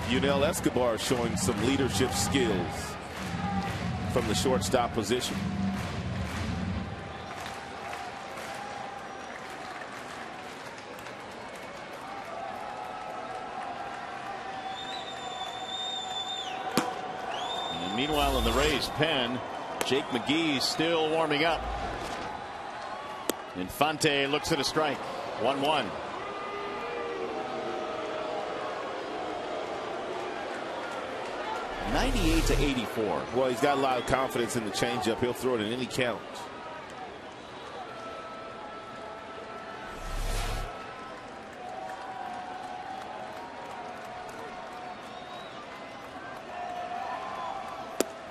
Yunel Escobar showing some leadership skills from the shortstop position. Meanwhile, in the Rays pen, Jake McGee still warming up. Infante looks at a strike. 1-1. $98-84. Well, he's got a lot of confidence in the changeup. He'll throw it in any count.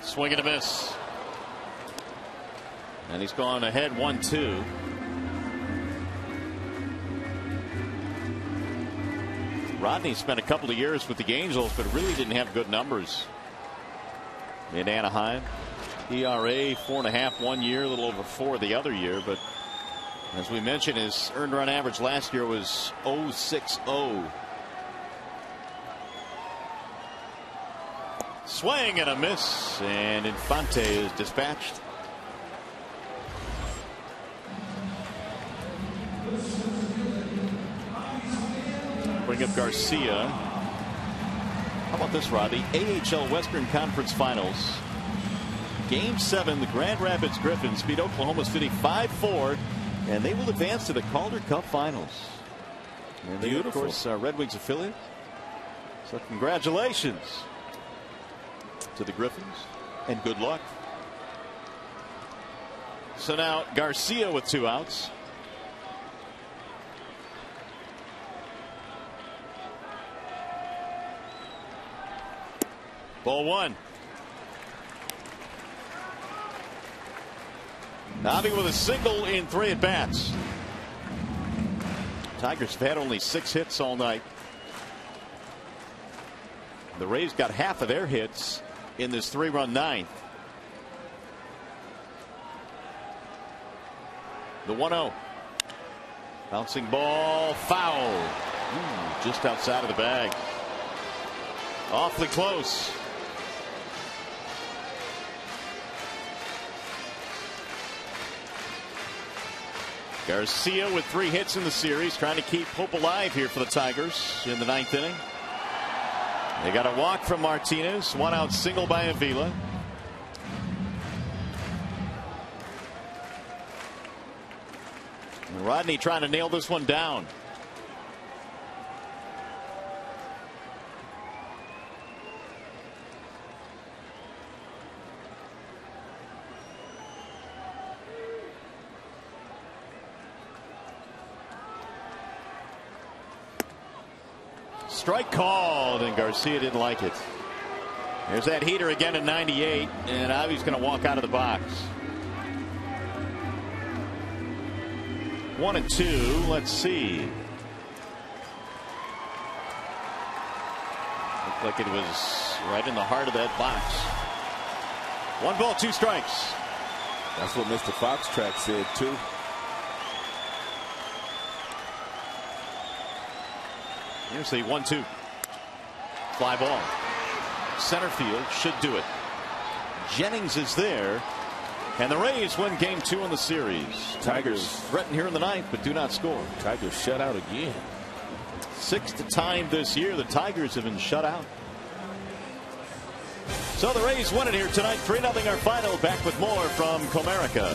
Swing and a miss. And he's gone ahead 1-2. Rodney spent a couple of years with the Angels, but really didn't have good numbers in Anaheim. ERA 4.5 one year, a little over 4 the other year. But as we mentioned, his earned run average last year was 0.60. Swing and a miss, and Infante is dispatched. Bring up Garcia. How about this, Robbie? AHL Western Conference Finals. Game 7, the Grand Rapids Griffins beat Oklahoma City 5-4, and they will advance to the Calder Cup Finals. And they, of course, are Red Wings affiliate. So congratulations to the Griffins, and good luck. So now Garcia with 2 outs. Ball one. Avi with a single in 3 at bats. Tigers have had only 6 hits all night. The Rays got half of their hits in this 3-run 9th. The 1-0. Bouncing ball, foul. Just outside of the bag. Awfully close. Garcia with 3 hits in the series, trying to keep hope alive here for the Tigers in the 9th inning. They got a walk from Martinez, 1-out single by Avila. And Rodney trying to nail this one down. strike called, and Garcia didn't like it. There's that heater again at 98, and Avi's going to walk out of the box. 1-2. Let's see. Looked like it was right in the heart of that box. 1 ball, 2 strikes. That's what Mr. Foxtrack said too. Here's the 1-2. Fly ball. Center field should do it. Jennings is there, and the Rays win game 2 in the series. Tigers threaten here in the 9th, but do not score. Tigers shut out again. 6th time this year the Tigers have been shut out. So the Rays win it here tonight, 3-0 our final. Back with more from Comerica.